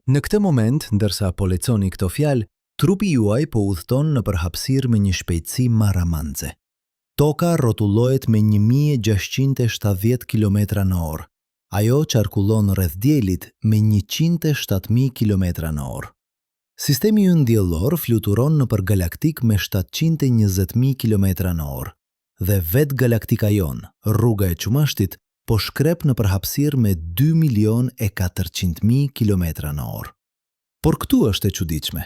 Në këtë moment, ndërsa po lexoni këto fjalë, trupi juaj po udhton nëpër hapësirë me një shpejtësi maramandze. Toka rrotullohet me 1670 km/h. Ajo qarkullon rreth diellit me 107.000 km/h. Sistemi ynë diellor fluturon nëpër galaktik me 720.000 km/h. Dhe vetë galaktika jonë, rruga e Qumashtit, po shkrep nëpër hapësirë me 2.400.000 km/h. Por këtu është e çuditshme.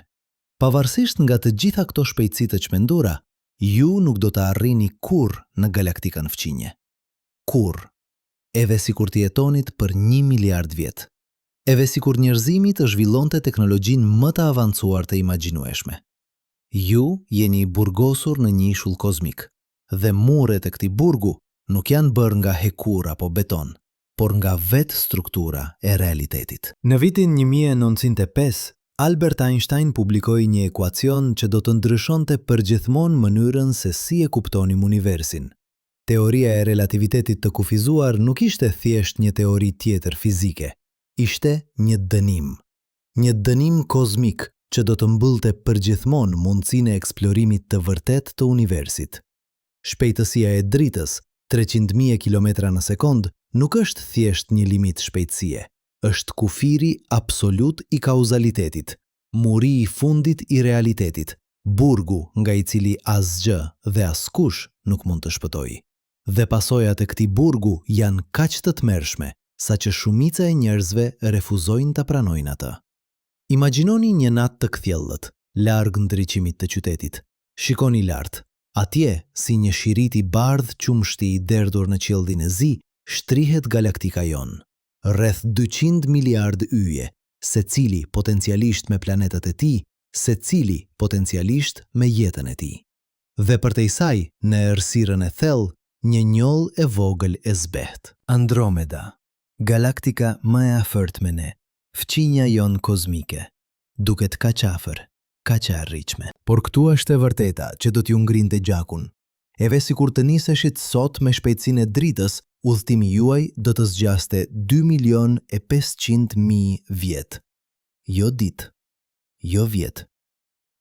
Pavarësisht nga të gjitha këto shpejtësi të çmendura, ju nuk do të arrini kurrë në galaktikën fqinje. Kurrë. Edhe sikur të jetonit për 1 miliard vjet. Edhe sikur njerëzimi të zhvillonte teknologjinë më të avancuar të imagjinueshme. Ju jeni burgosur në një ishull kozmik, dhe muret e këtij burgu nuk janë bërë nga hekur apo beton, por nga vetë struktura e realitetit. Në vitin 1905, Albert Einstein publikoi një ekuacion që do të ndryshonte përgjithmonë mënyrën se si e kuptonim universin. Teoria e relativitetit të kufizuar nuk ishte thjesht një teori tjetër fizike, ishte një dënim. Një dënim kozmik që do të mbyllte përgjithmonë mundësinë e eksplorimit të vërtet të universit. Shpejtësia e dritës, 300.000 km/s, nuk është thjesht një limit shpejtësie, është kufiri absolut i kauzalitetit, muri i fundit i realitetit, burgu nga i cili asgjë dhe askush nuk mund të shpëtojë. Dhe pasojat e këtij burgu janë kaq të tmerrshme, saqë shumica e njerëzve refuzojnë ta pranojnë atë. Imagjinoni një natë të kthjellët, larg ndriçimit të qytetit. Shikoni lart. Atje, si një shirit i bardhë qumshti i derdhur në qiellin e zi, shtrihet galaktika jonë. Rreth 200 miliard yje, secili potencialisht me planetet e tij, secili potencialisht me jetën e tij. Dhe përtej saj, në errësirën e thellë, një njoll e vogël e zbeht. Andromeda, galaktika më e afërt me ne, fqinja jonë kozmike, duket kaq afër, kaq e arritshme. Por këtu është e vërteta që do t'ju ngrinte gjakun. Edhe sikur të niseshit sot me shpejtësinë e dritës, udhëtimi juaj do të zgjaste 2.500.000 vjet. Jo ditë, jo vjet,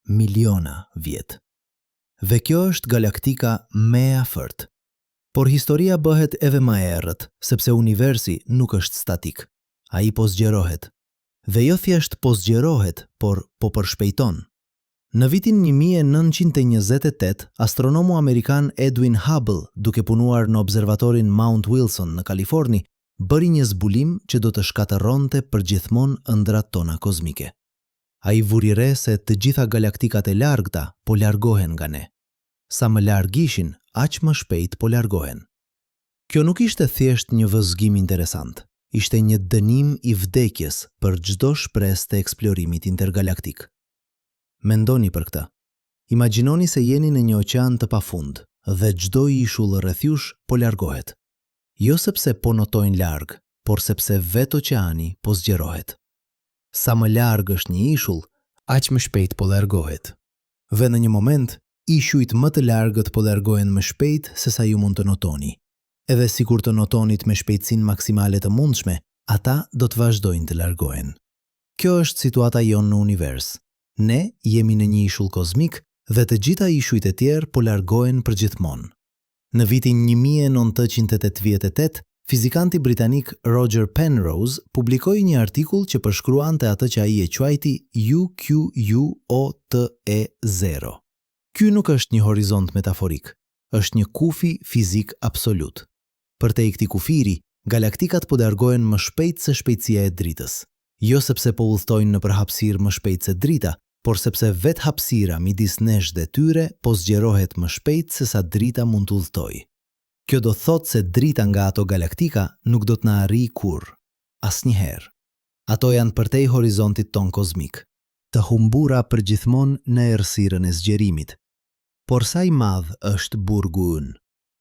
miliona vjet. Dhe kjo është galaktika më e afërt. Por historia bëhet edhe më e errët, sepse universi nuk është statik. Ai po zgjerohet. Dhe jo thjesht po zgjerohet, por po përshpejton. Në vitin 1928, astronomu amerikan Edwin Hubble, duke punuar në observatorin Mount Wilson në Kaliforni, bëri një zbulim që do të shkatërronte përgjithmonë ëndrat tona kozmike. Ai vuri re se të gjitha galaktikat e largëta po largohen nga ne. Sa më larg ishin, aq më shpejt po largohen. Kjo nuk ishte thjesht një vëzhgim interesant, ishte një dënim i vdekjes për çdo shpresë të eksplorimit intergalaktik. Mendoni për këtë. Imagjinoni se jeni në një oqean të pafund dhe çdo ishull rreth jush po largohet. Jo sepse po notojnë larg, por sepse vetë oqeani po zgjerohet. Sa më larg është një ishull, aq më shpejt po largohet. Dhe në një moment, ishujt më të largët po largohen më shpejt se sa ju mund të notoni. Edhe sikur të notonit me shpejtësinë maksimale të mundshme, ata do të vazhdojnë të largohen. Kjo është situata jonë në univers. Ne jemi në një ishull kozmik dhe të gjitha ishujt e tjerë po largohen përgjithmonë. Në vitin 1988, fizikanti britanik Roger Penrose publikoi një artikull që përshkruante atë që ai e quajti UQUOTE0. Ky nuk është një horizont metaforik, është një kufi fizik absolut. Përtej këtij kufiri, galaktikat po largohen më shpejt se shpejtësia e dritës. Jo sepse po udhtojnë nëpër hapësirë më shpejt se drita, por sepse vetë hapësira midis nesh dhe tyre po zgjerohet më shpejt se sa drita mund të udhtojë. Kjo do thotë se drita nga ato galaktika nuk do të na arrijë kurrë, asnjëherë. Ato janë përtej horizontit ton kozmik, të humbura përgjithmonë në errësirën e zgjerimit. Por sa i madh është burgu ynë?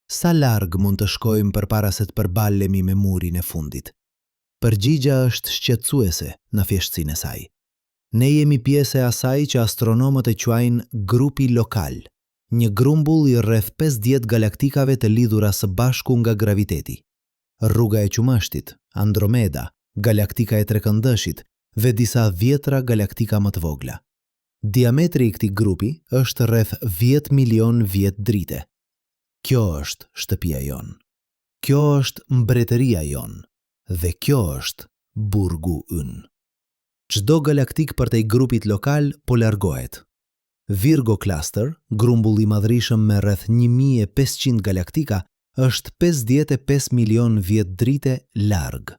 Sa larg mund të shkojmë përpara se të përballemi me murin e fundit? Përgjigja është shqetësuese në thjeshtësinë e saj. Ne jemi pjesë e asaj që astronomët e quajnë grupi lokal, një grumbull i rreth 50 galaktikave të lidhura së bashku nga graviteti. Rruga e Qumashtit, Andromeda, galaktika e Trekëndëshit, dhe disa dhjetra galaktika më të vogla. Diametri i këtij grupi është rreth 10 milion vjet drite. Kjo është shtëpia jon. Kjo është mbretëria jon. Dhe kjo është burgu ynë. Çdo galaktik përtej grupit lokal po largohet. Virgo Cluster, grumbull i madhërisëm me rreth 1500 galaktika, është 55 milion vjet drite larg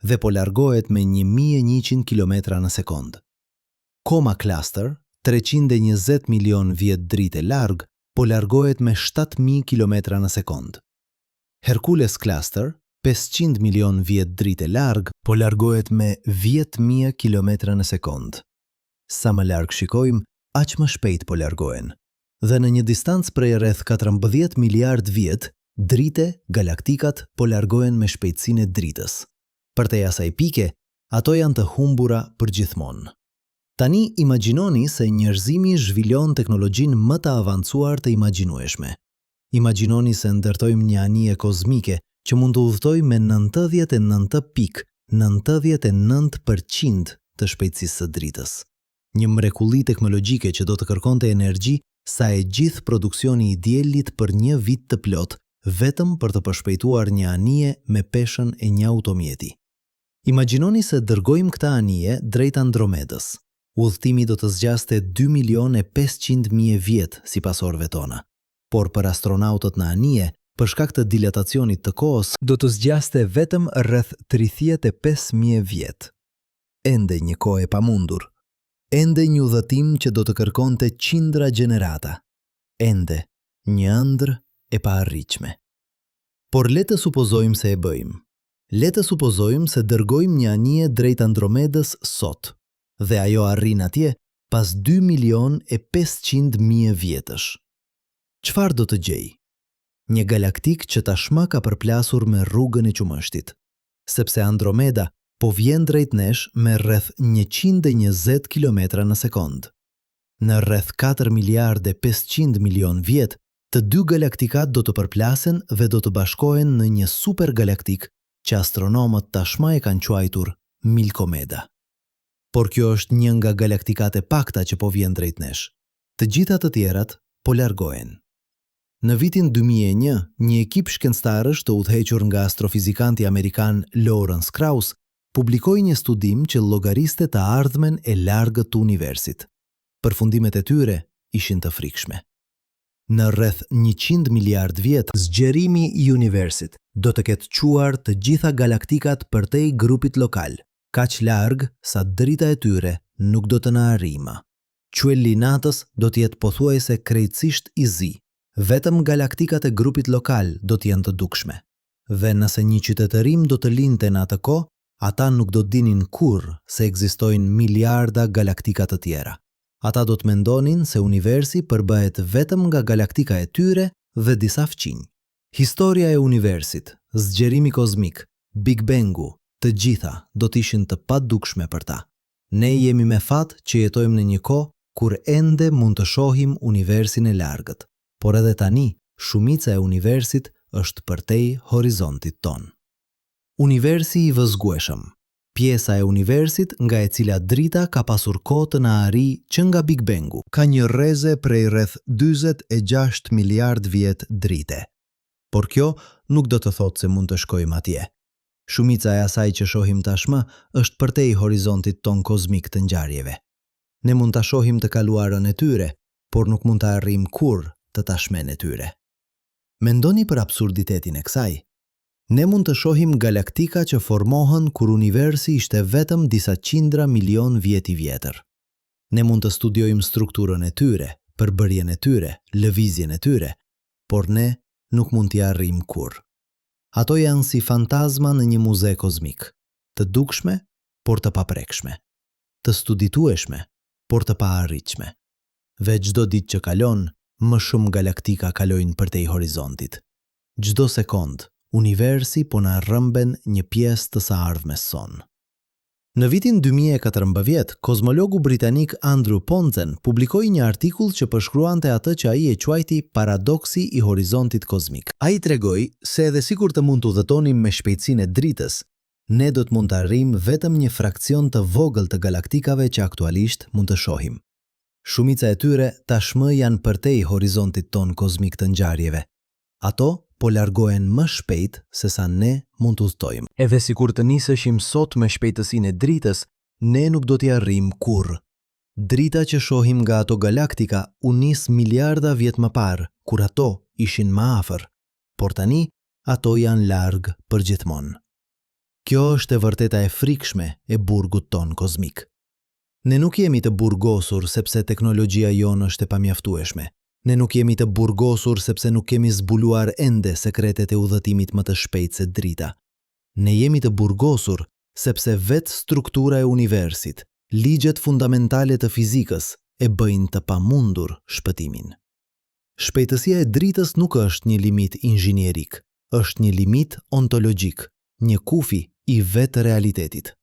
dhe po largohet me 1100 km në sekond. Coma Cluster, 320 milion vjet drite larg, po largohet me 7000 km në sekond. Hercules Cluster, 500 milion vjet drite larg, po largohet me 10.000 km në sekond. Sa më larg shikojmë, aq më shpejt po largohen. Dhe në një distancë prej rreth 14 miliard vjet, drite, galaktikat po largohen me shpejtësinë e dritës. Përtej asaj pike, ato janë të humbura përgjithmonë. Tani imagjinoni se njerëzimi zhvillon teknologjinë më të avancuar të imagjinueshme. Imagjinoni se ndërtojmë një anije kozmike që mund të udhëtojë me 99.99% të shpejtësisë së dritës. Një mrekulli teknologjike që do të kërkonte energji sa e gjithë produksioni i diellit për një vit të plot, vetëm për të përshpejtuar një anije me peshën e një automjeti. Imagjinoni se dërgojmë këtë anije drejt Andromedës. Udhëtimi do të zgjaste 2.500.000 vjet sipas orëve tona. Por për astronautët në anije, për shkak të dilatacionit të kohës, do të zgjaste vetëm rreth 35.000 vjet. Ende një kohë e pamundur. Ende një udhëtim që do të kërkonte qindra gjenerata. Ende një ëndër e paarritshme. Por le të supozojmë se e bëjmë. Le të supozojmë se dërgojmë një anije drejt Andromedës sot, dhe ajo arrin atje pas 2.500.000 vjetësh. Çfarë do të gjej? Një galaktik që tashmë ka përplasur me rrugën e qumështit, sepse Andromeda po vjen drejt nesh me rreth 120 km në sekond. Në rreth 4 miliardë 500 milion vjet, të dy galaktikat do të përplasen dhe do të bashkohen në një supergalaktik që astronomët tashmë e kanë quajtur Milkomeda. Por kjo është një nga galaktikat e pakta që po vjen drejt nesh. Të gjitha të tjerat po largohen. Në vitin 2001, një ekip shkencëtarësh të udhëhequr nga astrofizikanti amerikan Lawrence Krauss publikoi një studim që llogariste të ardhmen e largët të universit. Përfundimet e tyre ishin të frikshme. Në rreth 100 miliard vjet, zgjerimi i universit do të ketë quar të gjitha galaktikat përtej grupit lokal, kaq larg sa drita e tyre nuk do të na arrijë. Qielli i natës do të jetë pothuajse krejtësisht i zi. Vetëm galaktikat e grupit lokal do të jenë të dukshme. Dhe nëse një qytetërim do të lindte në atë kohë, ata nuk do të dinin kurrë se ekzistojnë miliarda galaktika të tjera. Ata do të mendonin se universi përbëhet vetëm nga galaktika e tyre dhe disa fqinj. Historia e universit, zgjerimi kozmik, Big Bangu, të gjitha do të ishin të padukshme për ta. Ne jemi me fat që jetojmë në një kohë kur ende mund të shohim universin e largët, por edhe tani shumica e universit është përtej horizontit ton. Universi i vëzgueshëm, pjesa e universit nga e cila drita ka pasur kohë të na arrijë që nga Big Bangu, ka një rreze prej rreth 46 miliard vjet drite. Por kjo nuk do të thotë se mund të shkojmë atje. Shumica e asaj që shohim tashmë është përtej horizontit ton kozmik të ngjarjeve. Ne mund ta shohim të kaluarën e tyre, por nuk mund ta arrijmë kurrë të tashmen e tyre. Mendoni për absurditetin e kësaj. Ne mund të shohim galaktika që formohen kur universi ishte vetëm disa qindra milion vjet i vjetër. Ne mund të studiojmë strukturën e tyre, përbërjen e tyre, lëvizjen e tyre, por ne nuk mund t'i arrijmë kurrë. Ato janë si fantazma në një muze kozmik, të dukshme, por të paprekshme, të studitueshme, por të paarritshme. Dhe çdo ditë që kalon, më shumë galaktika kalojnë përtej horizontit. Çdo sekond, universi po na rrëmben një pjesë të së ardhmes son. Në vitin 2014, kozmologu britanik Andrew Pontzen publikoi një artikull që përshkruante atë që ai e quajti paradoksi i horizontit kozmik. Ai tregoi se edhe sikur të mund të udhëtonim me shpejtësinë e dritës, ne do të mund të arrijmë vetëm një fraksion të vogël të galaktikave që aktualisht mund të shohim. Shumica e tyre tashmë janë përtej horizontit ton kozmik të ngjarjeve. Ato po largohen më shpejt se sa ne mund të udhtojmë. Edhe sikur të niseshim sot me shpejtësinë e dritës, ne nuk do t'i arrijmë kurrë. Drita që shohim nga ato galaktika u nis miliarda vjet më parë, kur ato ishin më afër, por tani ato janë larg përgjithmonë. Kjo është e vërteta e frikshme e burgut ton kozmik. Ne nuk jemi të burgosur sepse teknologjia jonë është e pamjaftueshme. Ne nuk jemi të burgosur sepse nuk kemi zbuluar ende sekretet e udhëtimit më të shpejtë se drita. Ne jemi të burgosur sepse vetë struktura e universit, ligjet fundamentale të fizikës e bëjnë të pamundur shpëtimin. Shpejtësia e dritës nuk është një limit inxhinierik, është një limit ontologjik, një kufi i vetë realitetit.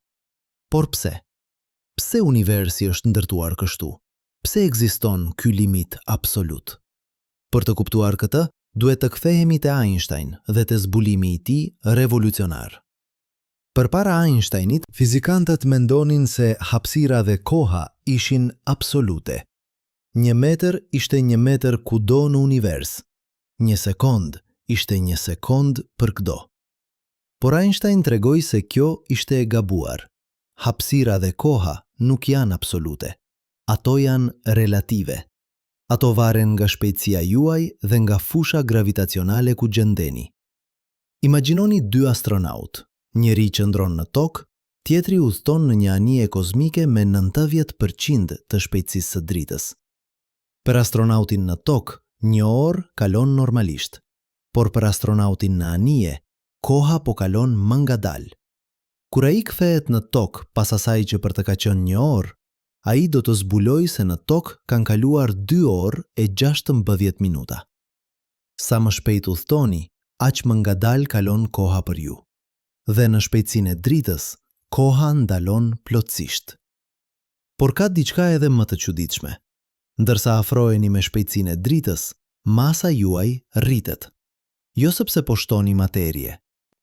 Por pse? Pse universi është ndërtuar kështu? Pse ekziston ky limit absolut? Për të kuptuar këtë, duhet të kthehemi te Einstein dhe te zbulimi i tij revolucionar. Përpara Einsteinit, fizikantët mendonin se hapësira dhe koha ishin absolute. 1 metër ishte 1 metër kudo në univers. 1 sekond ishte 1 sekond për çdo. Por Einstein tregoi se kjo ishte e gabuar. Hapësira dhe koha nuk janë absolute. Ato janë relative. Ato varen nga shpejtësia juaj dhe nga fusha gravitacionale ku gjendeni. Imagjinoni 2 astronaut. Njëri qëndron në tokë, tjetri udhton në një anije kozmike me 90% të shpejtësisë së dritës. Për astronautin në tokë, 1 orë kalon normalisht, por për astronautin në anije, koha po kalon më ngadalë. Kur ai kthehet në tokë pas asaj që për të ka qenë 1 orë, ai do të zbulojë se në tokë kanë kaluar 2 orë e 16 minuta. Sa më shpejt udhtoni, aq më ngadalë kalon koha për ju. Dhe në shpejtësinë e dritës, koha ndalon plotësisht. Por ka diçka edhe më të çuditshme. Ndërsa afroheni me shpejtësinë e dritës, masa juaj rritet. Jo sepse po shtoni materie,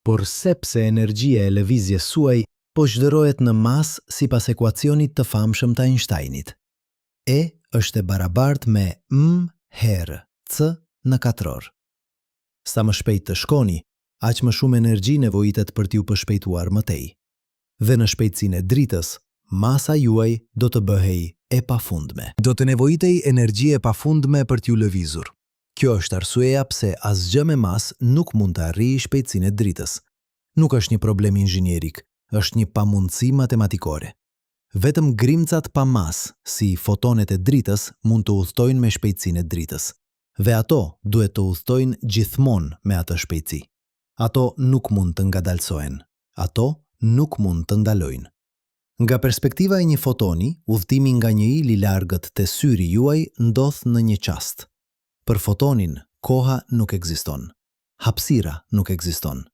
por sepse energjia e lëvizjes suaj po zhderojët në masë sipas ekuacionit të famshëm të Einsteinit. E është e barabartë me m herë c në katror. Sa më shpejt të shkoni, aq më shumë energji nevojitet për t'ju përshpejtuar më tej. Dhe në shpejtësinë e dritës, masa juaj do të bëhej e pafundme. Do të nevojitej energji e pafundme për t'ju lëvizur. Kjo është arsyeja pse asgjë me masë nuk mund të arrijë shpejtësinë e dritës. Nuk është një problem inxhinierik, është një pamundësi matematikore. Vetëm grimcat pa masë, si fotonet e dritës, mund të udhtojnë me shpejtësinë e dritës. Dhe ato duhet të udhtojnë gjithmonë me atë shpejtësi. Ato nuk mund të ngadalsohen. Ato nuk mund të ndalojnë. Nga perspektiva e një fotoni, udhtimi nga një il i largët te syri juaj ndodh në një qast. Për fotonin, koha nuk ekziston. Hapësira nuk ekziston.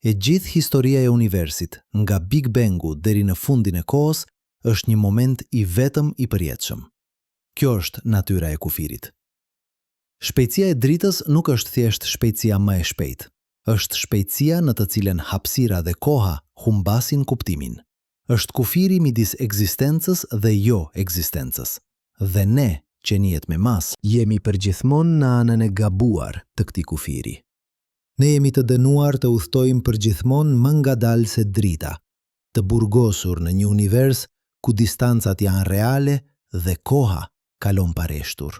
E gjithë historia e universit, nga Big Bangu deri në fundin e kohës, është një moment i vetëm i përjetshëm. Kjo është natyra e kufirit. Shpejtësia e dritës nuk është thjesht shpejtësia më e shpejtë. Është shpejtësia në të cilën hapësira dhe koha humbasin kuptimin. Është kufiri midis ekzistencës dhe jo ekzistencës. Dhe ne, që njihet me mas, jemi përgjithmonë në anën e gabuar të këtij kufiri. Ne jemi të dënuar të udhtojmë përgjithmonë më ngadalë se drita, të burgosur në një univers ku distancat janë reale dhe koha kalon pareshtur.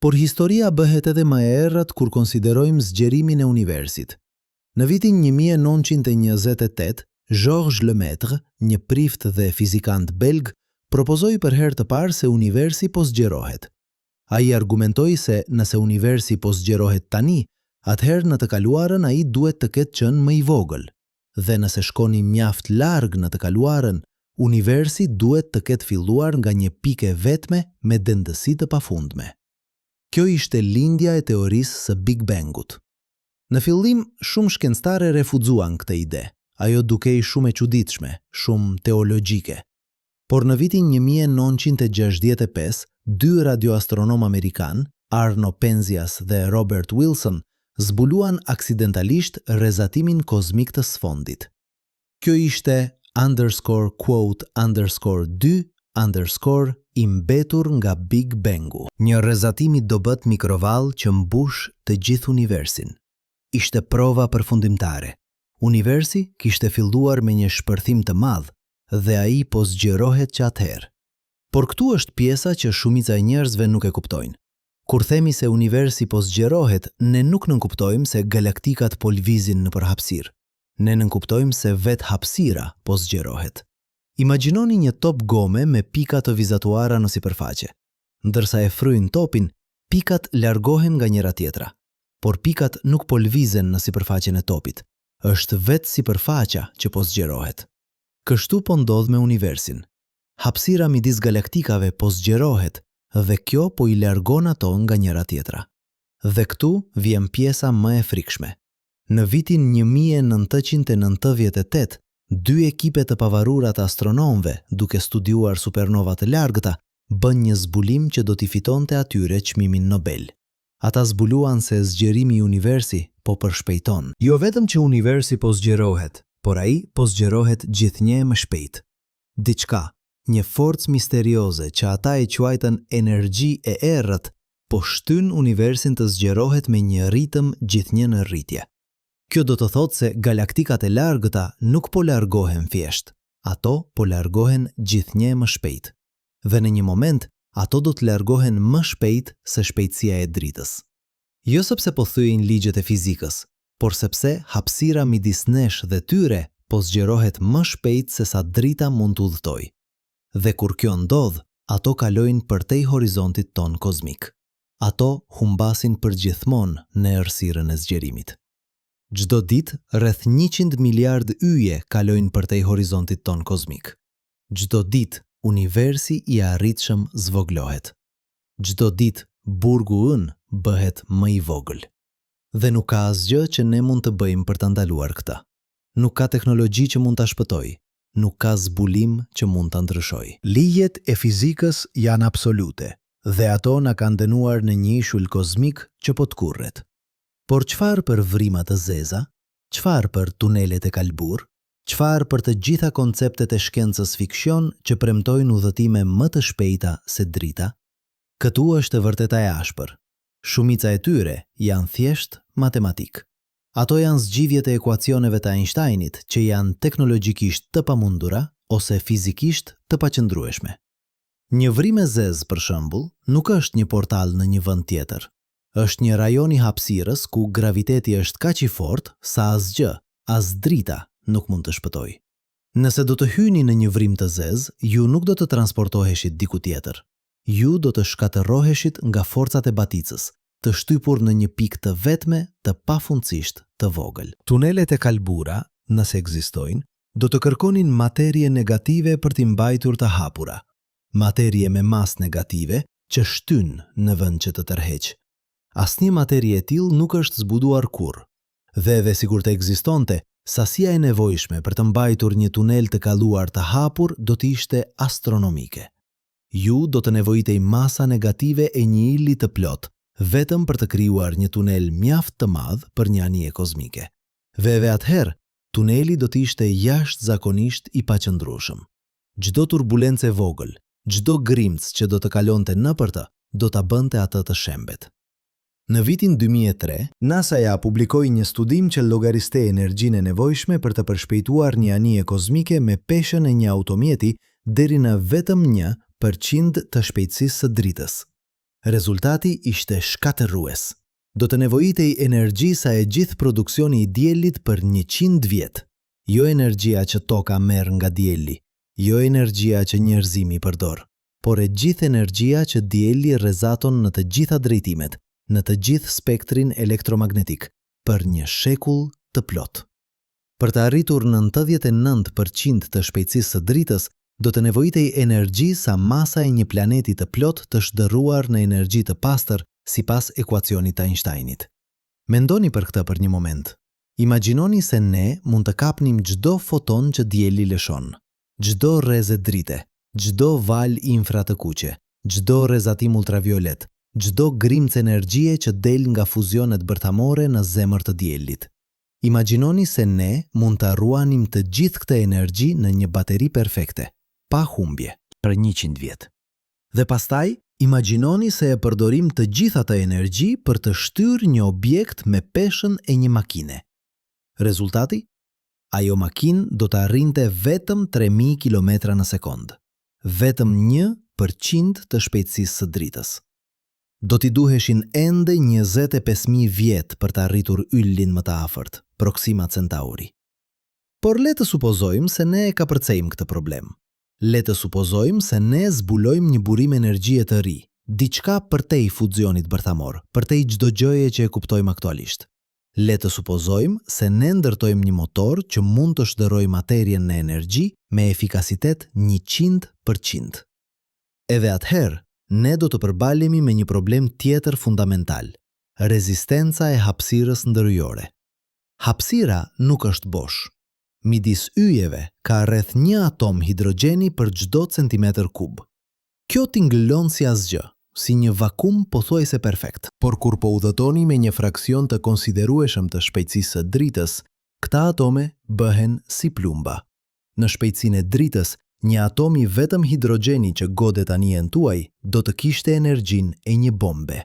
Por historia bëhet edhe më e errët kur konsiderojmë zgjerimin e universit. Në vitin 1928, Georges Lemaitre, një prift dhe fizikant belg, propozoi për herë të parë se universi po zgjerohet. Ai argumentoi se nëse universi po zgjerohet tani, atëherë në të kaluarën ai duhet të ketë qenë më i vogël, dhe nëse shkoni mjaft larg në të kaluarën, universi duhet të ketë filluar nga një pikë vetme me dendësi të pafundme. Kjo ishte lindja e teorisë së Big Bangut. Në fillim, shumë shkencëtarë refuzuan këtë ide, ajo dukej shumë e çuditshme, shumë teologjike. Por në vitin 1965, 2 radioastronom amerikan, Arno Penzias dhe Robert Wilson, zbuluan aksidentalisht rrezatimin kozmik të sfondit. Kjo ishte _quote_2_ i mbetur nga Big Bangu. Një rrezatim i dobët mikrovall që mbush të gjithë universin. Ishte prova përfundimtare. Universi kishte filluar me një shpërthim të madh dhe ai po zgjerohet që atëherë. Por këtu është pjesa që shumica e njerëzve nuk e kuptojnë. Kur themi se universi po zgjerohet, ne nuk nënkuptojmë se galaktikat po lvizin nëpër hapësirë. Ne nënkuptojmë se vetë hapësira po zgjerohet. Imagjinoni një top gome me pika të vizatuara në sipërfaqe. Ndërsa e fryjnë topin, pikat largohen nga njëra tjetra. Por pikat nuk po lvizen në sipërfaqen e topit. Është vetë sipërfaqja që po zgjerohet. Kështu po ndodh me universin. Hapësira midis galaktikave po zgjerohet dhe kjo po i largon ato nga njëra tjetra. Dhe këtu vjen pjesa më e frikshme. Në vitin 1998, dy ekipe të pavarura të astronomëve, duke studiuar supernova të largëta, bën një zbulim që do t'i fitonte atyre çmimin Nobel. Ata zbuluan se zgjerimi i universi po përshpejton. Jo vetëm që universi po zgjerohet, por ai po zgjerohet gjithnjë më shpejt. Diçka, një forcë misterioze që ata e quajtën energji e errët, po shtyn universin të zgjerohet me një ritëm gjithnjë në rritje. Kjo do të thotë se galaktikat e largëta nuk po largohen thjesht, ato po largohen gjithnjë më shpejt. Dhe në një moment, ato do të largohen më shpejt se shpejtësia e dritës. Jo sepse po thyejnë ligjet e fizikës, por sepse hapësira midis nesh dhe tyre po zgjerohet më shpejt se sa drita mund të udhëtojë. Dhe kur kjo ndodh, ato kalojnë përtej horizontit ton kozmik. Ato humbasin përgjithmonë në errësirën e zgjerimit. Çdo ditë, rreth 100 miliard yje kalojnë përtej horizontit ton kozmik. Çdo ditë, universi i arritshëm zvoglohet. Çdo ditë, burgu ynë bëhet më i vogël. Dhe nuk ka asgjë që ne mund të bëjmë për ta ndaluar këtë. Nuk ka teknologji që mund ta shpëtojë, nuk ka zbulim që mund ta ndryshojë. Ligjet e fizikës janë absolute dhe ato na kanë dënuar në një ishull kozmik që po të kurret. Por çfarë për vrimat të zeza? Çfarë për tunelet e kalbur? Çfarë për të gjitha konceptet e shkencës fiksion që premtojnë udhëtime më të shpejta se drita? Këtu është e vërteta e ashpër. Shumica e tyre janë thjesht matematik. Ato janë zgjidhjet e ekuacioneve të Einsteinit që janë teknologjikisht të pamundura ose fizikisht të paqëndrueshme. Një vrim e zezë, për shembull, nuk është një portal në një vend tjetër. Është një rajon i hapësirës ku graviteti është kaq i fortë sa asgjë, as drita nuk mund të shpëtojë. Nëse do të hyni në një vrim të zezë, ju nuk do të transportoheshit diku tjetër. Ju do të shkatërroheshit nga forcat e baticës, të shtypur në një pikë të vetme të pafundësisht të vogël. Tunelet e kalbura, nëse ekzistojnë, do të kërkonin materie negative për t'i mbajtur të hapura. Materie me mas negative që shtyn në vend që të tërheq. Asnjë materie e tillë nuk është zbuduar kurrë. Dhe edhe sikur të ekzistonte, sasia e nevojshme për të mbajtur një tunel të kaluar të hapur do të ishte astronomike. Ju do të nevojitej masa negative e një ili të plot, vetëm për të krijuar një tunel mjaft të madh për një anije kozmike. Dhe edhe atëherë, tuneli do të ishte jashtëzakonisht i paqëndrueshëm. Çdo turbulencë e vogël, çdo grimc që do të kalonte nëpër të, do ta bënte atë të shembet. Në vitin 2003, NASA ja publikoi një studim që llogariste energjinë e nevojshme për të përshpejtuar një anije kozmike me peshën e një automjeti deri në vetëm 1% të shpejtësisë së dritës. Rezultati ishte shkatërrues. Do të nevojitej energji sa e gjithë produksioni i diellit për 100 vjet. Jo energjia që toka merr nga dielli, jo energjia që njerëzimi përdor, por e gjithë energjia që dielli rrezaton në të gjitha drejtimet, në të gjithë spektrin elektromagnetik, për një shekull të plot. Për të arritur 99% të shpejtësisë së dritës, do të nevojitej energji sa masa e një planeti të plot të shndërruar në energji të pastër sipas ekuacionit të Einsteinit. Mendoni për këtë për një moment. Imagjinoni se ne mund të kapnim çdo foton që dielli lëshon, çdo rrezë drite, çdo val infra të kuqe, çdo rrezatim ultraviolet, çdo grimcë energjie që del nga fuzionet bërthamore në zemër të diellit. Imagjinoni se ne mund të ruanim të gjithë këtë energji në një bateri perfekte, pa humbje, për 100 vjet. Dhe pastaj, imagjinoni se e përdorim të gjithë atë energji për të shtyrë një objekt me peshën e një makine. Rezultati? Ajo makinë do të arrinte vetëm 3000 km në sekond, vetëm 1% të shpejtësisë së dritës. Do t'i duheshin ende 25.000 vjet për të arritur yllin më të afërt, Proxima Centauri. Por le të supozojmë se ne e kapërcejmë këtë problem. Le të supozojmë se ne zbulojmë një burim energjie të ri, diçka përtej fuzionit bërthamor, përtej çdo gjëje që e kuptojmë aktualisht. Le të supozojmë se ne ndërtojmë një motor që mund të shndërrojë materien në energji me efikasitet 100%. Edhe atëherë, ne do të përbalemi me një problem tjetër fundamental, rezistenca e hapësirës ndërhyjore. Hapësira nuk është bosh. Midis yjeve ka rreth 1 atom hidrogjeni për çdo centimetër kub. Kjo tingëllon si asgjë, si një vakum pothuajse perfekt. Por kur po udhëtoni me një fraksion të konsiderueshëm të shpejtësisë së dritës, këta atome bëhen si plumba. Në shpejtësinë e dritës, një atom i vetëm hidrogjeni që godet anijen tuaj do të kishte energjinë e një bombe.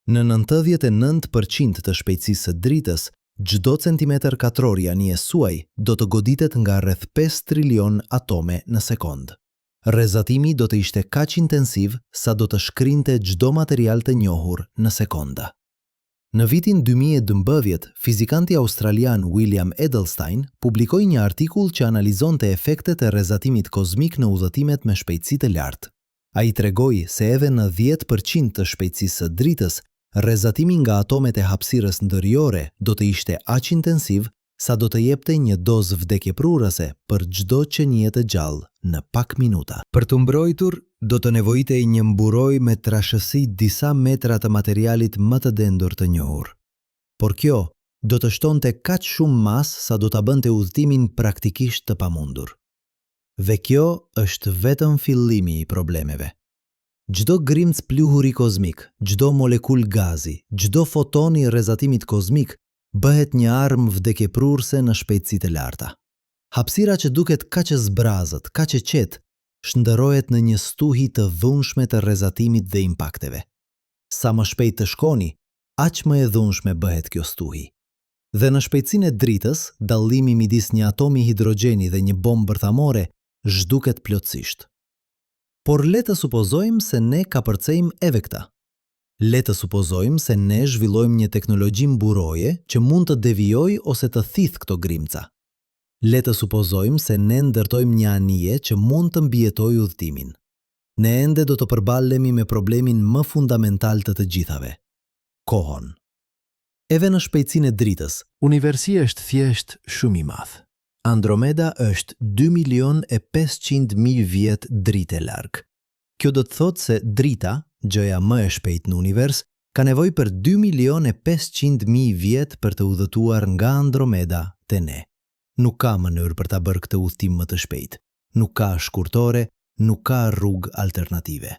Në 99% të shpejtësisë së dritës, çdo centimetër katror i anijes suaj do të goditet nga rreth 5 trilion atome në sekond. Rrezatimi do të ishte kaq intensiv sa do të shkrinte çdo material të njohur në sekonda. Në vitin 2012, fizikanti australian William Edelstein publikoi një artikull që analizonte efektet e rrezatimit kozmik në udhëtimet me shpejtësi të lartë. Ai tregoi se edhe në 10% të shpejtësisë së dritës, rrezatimi nga atomet e hapësirës ndërhyjore do të ishte aq intensiv sa do të jepte një dozë vdekjeprurëse për çdo qenie të gjallë në pak minuta. Për të mbrojtur, do të nevojitej një mburoj me trashësi disa metra të materialit më të dendur të njohur. Por kjo do të shtonte kaq shumë masë sa do ta bënte udhëtimin praktikisht të pamundur. Dhe kjo është vetëm fillimi i problemeve. Çdo grimc pluhuri kozmik, çdo molekul gazi, çdo foton i rrezatimit kozmik bëhet një armë vdekjeprurëse në shpejtësi të larta. Hapësira që duket kaq e zbrazët, kaq e qetë, shndërrohet në një stuhi të dhunshme të rrezatimit dhe impakteve. Sa më shpejt të shkoni, aq më e dhunshme bëhet kjo stuhi. Dhe në shpejtësinë e dritës, dallimi midis një atomi hidrogjeni dhe një bombë bërthamore zhduket plotësisht. Por le të supozojmë se ne kapërcejmë edhe këta. Le të supozojmë se ne zhvillojmë një teknologji mburoje që mund të devijojë ose të thithë këto grimca. Le të supozojmë se ne ndërtojmë një anije që mund të mbijetojë udhëtimin. Ne ende do të përballemi me problemin më fundamental të të gjithave, kohën. Edhe në shpejtësinë e dritës, universi është thjesht shumë i madh. Andromeda është 2.500.000 vjet dritë larg. Kjo do të thotë se drita, gjëja më e shpejtë në univers, ka nevojë për 2.500.000 vjet për të udhëtuar nga Andromeda te ne. Nuk ka mënyrë për ta bërë këtë udhëtim më të shpejtë. Nuk ka shkurtore, nuk ka rrugë alternative.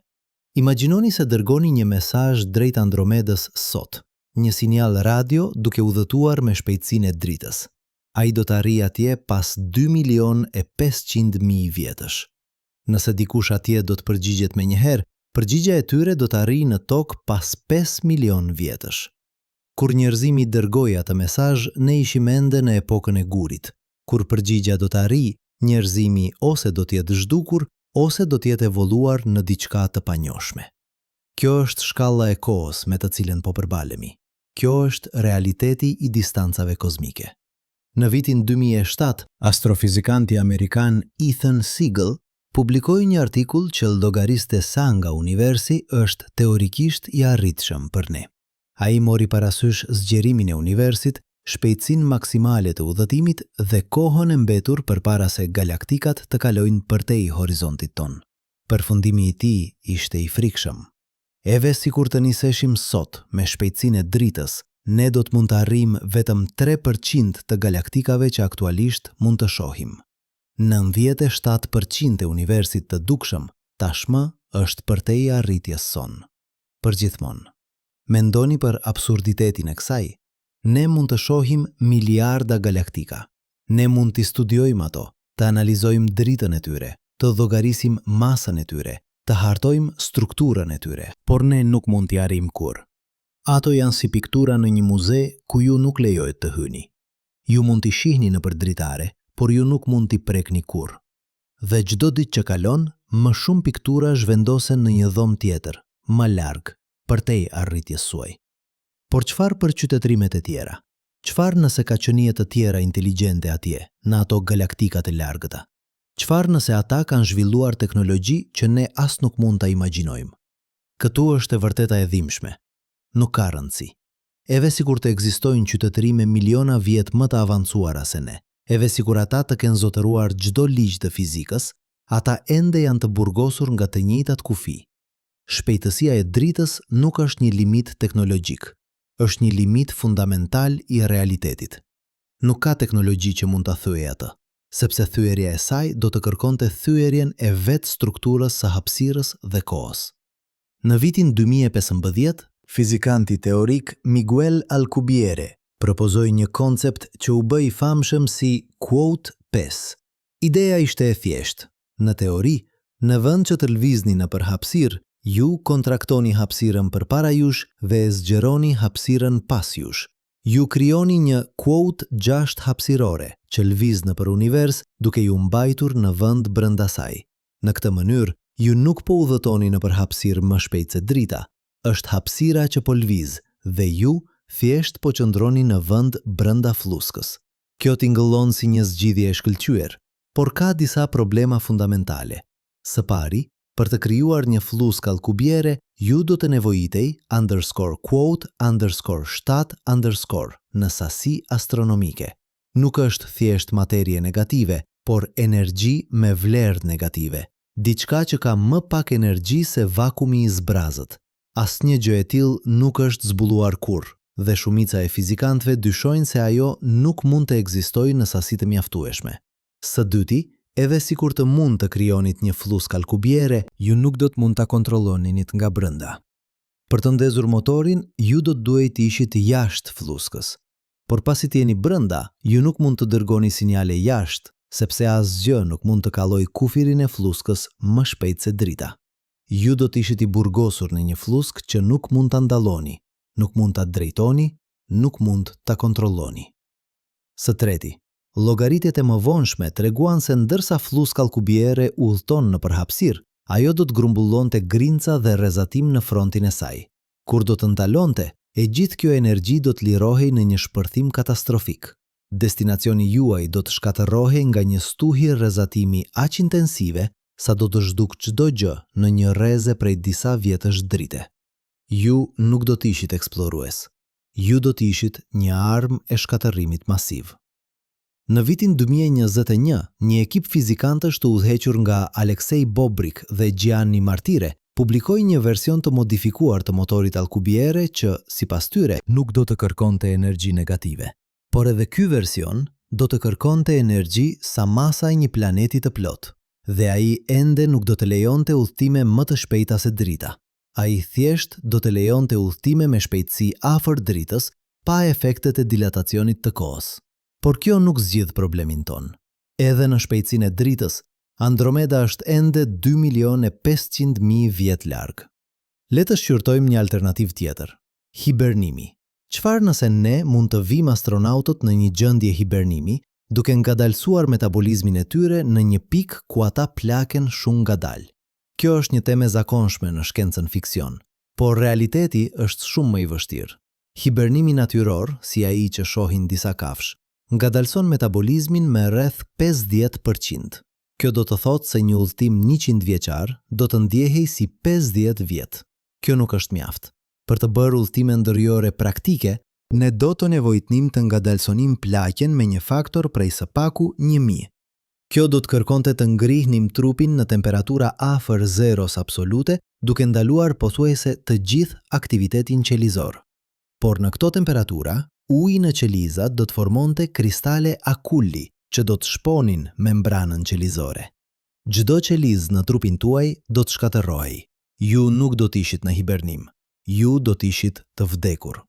Imagjinoni se dërgoni një mesazh drejt Andromedës sot, një sinjal radio duke udhëtuar me shpejtësinë e dritës. Ai do të arrijë atje pas 2.500.000 vjetësh. Nëse dikush atje do të përgjigjet menjëherë, përgjigja e tyre do të arrijë në tokë pas 5 milion vjetësh. Kur njerëzimi dërgoi atë mesazh, ne ishim ende në epokën e gurit. Kur përgjigja do të arrijë, njerëzimi ose do të jetë zhdukur, ose do të jetë evoluar në diçka të panjohshme. Kjo është shkalla e kohës me të cilën po përbalemi. Kjo është realiteti i distancave kozmike. Në vitin 2007, astrofizikanti amerikan Ethan Siegel publikoi një artikull që llogariste sa nga universi është teorikisht i arritshëm për ne. Ai mori parasysh zgjerimin e universit, shpejtësinë maksimale të udhëtimit dhe kohën e mbetur përpara se galaktikat të kalojnë përtej horizontit ton. Përfundimi i tij ishte i frikshëm. Edhe sikur të niseshim sot me shpejtësinë e dritës, ne do të mund të arrijmë vetëm 3% të galaktikave që aktualisht mund të shohim. 97% e universit të dukshëm tashmë është përtej arritjes son. Përgjithmonë. Mendoni për absurditetin e kësaj. Ne mund të shohim miliarda galaktika. Ne mund t'i studiojmë ato, të analizojmë dritën e tyre, të llogarisim masën e tyre, të hartojmë strukturën e tyre, por ne nuk mund t'i arrijmë kurrë. Ato janë si piktura në një muze ku ju nuk lejohet të hyni. Ju mund t'i shihni nëpër dritare, por ju nuk mund t'i prekni kurrë. Dhe çdo ditë që kalon, më shumë piktura zhvendosen në një dhomë tjetër, më larg, përtej arritjes suaj. Por çfarë për qytetrimet e tjera? Çfarë nëse ka qenie të tjera inteligjente atje, në ato galaktikat e largëta? Çfarë nëse ata kanë zhvilluar teknologji që ne as nuk mund ta imagjinojmë? Këtu është e vërteta e dhimbshme. Nuk ka rëndësi. Eve sikur të ekzistojnë qytetëri me miliona vjet më të avancuara se ne, eve sikur ata të kenë zotëruar çdo ligj të fizikës, ata ende janë të burgosur nga të njëjtat kufi. Shpejtësia e dritës nuk është një limit teknologjik, është një limit fundamental i realitetit. Nuk ka teknologji që mund ta thyejë atë, sepse thyerja e saj do të kërkonte thyerjen e vetë strukturës së hapësirës dhe kohës. Në vitin 2015, fizikanti teorik Miguel Alcubierre propozoi një koncept që u bë i famshëm si quote pes. Ideja ishte e thjeshtë. Në teori, në vend që të lvizni nëpër hapësirë, ju kontraktoni hapësirën përpara jush dhe e zgjeroni hapësirën pas jush. Ju krijoni një quote 6 hapësirore që lviz nëpër univers duke ju mbajtur në vend brenda saj. Në këtë mënyrë, ju nuk po udhëtoni nëpër hapësirë më shpejt se drita, është hapësira që po lviz dhe ju thjesht po qëndroni në vend brenda fluskës. Kjo tingëllon si një zgjidhje e shkëlqyer, por ka disa problema fundamentale. Së pari, për të krijuar një fluskë Alcubierre, ju do të nevojitej _quote_7_ në sasi astronomike. Nuk është thjesht materie negative, por energji me vlerë negative. Diçka që ka më pak energji se vakumi i zbrazët. Asnjë gjë e tillë nuk është zbuluar kurrë, dhe shumica e fizikantëve dyshojnë se ajo nuk mund të ekzistojë në sasi të mjaftueshme. Së dyti, edhe sikur të mund të krijonit një fluskë Alcubierre, ju nuk do të mund ta kontrolloninit nga brenda. Për të ndezur motorin, ju do të duhet të ishit jashtë fluskës. Por pasi të jeni brenda, ju nuk mund të dërgoni sinjale jashtë, sepse asgjë nuk mund të kallojë kufirin e fluskës më shpejt se drita. Ju do të ishit i burgosur në një fluskë që nuk mund ta ndalloni, nuk mund ta drejtoni, nuk mund ta kontrolloni. Së treti, llogaritjet e mëvonshme treguan se ndërsa fluska Alcubierre udhton nëpër hapësirë, ajo do të grumbullonte grinca dhe rrezatim në frontin e saj. Kur do të ndalonte, e gjithë kjo energji do të lirohej në një shpërthim katastrofik. Destinacioni juaj do të shkatërrohej nga një stuhi rrezatimi aq intensive sa do të zhduk çdo gjë në një rreze prej disa vjetësh drite. Ju nuk do të ishit eksplorues. Ju do të ishit një armë e shkatërrimit masiv. Në vitin 2021, një ekip fizikantësh të udhëhequr nga Aleksej Bobrik dhe Gianni Martire publikoi një version të modifikuar të motorit Alcubierre që, sipas tyre, nuk do të kërkonte energji negative. Por edhe ky version do të kërkonte energji sa masa e një planeti të plot, dhe ai ende nuk do të lejonte udhëtime më të shpejta se drita. Ai thjesht do të lejonte udhëtime me shpejtësi afër dritës pa efektet e dilatacionit të kohës. Por kjo nuk zgjidh problemin ton. Edhe në shpejtësinë e dritës, Andromeda është ende 2.500.000 vjet larg. Le të shqyrtojmë një alternativë tjetër. Hibernimi. Çfarë nëse ne mund të vijmë astronautët në një gjendje hibernimi, duke ngadalësuar metabolizmin e tyre në një pikë ku ata plaken shumë ngadalë? Kjo është një temë e zakonshme në shkencën fiksion, por realiteti është shumë më i vështirë. Hibernimi natyror, si ai që shohin disa kafsh, ngadalson metabolizmin me rreth 50%. Kjo do të thotë se një udhëtim 100 vjeçar do të ndjehej si 50 vjet. Kjo nuk është mjaft. Për të bërë udhëtime ndërjore praktike, ne do të nevojitnim të ngadalsonim plaqen me një faktor prej së paku 1000. Kjo do të kërkonte të ngrihnim trupin në temperatura afër zeros absolute, duke ndaluar pothuajse të gjithë aktivitetin qelizor. Por në këto temperatura, uji në qelizat do të formonte kristale akulli, që do të shponin membranën qelizore. Çdo qeliz në trupin tuaj do të shkatërrohej. Ju nuk do të ishit në hibernim. Ju do të ishit të vdekur.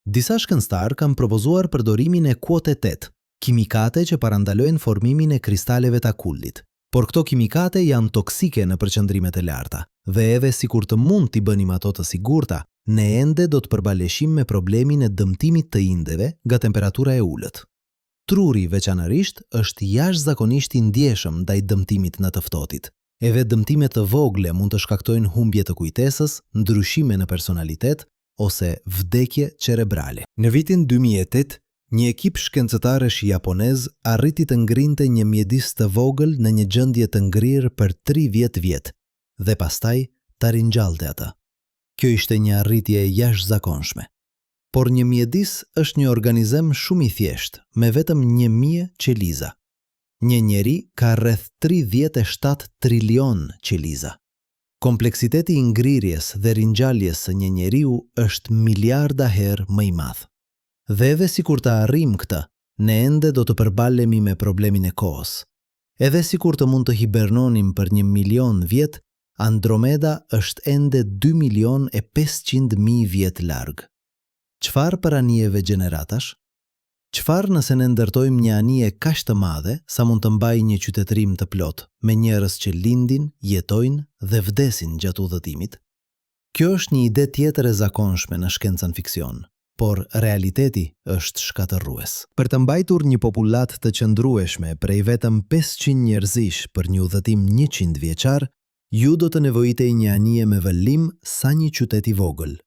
Disa shkencëtar kanë propozuar përdorimin e kuote 8, kimikate që parandalojnë formimin e kristaleve të akullit. Por këto kimikate janë toksike në përqendrimet e larta, dhe edhe sikur të mund t'i bënim ato të sigurta, ne ende do të përbaleshim me problemin e dëmtimit të indeve nga temperatura e ulët. Truri veçanërisht është jashtëzakonisht i ndjeshëm ndaj dëmtimit në të ftohtit. Edhe dëmtimet të vogle mund të shkaktojnë humbje të kujtesës, ndryshime në personalitet ose vdekje cerebrale. Në vitin 2008, një ekip shkencëtarësh japonez arriti të ngrinte një mjedis të vogël në një gjendje të ngrirë për 30 vjet dhe pastaj ta rinjallte atë. Kjo ishte një arritje jashtëzakonshme. Por një mjedis është një organizëm shumë i thjeshtë, me vetëm 1000 qeliza. Një njeri ka rreth 37 trilion qeliza. Kompleksiteti i ngrirjes dhe ringjalljes së një njeriu është miliarda herë më i madh. Dhe edhe sikur të arrijmë këtë, ne ende do të përballemi me problemin e kohës. Edhe sikur të mund të hibernonim për 1 milion vjet, Andromeda është ende 2.500.000 vjet larg. Çfarë për anijeve gjeneratash? Çfarë nëse ne ndërtojmë një anije kaq të madhe sa mund të mbajë një qytetërim të plot, me njerëz që lindin, jetojnë dhe vdesin gjatë udhëtimit? Kjo është një ide tjetër e zakonshme në shkencën fiksion, por realiteti është shkatërrues. Për të mbajtur një popullat të qëndrueshme prej vetëm 500 njerëzish për një udhëtim 100 vjeçar, ju do të nevojitej një anije me vëllim sa një qytet i vogël.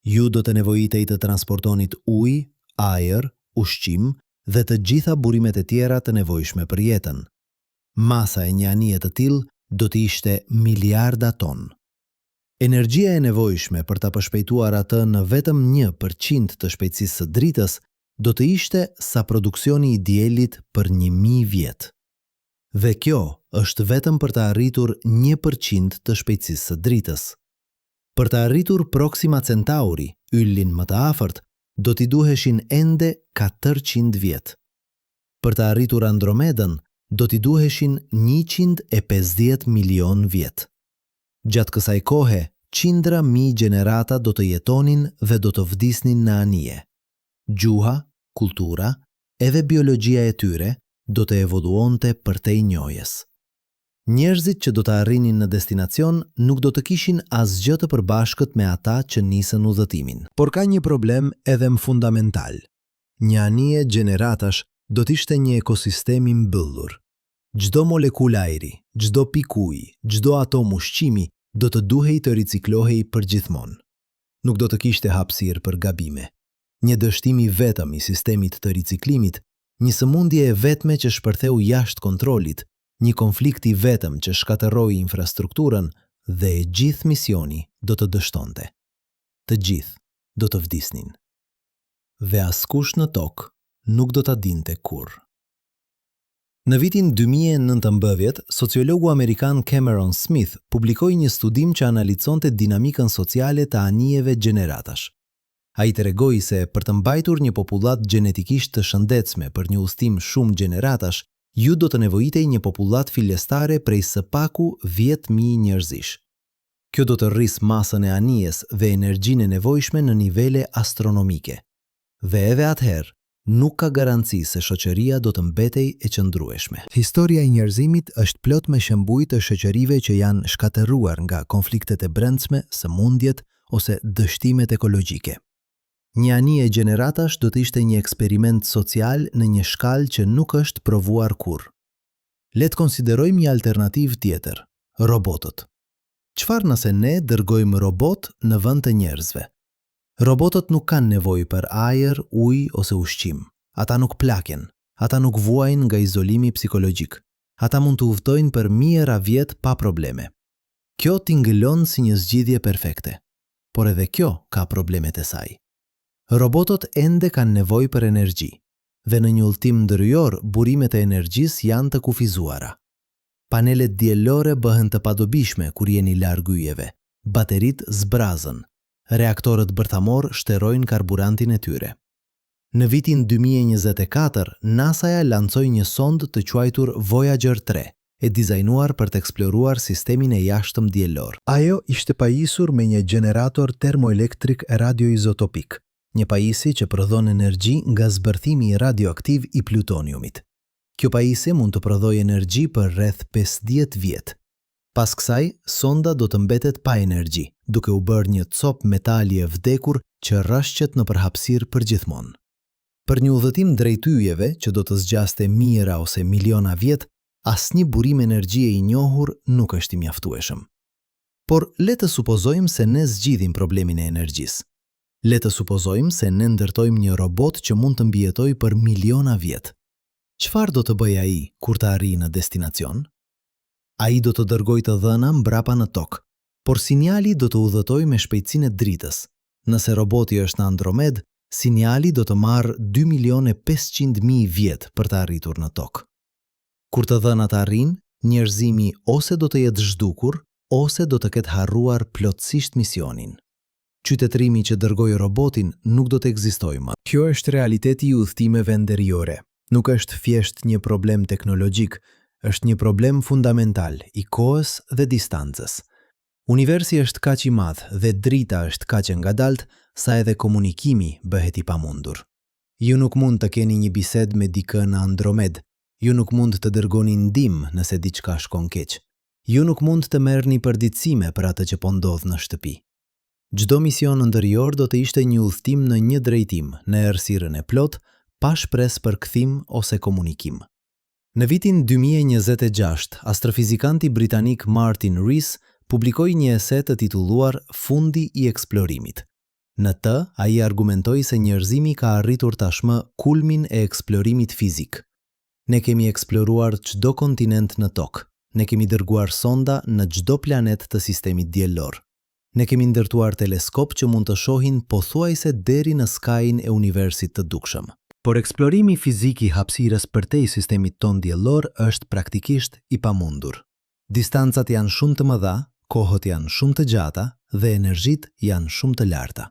Ju do të nevojitej të transportonit ujë, ajër, ushqim dhe të gjitha burimet e tjera të nevojshme për jetën. Masa e një anije të tillë do të ishte miliarda ton. Energjia e nevojshme për ta përshpejtuar atë në vetëm 1% të shpejtësisë së dritës do të ishte sa produksioni i diellit për 1000 vjet. Dhe kjo është vetëm për të arritur 1% të shpejtësisë së dritës. Për të arritur Proxima Centauri, yllin më të afërt, do t'i duheshin ende 400 vjet. Për të arritur Andromedën, do t'i duheshin 150 milion vjet. Gjatë kësaj kohe, qindra mijë gjenerata do të jetonin dhe do të vdisnin në anije. Gjuha, kultura, edhe biologjia e tyre do të evoluonte përtej njohjes. Njerëzit që do të arrinin në destinacion nuk do të kishin asgjë të përbashkët me ata që nisën udhëtimin. Por ka një problem edhe më fundamental. Një anije gjeneratash do të ishte një ekosistem i mbyllur. Çdo molekul ajri, çdo pikë uji, çdo atom ushqimi do të duhej të riciklohej përgjithmonë. Nuk do të kishte hapësirë për gabime. Një dështim i vetëm i sistemit të riciklimit, një sëmundje e vetme që shpërtheu jashtë kontrollit, një konflikt i vetëm që shkatërroi infrastrukturën dhe e gjithë misioni do të dështonte. Të gjithë do të vdisnin. Dhe askush në tokë nuk do ta dinte kurrë. Në vitin 2019, sociologu amerikan Cameron Smith publikoi një studim që analizonte dinamikën sociale të anijeve gjeneratash. Ai tregoi se për të mbajtur një popullat gjenetikisht të shëndetshme për një udhëtim shumë gjeneratash, ju do të nevojitej një popullat fillestare prej së paku 10.000 njerëzish. Kjo do të rrisë masën e anijes dhe energjinë e nevojshme në nivele astronomike. Dhe edhe atëherë, nuk ka garanci se shoqëria do të mbetej e qëndrueshme. Historia e njerëzimit është plot me shembuj të shoqërive që janë shkatërruar nga konfliktet e brendshme, sëmundjet ose dështimet ekologjike. Një anije gjeneratash do të ishte një eksperiment social në një shkallë që nuk është provuar kurrë. Le të konsiderojmë një alternativë tjetër, robotët. Çfarë nëse ne dërgojmë robot në vend të njerëzve? Robotët nuk kanë nevojë për ajër, ujë ose ushqim. Ata nuk plaken, ata nuk vuajnë nga izolimi psikologjik. Ata mund të udhtojnë për mijëra vjet pa probleme. Kjo tingëllon si një zgjidhje perfekte, por edhe kjo ka problemet e saj. Robotët ende kanë nevojë për energji, dhe në një udhëtim ndërhyjor burimet e energjisë janë të kufizuara. Panelet diellore bëhen të padobishme kur jeni larg yjeve, bateritë zbrazën, reaktorët bërthamor shterojnë karburantin e tyre. Në vitin 2024, NASA-ja lancoi një sond të quajtur Voyager 3, e dizajnuar për të eksploruar sistemin e jashtëm diellor. Ajo ishte pajisur me një gjenerator termoelektrik radioizotopik, një pajisje që prodhon energji nga zbërthimi radioaktiv i plutoniumit. Kjo pajisje mund të prodhojë energji për rreth 50 vjet. Pas kësaj, sonda do të mbetet pa energji, duke u bërë një copë metali e vdekur që rrashqet në përhapësirë përgjithmonë. Për një udhëtim drejt yjeve, që do të zgjaste mijëra ose miliona vjet, asnjë burim energjie i njohur nuk është i mjaftueshëm. Por le të supozojmë se ne zgjidhim problemin e energjisë. Le të supozojmë se ne ndërtojmë një robot që mund të mbijetojë për miliona vjet. Çfarë do të bëjë ai kur të arrijë në destinacion? Ai do të dërgojë të dhëna mbrapa në tokë, por sinjali do të udhëtojë me shpejtësinë e dritës. Nëse roboti është në Andromed, sinjali do të marrë 2.500.000 vjet për të arritur në tokë. Kur të dhënat arrijnë, njerëzimi ose do të jetë zhdukur, ose do të ketë harruar plotësisht misionin. Qytetërimi që dërgoi robotin nuk do të ekzistojë më. Kjo është realiteti i udhëtimeve ndërjore. Nuk është thjesht një problem teknologjik, është një problem fundamental i kohës dhe distancës. Universi është kaq i madh dhe drita është kaq e ngadalt sa edhe komunikimi bëhet i pamundur. Ju nuk mund të keni një bisedë me dikë në Andromed. Ju nuk mund të dërgoni ndihmë nëse diçka shkon keq. Ju nuk mund të merrni përditësime për atë që po ndodh në shtëpi. Çdo mision ndërjor do të ishte një udhëtim në një drejtim, në errësirën e plot, pa shpresë për kthim ose komunikim. Në vitin 2026, astrofizikanti britanik Martin Rees publikoi një ese të titulluar Fundi i eksplorimit. Në të, ai argumentoi se njerëzimi ka arritur tashmë kulmin e eksplorimit fizik. Ne kemi eksploruar çdo kontinent në tokë. Ne kemi dërguar sonda në çdo planet të sistemit diellor. Ne kemi ndërtuar teleskop që mund të shohin pothuajse deri në skajin e universit të dukshëm. Por eksplorimi fizik i hapësirës përtej sistemit ton diellor është praktikisht i pamundur. Distancat janë shumë të mëdha, kohët janë shumë të gjata dhe energjitë janë shumë të larta.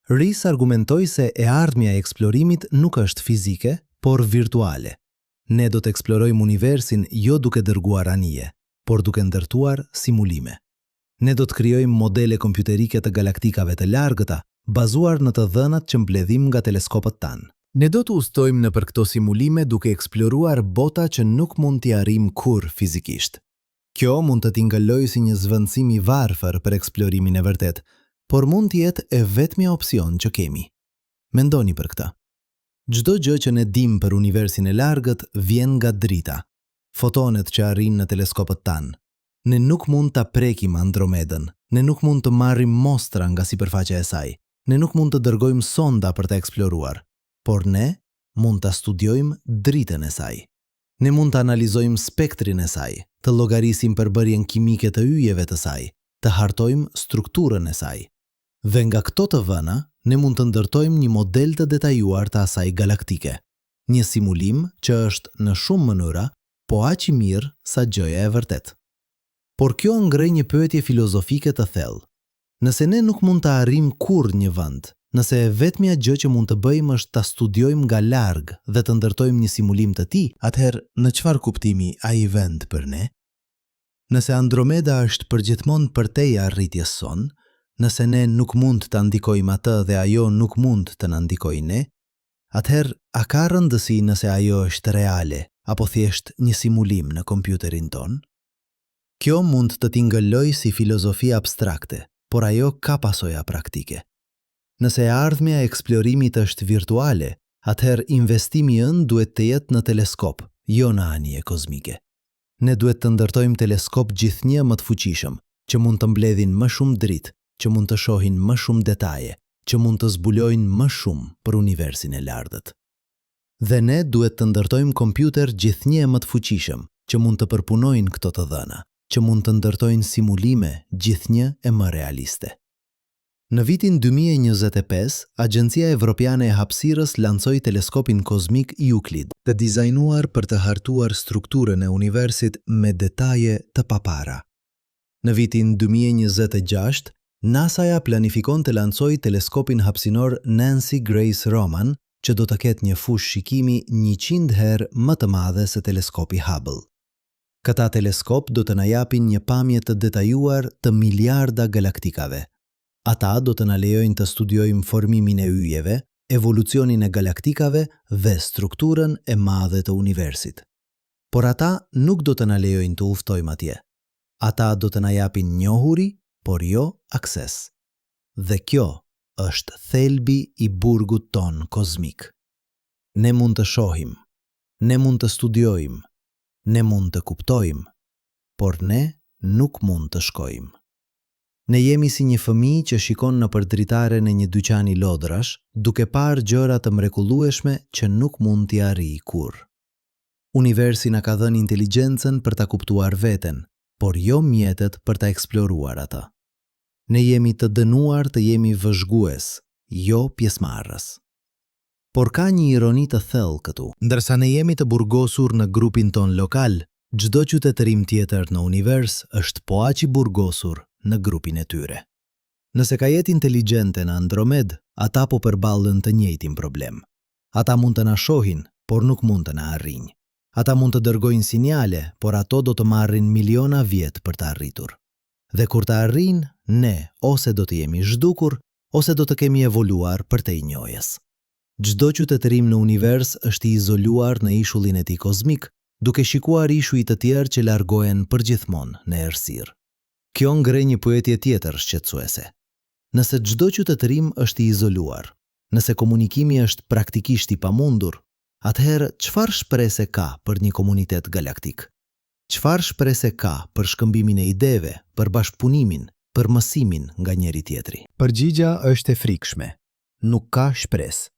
Rees argumentoi se e ardhmja e eksplorimit nuk është fizike, por virtuale. Ne do të eksplorojmë universin jo duke dërguar anije, por duke ndërtuar simulime. Ne do të krijojmë modele kompjuterike të galaktikave të largëta, bazuar në të dhënat që mbledhim nga teleskopët tanë. Ne do të udhtojmë nëpër këto simulime duke eksploruar bota që nuk mund t'i arrijmë kurrë fizikisht. Kjo mund të tingëllojë si një zvendësim i varfër për eksplorimin e vërtet, por mund të jetë e vetmja opsion që kemi. Mendoni për këtë. Çdo gjë që ne dim për universin e largët vjen nga drita, fotonet që arrin në teleskopët tanë. Ne nuk mund ta prekim Andromedën, ne nuk mund të marrim mostra nga sipërfaqja e saj, ne nuk mund të dërgojmë sonda për ta eksploruar. Por ne mund të studiojmë dritën e saj. Ne mund të analizojmë spektrin e saj, të llogarisim përbërjen kimike të yjeve të saj, të hartojmë strukturën e saj. Dhe nga këto të vëna, ne mund të ndërtojmë një model të detajuar të asaj galaktike. Një simulim që është në shumë mënyra, po aq i mirë sa gjëja e vërtet. Por kjo ngrej një pyetje filozofike të thellë. Nëse ne nuk mund të arrijmë kurrë një vend, nëse vetmja gjë që mund të bëjmë është ta studiojmë nga larg dhe të ndërtojmë një simulim të tij, atëherë në çfarë kuptimi ai vend për ne? Nëse Andromeda është përgjithmonë përtej arritjes son, nëse ne nuk mund ta ndikojmë atë dhe ajo nuk mund të na ndikojë ne, atëherë a ka rëndësi nëse ajo është reale apo thjesht një simulim në kompjuterin ton? Kjo mund të tingëllojë si filozofi abstrakte, por ajo ka pasoja praktike. Nëse e ardhmja e eksplorimit është virtuale, atëherë investimi ynë duhet të jetë në teleskop, jo në anije kozmike. Ne duhet të ndërtojmë teleskop gjithnjë më të fuqishëm, që mund të mbledhin më shumë dritë, që mund të shohin më shumë detaje, që mund të zbulojnë më shumë për universin e largët. Dhe ne duhet të ndërtojmë kompjuter gjithnjë më të fuqishëm, që mund të përpunojnë këto të dhëna, që mund të ndërtojnë simulime gjithnjë e më realiste. Në vitin 2025, Agjencia Evropiane e Hapësirës lancoi teleskopin kozmik Euclid, të dizajnuar për të hartuar strukturën e universit me detaje të papara. Në vitin 2026, NASA-ja planifikon të lancojë teleskopin hapësinor Nancy Grace Roman, që do të ketë një fushë shikimi 100 herë më të madhe se teleskopi Hubble. Këta teleskop do të na japin një pamje të detajuar të miliarda galaktikave. Ata do të na lejojnë të studiojmë formimin e yjeve, evolucionin e galaktikave dhe strukturën e madhe të universit. Por ata nuk do të na lejojnë të uftojmë atje. Ata do të na japin njohuri, por jo akses. Dhe kjo është thelbi i burgut ton kozmik. Ne mund të shohim, ne mund të studiojmë, ne mund të kuptojmë, por ne nuk mund të shkojmë. Ne jemi si një fëmijë që shikon nëpër dritaren e një dyqani lodrash, duke parë gjëra të mrekullueshme që nuk mund t'i arrijë kurrë. Universi na ka dhënë inteligjencën për ta kuptuar veten, por jo mjetet për ta eksploruar ata. Ne jemi të dënuar të jemi vëzhgues, jo pjesëmarrës. Por ka një ironi të thellë këtu. Ndërsa ne jemi të burgosur në grupin ton lokal, çdo qytetërim tjetër në univers është po aq i burgosur në grupin e tyre. Nëse ka jetë inteligjente në Andromed, ata po përballen të njëjtin problem. Ata mund të na shohin, por nuk mund të na arrijnë. Ata mund të dërgojnë sinjale, por ato do të marrin miliona vjet për të arritur. Dhe kur të arrijnë, ne ose do të jemi zhdukur, ose do të kemi evoluar për të i njohjes. Çdo qytetërim në univers është i izoluar në ishullin e tij kozmik, duke shikuar ishuj të tjerë që largohen përgjithmonë në errësirë. Kjo ngre një pyetje tjetër shqetësuese. Nëse çdo qytetërim është i izoluar, nëse komunikimi është praktikisht i pamundur, atëherë çfarë shprese ka për një komunitet galaktik? Çfarë shprese ka për shkëmbimin e ideve, për bashkëpunimin, për mësimin nga njëri tjetri? Përgjigja është e frikshme. Nuk ka shpresë.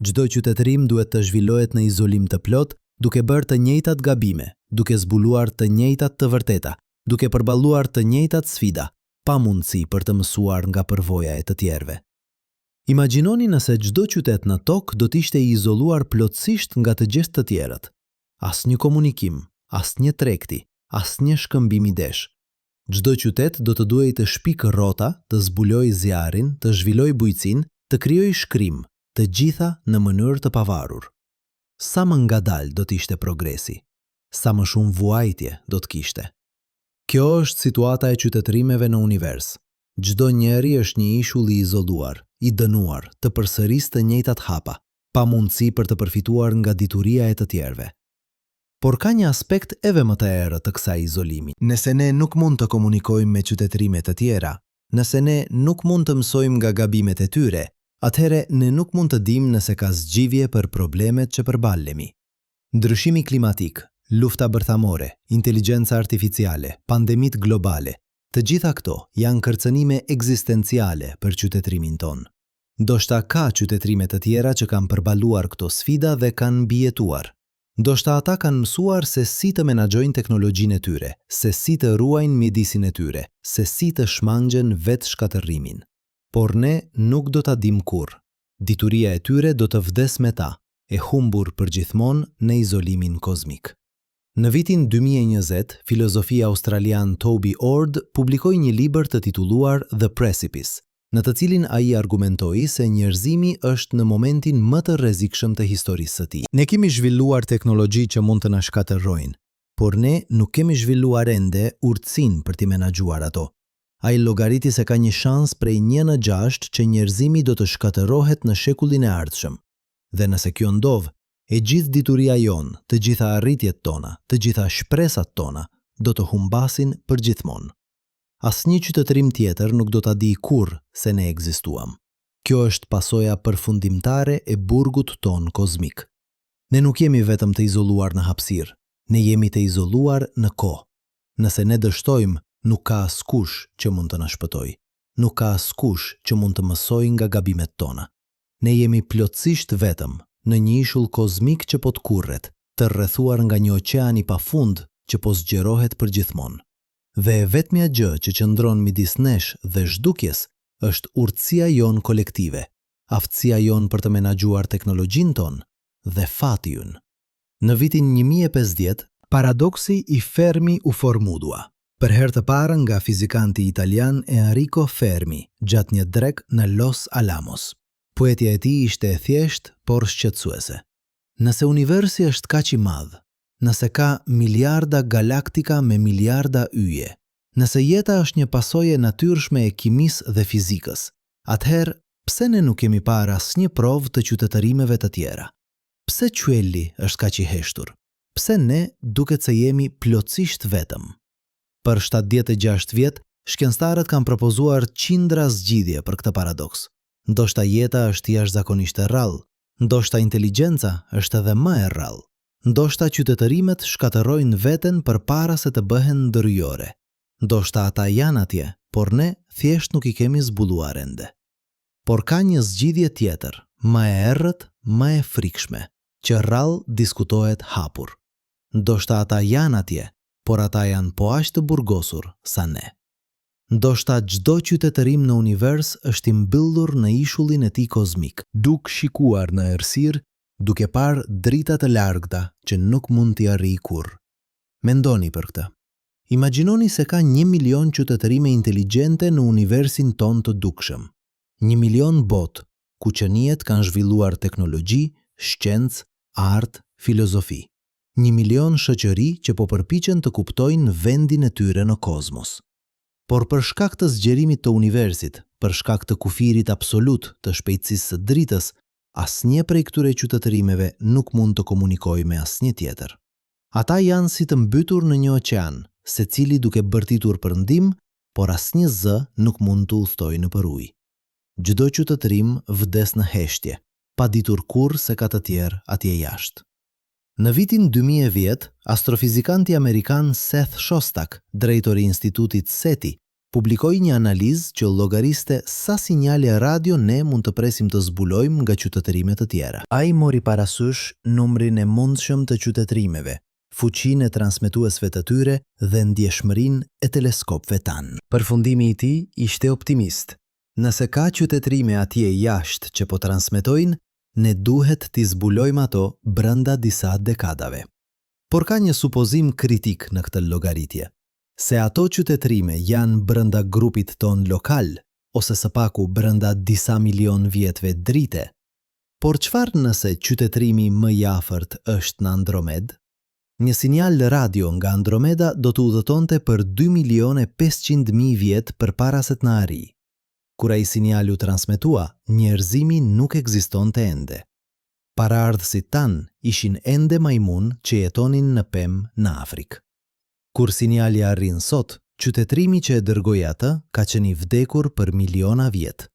Çdo qytetërim duhet të zhvillohet në izolim të plot, duke bërë të njëjtat gabime, duke zbuluar të njëjtat të vërteta, duke përballuar të njëjtat sfida, pa mundësi për të mësuar nga përvoja e të tjerëve. Imagjinoni nëse çdo qytet në tokë do të ishte i izoluar plotësisht nga të gjithë të tjerët. Asnjë komunikim, asnjë tregti, asnjë shkëmbim idesh. Çdo qytet do të duhej të shpikë rrota, të zbulojë zjarrin, të zhvillojë bujqësinë, të krijojë shkrim, të gjitha në mënyrë të pavarur. Sa më ngadalë do të ishte progresi, sa më shumë vuajtje do të kishte. Kjo është situata e qytetërimeve në univers. Çdo njeri është një ishull i izoluar, i dënuar, të përsërisë të njëjtat hapa, pa mundësi për të përfituar nga dituria e të tjerëve. Por ka një aspekt edhe më të errët të kësaj izolimi. Nëse ne nuk mund të komunikojmë me qytetërime të tjera, nëse ne nuk mund të mësojmë nga gabimet e tyre, atëherë ne nuk mund të dimë nëse ka zgjidhje për problemet që përballemi. Ndryshimi klimatik, lufta bërthamore, inteligjenca artificiale, pandemit globale, të gjitha këto janë kërcënime ekzistenciale për qytetërimin ton. Ndoshta ka qytetërime të tjera që kanë përballuar këto sfida dhe kanë mbijetuar. Ndoshta ata kanë mësuar se si të menaxhojnë teknologjinë e tyre, se si të ruajnë mjedisin e tyre, se si të shmangjen vetë shkatërrimin. Por ne nuk do ta dimë kurrë. Dituria e tyre do të vdes me ta, e humbur përgjithmonë në izolimin kozmik. Në vitin 2020, filozofi australian Toby Ord publikoi një libër të titulluar The Precipice, në të cilin ai argumentoi se njerëzimi është në momentin më të rrezikshëm të historisë së tij. Ne kemi zhvilluar teknologji që mund të na shkatërrojnë, por ne nuk kemi zhvilluar ende urtësinë për t'i menaxhuar ato. Ai llogariti se ka një shans prej 1 në 6 që njerëzimi do të shkatërrohet në shekullin e ardhshëm. Dhe nëse kjo ndodh, e gjithë dituria jonë, të gjitha arritjet tona, të gjitha shpresat tona, do të humbasin përgjithmonë. Asnjë qytetërim tjetër nuk do ta di kurrë se ne ekzistuam. Kjo është pasoja përfundimtare e burgut ton kozmik. Ne nuk jemi vetëm të izoluar në hapësirë, ne jemi të izoluar në kohë. Nëse ne dështojmë, nuk ka askush që mund të na shpëtojë. Nuk ka askush që mund të mësojë nga gabimet tona. Ne jemi plotësisht vetëm në një ishull kozmik që po të kurret, të rrethuar nga një oqean i pafund që po zgjerohet përgjithmonë. Dhe e vetmja gjë që qëndron midis nesh dhe zhdukjes është urtësia jon kolektive, aftësia jon për të menaxhuar teknologjinë tonë dhe fati ynë. Në vitin 1050, paradoksi i Fermi u formua. Për herë të parë nga fizikanti italian Enrico Fermi, gjatë një drek në Los Alamos. Poetja e tij ishte e thjeshtë, por shqetësuese. Nëse universi është kaq i madh, nëse ka miliarda galaktika me miliarda yje, Nëse jeta është një pasojë e natyrshme e kimisë dhe fizikës, atëherë pse ne nuk kemi parë asnjë provë të qytetërimeve të tjera? Pse qielli është kaq i heshtur? Pse ne duket se jemi plotësisht vetëm? Për 76 vjet, shkencëtarët kanë propozuar qindra zgjidhje për këtë paradoks. Ndoshta jeta është jashtëzakonisht e rrallë, ndoshta inteligjenca është edhe më e rrallë, ndoshta qytetërimet shkatërrojnë veten përpara se të bëhen ndërhyjore. Ndoshta ata janë atje, por ne thjesht nuk i kemi zbuluar ende. Por ka një zgjidhje tjetër, më e errët, më e frikshme, që rrallë diskutohet hapur. Ndoshta ata janë atje, por ata janë po aq të burgosur sa ne. Ndoshta çdo qytetërim në univers është i mbyllur në ishullin e tij kozmik, duke shikuar në errësirë, duke parë drita të largëta që nuk mund t'i arrijë kurrë. Mendoni për këtë. Imagjinoni se ka 1 milion qytetërime inteligjente në universin ton të dukshëm. 1 milion botë, ku qeniet kanë zhvilluar teknologji, shkencë, artë, filozofi. 1 milion shoqëri që po përpiqen të kuptojnë vendin e tyre në kozmos. Por për shkak të zgjerimit të universit, për shkak të kufirit absolut të shpejtësisë së dritës, asnjë prej këtyre qytetërimeve nuk mund të komunikojë me asnjë tjetër. Ata janë si të mbytur në një oqean, secili duke bërtitur për ndihmë, por asnjë zë nuk mund të udhtojë nëpër ujë. Çdo qytetërim vdes në heshtje, pa ditur kurrë se ka të tjerë atje jashtë. Në vitin 2010, astrofizikanti amerikan Seth Shostak, drejtori i Institutit SETI, publikoi një analizë që llogariste sa sinjale radio ne mund të presim të zbulojmë nga qytetërime të tjera. Ai mori parasysh numrin e mundshëm të qytetërimeve, fuqinë e transmetuesve të tyre dhe ndjeshmërinë e teleskopëve tanë. Përfundimi i tij ishte optimist. Nëse ka qytetërime atje jashtë që po transmetojnë, ne duhet t'i zbulojmë ato brenda disa dekadave. Por ka një supozim kritik në këtë llogaritje. Se ato qytetërime janë brenda grupit ton lokal, ose së paku brenda disa milion vjetëve drite. Por çfarë nëse qytetërimi më i afërt është në Andromed? Një sinjal radio nga Andromeda do të udhëtonte për 2.500.000 vjet përpara se të na arrijë. Kur ai sinjal u transmetua, njerëzimi nuk ekzistonte ende. Paraardhësit tanë ishin ende majmun që jetonin në pemë në Afrikë. Kur sinjali arrin sot, qytetërimi që e dërgoi atë ka qenë i vdekur për miliona vjet.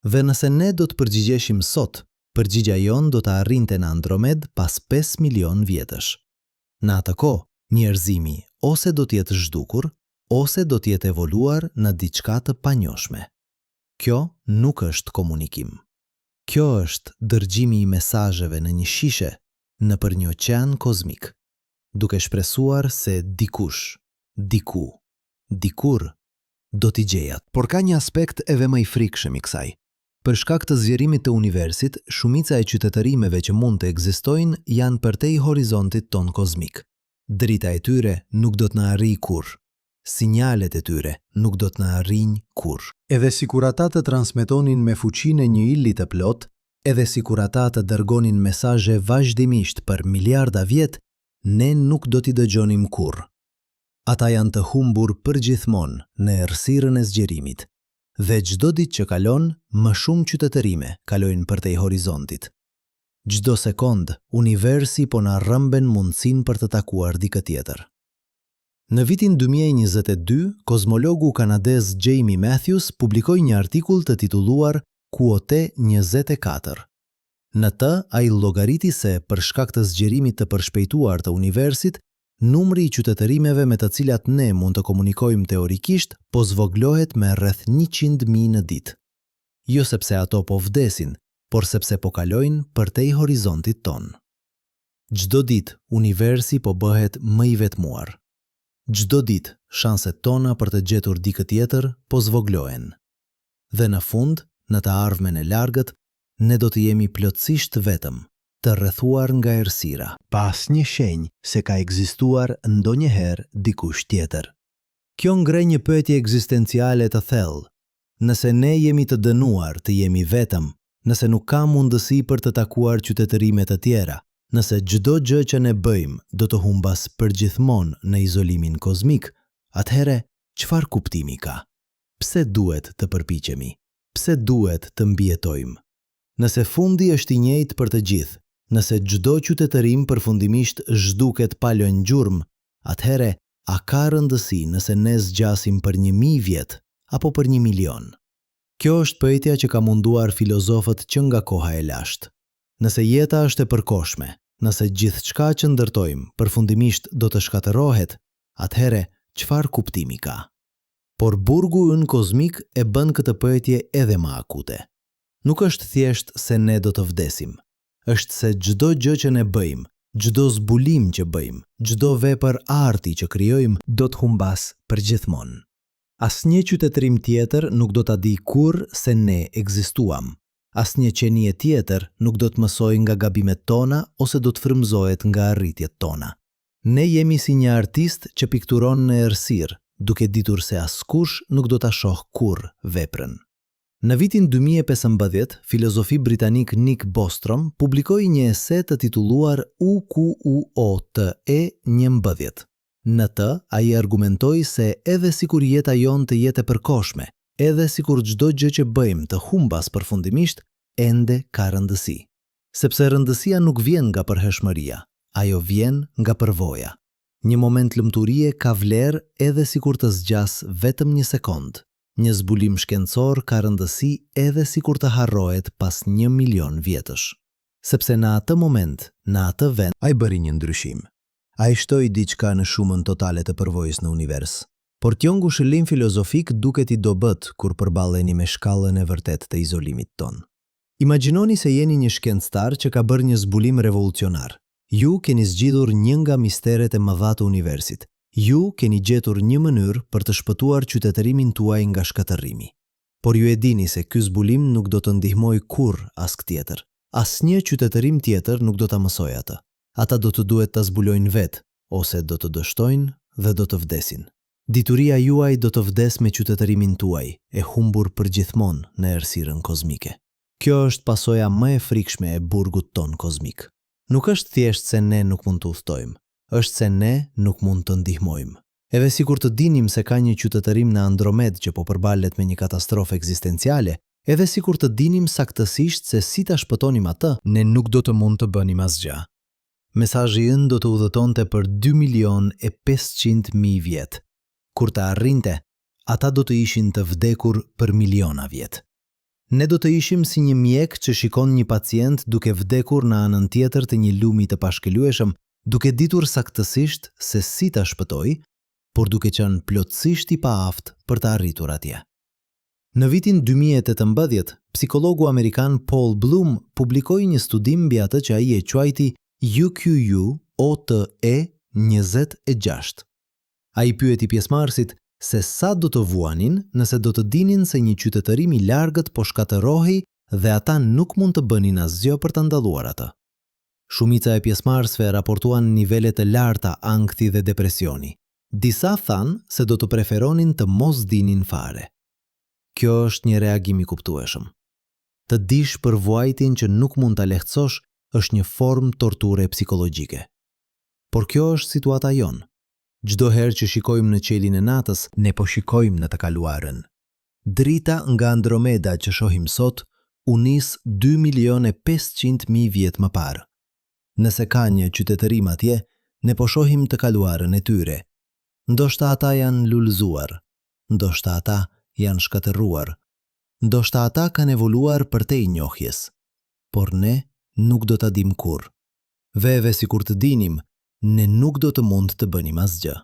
Dhe nëse ne do të përgjigjeshim sot, përgjigja jon do të arrinte në Andromed pas 5 milion vjetësh. Në atë kohë, njerëzimi ose do të jetë zhdukur, ose do të jetë evoluar në diçka të panjohshme. Kjo nuk është komunikim. Kjo është dërgjimi i mesazheve në një shishe nëpër një oqean kozmik, duke shpresuar se dikush, diku, dikur do t'i gjejat. Por ka një aspekt edhe më i frikshëm i kësaj. Për shkak të zgjerimit të universit, shumica e qytetërimeve që mund të ekzistojnë janë përtej horizontit ton kozmik. Drita e tyre nuk do të na arrijë kurrë. Sinjalet e tyre nuk do të na arrijnë kurrë. Edhe sikur ata të transmetonin me fuqinë e një illi të plot, edhe sikur ata të dërgonin mesazhe vazhdimisht për miliarda vjet, ne nuk do t'i dëgjonim kurrë. Ata janë të humbur përgjithmonë në errësirën e zgjerimit. Dhe çdo ditë që kalon, më shumë qytetërime kalojnë përtej horizontit. Çdo sekond, universi po na rrëmben mundësinë për të takuar dikë tjetër. Në vitin 2022, kozmologu kanadez Jamie Matthews publikoi një artikull të titulluar QOT 24. Në të, ai llogariti se për shkak të zgjerimit të përshpejtuar të universit, numri i qytetërimeve me të cilat ne mund të komunikojmë teorikisht po zvoglohet me rreth 100.000 në ditë. Jo sepse ato po vdesin, por sepse po kalojnë përtej horizontit ton. Çdo ditë universi po bëhet më i vetmuar. Çdo ditë shanset tona për të gjetur dikë tjetër po zvoglohen. Dhe në fund, në të ardhmen e largët, ne do të jemi plotësisht vetëm, të rrethuar nga errësira, pa asnjë shenjë se ka ekzistuar ndonjëherë dikush tjetër. Kjo ngre një pyetje ekzistenciale të thellë. Nëse ne jemi të dënuar të jemi vetëm, nëse nuk ka mundësi për të takuar qytetërime të tjera, nëse çdo gjë që ne bëjmë do të humbas përgjithmonë në izolimin kozmik, atëherë çfarë kuptimi ka? Pse duhet të përpiqemi? Pse duhet të mbijetojmë? Nëse fundi është i njëjtë për të gjithë, nëse çdo qytetërim përfundimisht zhduket pa lënë gjurmë, atëhere a ka rëndësi nëse ne zgjasim për 1000 vjet apo për 1 milion? Kjo është pyetja që ka munduar filozofët që nga koha e lashtë. Nëse jeta është e përkohshme, nëse gjithçka që ndërtojmë përfundimisht do të shkatërohet, atëhere çfarë kuptimi ka? Por burgu ynë kozmik e bën këtë pyetje edhe më akute. Nuk është thjesht se ne do të vdesim, është se çdo gjë që ne bëjmë, çdo zbulim që bëjmë, çdo vepër arti që krijojmë do të humbas përgjithmonë. Asnjë qytetërim tjetër nuk do ta di kurrë se ne ekzistuam. Asnjë qenie tjetër nuk do të mësojë nga gabimet tona ose do të frymëzohet nga arritjet tona. Ne jemi si një artist që pikturon në errësirë, duke ditur se askush nuk do ta shohë kurrë veprën. Në vitin 2015, filozofi britanik Nick Bostrom publikoi një ese të titulluar UQUOTE-11. Në të, ai argumentoi se edhe sikur jeta jonë të jetë e përkohshme, edhe sikur çdo gjë që bëjmë të humbas përfundimisht, ende ka rëndësi. Sepse rëndësia nuk vjen nga përhershmëria, ajo vjen nga përvoja. Një moment lëmturie ka vlerë edhe sikur të zgjas vetëm 1 sekond. Një zbulim shkencor ka rëndësi edhe sikur të harrohet pas 1 milion vjetësh. Sepse në atë moment, në atë vend, Ai bëri një ndryshim. Ai shtoi diçka në shumën totale të përvojës në univers. Por kjo ngushëllim filozofik duket i dobët kur përballeni me shkallën e vërtet të izolimit ton. Imagjinoni se jeni një shkencëtar që ka bërë një zbulim revolucionar. Ju keni zgjidhur një nga misteret e mëdha të universit. Ju keni gjetur një mënyrë për të shpëtuar qytetërimin tuaj nga shkatërrimi. Por ju e dini se ky zbulim nuk do të ndihmojë kurrë ask tjetër. Asnjë qytetërim tjetër nuk do ta mësojë atë. Ata do të duhet ta zbulojnë vetë, ose do të dështojnë dhe do të vdesin. Dituria juaj do të vdes me qytetërimin tuaj, e humbur përgjithmonë në errësirën kozmike. Kjo është pasoja më e frikshme e burgut ton kozmik. Nuk është thjesht se ne nuk mund të udhtojmë, është se ne nuk mund të ndihmojmë. Edhe sikur të dinim se ka një qytetërim në Andromed që po përballet me një katastrofë ekzistenciale, edhe sikur të dinim saktësisht se si ta shpëtonim atë, ne nuk do të mund të bënim asgjë. Mesazhi ynë do të udhëtonte për 2.500.000 vjet. Kur të arrinte, ata do të ishin të vdekur për miliona vjet. Ne do të ishim si një mjek që shikon një pacient duke vdekur në anën tjetër të një lumi të pashkëlyeshëm, duke ditur saktësisht se si ta shpëtoj, por duke qenë plotësisht i paaft për të arritur atje. Në vitin 2018, psikologu amerikan Paul Bloom publikoi një studim mbi atë që ai e quajti UQU-OTE-26. Ai pyeti pjesëmarrësit se sa do të vuanin nëse do të dinin se një qytetërim i largët po shkatërohej dhe ata nuk mund të bënin asgjë për ta ndalluar atë. Shumica e pjesëmarrësve raportuan nivele të larta ankthi dhe depresioni. Disa thanë se do të preferonin të mos dinin fare. Kjo është një reagim i kuptueshëm. Të dish për vuajtjen që nuk mund ta lehtësosh është një formë torture psikologjike. Por kjo është situata jonë. Çdo herë që shikojmë në qiellin e natës, ne po shikojmë në të kaluarën. Drita nga Andromeda që shohim sot u nis 2.500.000 vjet më parë. Nëse ka një qytetërim atje, ne po shohim të kaluarën e tyre. Ndoshta ata janë lulëzuar, ndoshta ata janë shkatërruar, ndoshta ata kanë evoluar përtej njohjes, por ne nuk do ta dim kurrë. Veve sikur të dinim, ne nuk do të mund të bënim asgjë.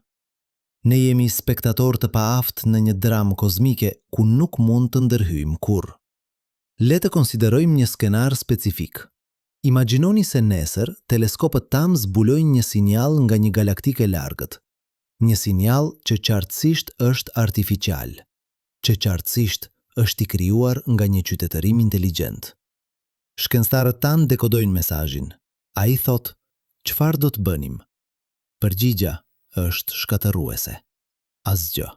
Ne jemi spektator të paaft në një dramë kozmike ku nuk mund të ndërhyjmë kurrë. Le të konsiderojmë një skenar specifik. Imagjinoni se nesër teleskopët tam zbulojnë një sinjal nga një galaktikë e largët. Një sinjal që qartësisht është artificial, që qartësisht është i krijuar nga një qytetërim inteligjent. Shkencëtarët tanë dekodojnë mesazhin. Ai thotë, çfarë do të bënim? Përgjigja është shkatërruese. Asgjë.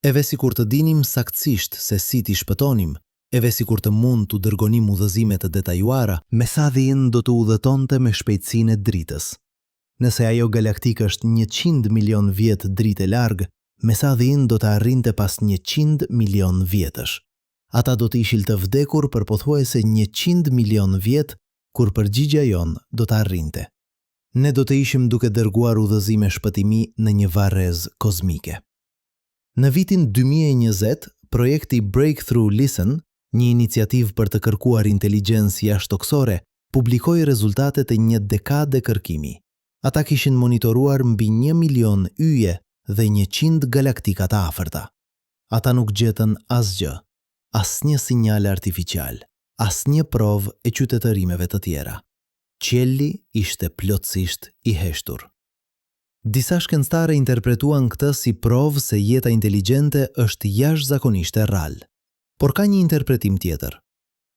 Edhe sikur të dinim saktësisht se si t'i shpëtonim, edhe sikur të mund të dërgonim udhëzime të detajuara, mesazhi ynë do të udhëtonte me shpejtësinë e dritës. Nëse ajo galaktikë është 100 milion vjet dritë e largë, mesadhin do të arrinte pas 100 milion vjetësh. Ata do të ishin të vdekur për pothuajse 100 milion vjet kur përgjigja jon do të arrinte. Ne do të ishim duke dërguar udhëzime shpëtimi në një varrez kozmike. Në vitin 2020, projekti Breakthrough Listen, një iniciativë për të kërkuar inteligjencë jashtëtoksore, publikoi rezultatet e një dekade kërkimi. Ata kishin monitoruar mbi 1 milion yje dhe 100 galaktika të afërta. Ata nuk gjetën asgjë, asnjë sinjal artificial, asnjë provë e qytetërimeve të tjera. Qielli ishte plotësisht i heshtur. Disa shkencëtarë interpretuan këtë si provë se jeta inteligjente është jashtëzakonisht e rrallë. Por ka një interpretim tjetër.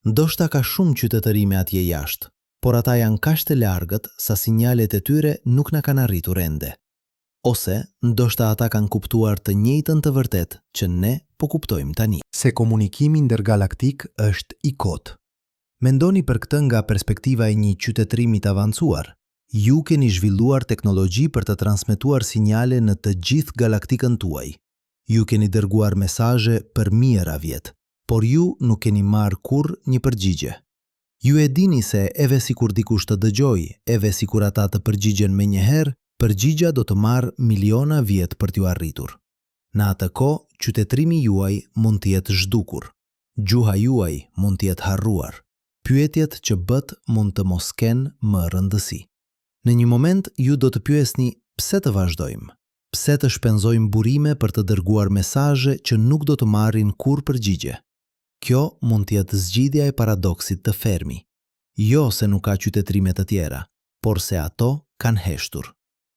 Ndoshta ka shumë qytetërime atje jashtë, por ata janë kaq të largët sa sinjalet e tyre nuk na kanë arritur ende. Ose ndoshta ata kanë kuptuar të njëjtën të vërtet që ne po kuptojmë tani. Se komunikimi ndërgalaktik është i kotë. Mendoni për këtë nga perspektiva e një qytetërimi të avancuar. Ju keni zhvilluar teknologji për të transmetuar sinjale në të gjithë galaktikën tuaj. Ju keni dërguar mesazhe për mijëra vjet, por ju nuk keni marrë kurrë një përgjigje. Ju e dini se eve sikur dikush të dëgjoj, eve sikur ata të përgjigjen menjëherë, përgjigja do të marrë miliona vjet për t'ju arritur. Në atë kohë, qytetërimi juaj mund të jetë zhdukur. Gjuha juaj mund të jetë harruar. Pyetjet që bët mund të mos kenë më rëndësi. Në një moment ju do të pyesni pse të vazhdojmë, pse të shpenzojmë burime për të dërguar mesazhe që nuk do të marrin kurrë përgjigje. Kjo mund të jetë zgjidhja e paradoksit të Fermi. Jo se nuk ka qytetërime të tjera, por se ato kanë heshtur.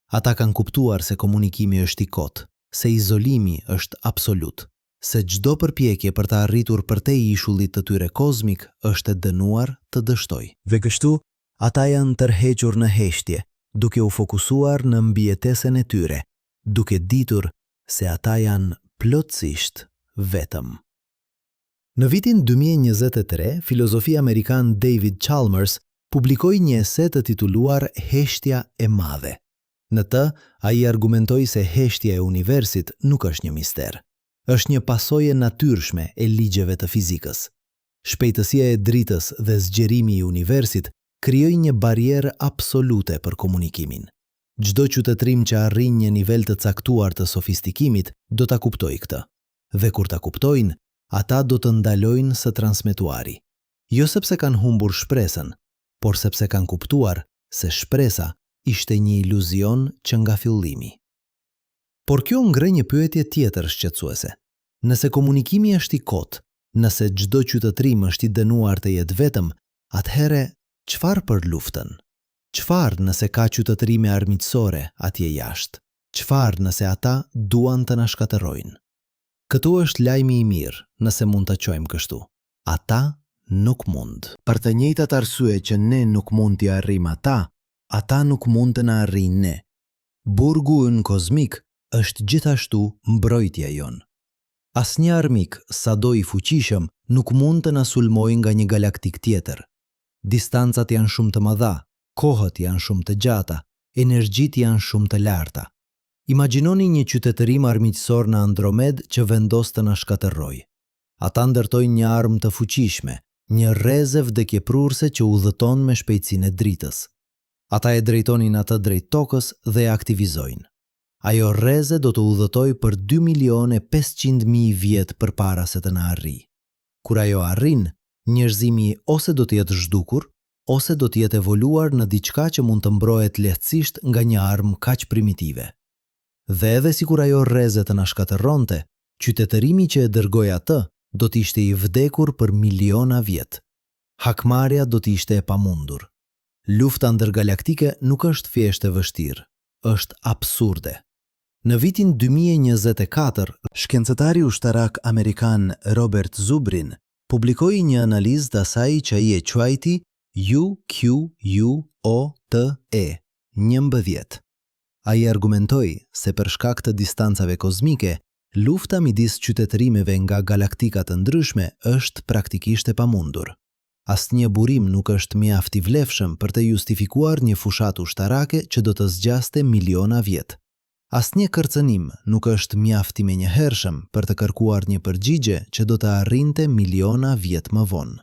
Ata kanë kuptuar se komunikimi është i kotë, se izolimi është absolut, se çdo përpjekje për të arritur përtej ishullit të tyre kozmik është e dënuar të dështoj. Dhe kështu, ata janë tërhequr në heshtje, duke u fokusuar në mbijetesen e tyre, duke ditur se ata janë plotësisht vetëm. Në vitin 2023, filozofi amerikan David Chalmers publikoi një ese të tituluar Heshtja e Madhe. Në të, ai argumentoi se heshtja e universit nuk është një mister. Është një pasojë natyrshme e ligjeve të fizikës. Shpejtësia e dritës dhe zgjerimi i universit krijoi një barierë absolute për komunikimin. Çdo qytetërim që arrin një nivel të caktuar të sofistikimit do ta kuptojë këtë. Dhe kur ta kuptojnë, ata do të ndalojnë së transmetuari. Jo sepse kanë humbur shpresën, por sepse kanë kuptuar se shpresa ishte një iluzion që nga fillimi. Por kjo ngre një pyetje tjetër shqetësuese. Nëse komunikimi është i kotë, nëse çdo qytetërim është i dënuar të jetë vetëm, atëherë çfarë për luftën? Çfarë nëse ka qytetërime armiqësore atje jashtë? Çfarë nëse ata duan të na shkatërrojnë? Këtu është lajmi i mirë, nëse mund të quajmë kështu. Ata nuk mund. Për të njëjtat arsye që ne nuk mund t'i arrijmë ata nuk mund të na arrijnë ne. Burgu ynë kozmik është gjithashtu mbrojtja jon. Asnjë armik, sado i fuqishëm, nuk mund të na sulmojë nga një galaktik tjetër. Distancat janë shumë të mëdha, kohët janë shumë të gjata, energjitë janë shumë të larta. Imagjinoni një qytetërim armiqësor në Andromed që vendos të na shkatërrojë. Ata ndërtojnë një armë të fuqishme, një rrezë vdekjeprurse që udhëton me shpejtësinë e dritës. Ata e drejtonin atë drejt tokës dhe e aktivizojnë. Ajo rrezë do të udhëtojë për 2.500.000 vjet përpara se të na arrijë. Kur ajo arrin, njerëzimi ose do të jetë zhdukur, ose do të jetë evoluar në diçka që mund të mbrohet lehtësisht nga një armë kaq primitive. Dhe edhe sikur ajo rrezë të na shkatërronte, qytetërimi që e dërgoi atë do të ishte i vdekur për miliona vjet. Hakmarrja do të ishte e pamundur. Lufta ndërgalaktike nuk është thjesht e vështirë, është absurde. Në vitin 2024, shkencëtari ushtarak amerikan Robert Zubrin publikoi një analizë të asaj që ai e quajti UQUOTE 11. Ai argumentoi se për shkak të distancave kozmike, lufta midis qytetërimeve nga galaktika të ndryshme është praktikisht e pamundur. Asnjë burim nuk është mjaft i vlefshëm për të justifikuar një fushatë ushtarake që do të zgjaste miliona vjet. Asnjë kërcënim nuk është mjaft i menjëhershëm për të kërkuar një përgjigje që do të arrinte miliona vjet më vonë.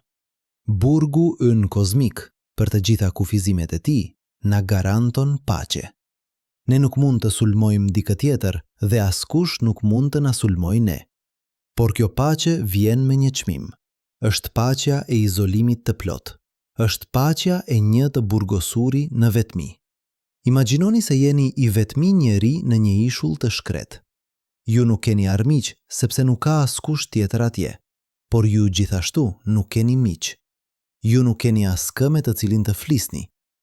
Burgu ynë kozmik, për të gjitha kufizimet e tij, na garanton paqe. Ne nuk mund të sulmojmë dikë tjetër dhe askush nuk mund të na sulmojë ne. Por kjo paqe vjen me një çmim. Është paqja e izolimit të plot. Është paqja e një të burgosuri në vetmi. Imagjinoni se jeni i vetmi njeri në një ishull të shkret. Ju nuk keni armiq sepse nuk ka askush tjetër atje, por ju gjithashtu nuk keni miq. Ju nuk keni askë me të cilin të flisni,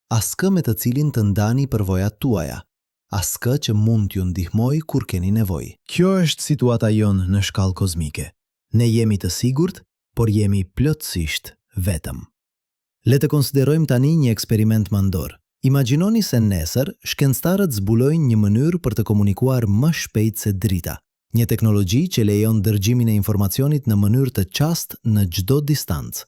askë me të cilin të ndani përvojat tuaja, askë që mund t'ju ndihmoj kur keni nevojë. Kjo është situata jonë në shkallë kozmike. Ne jemi të sigurt, por jemi plotësisht vetëm. Le të konsiderojmë tani një eksperiment mandor. Imagjinoni se nesër shkencëtarët zbulojnë një mënyrë për të komunikuar më shpejt se drita, një teknologji që lejon dërgjimin e informacionit në mënyrë të qastë në çdo distancë.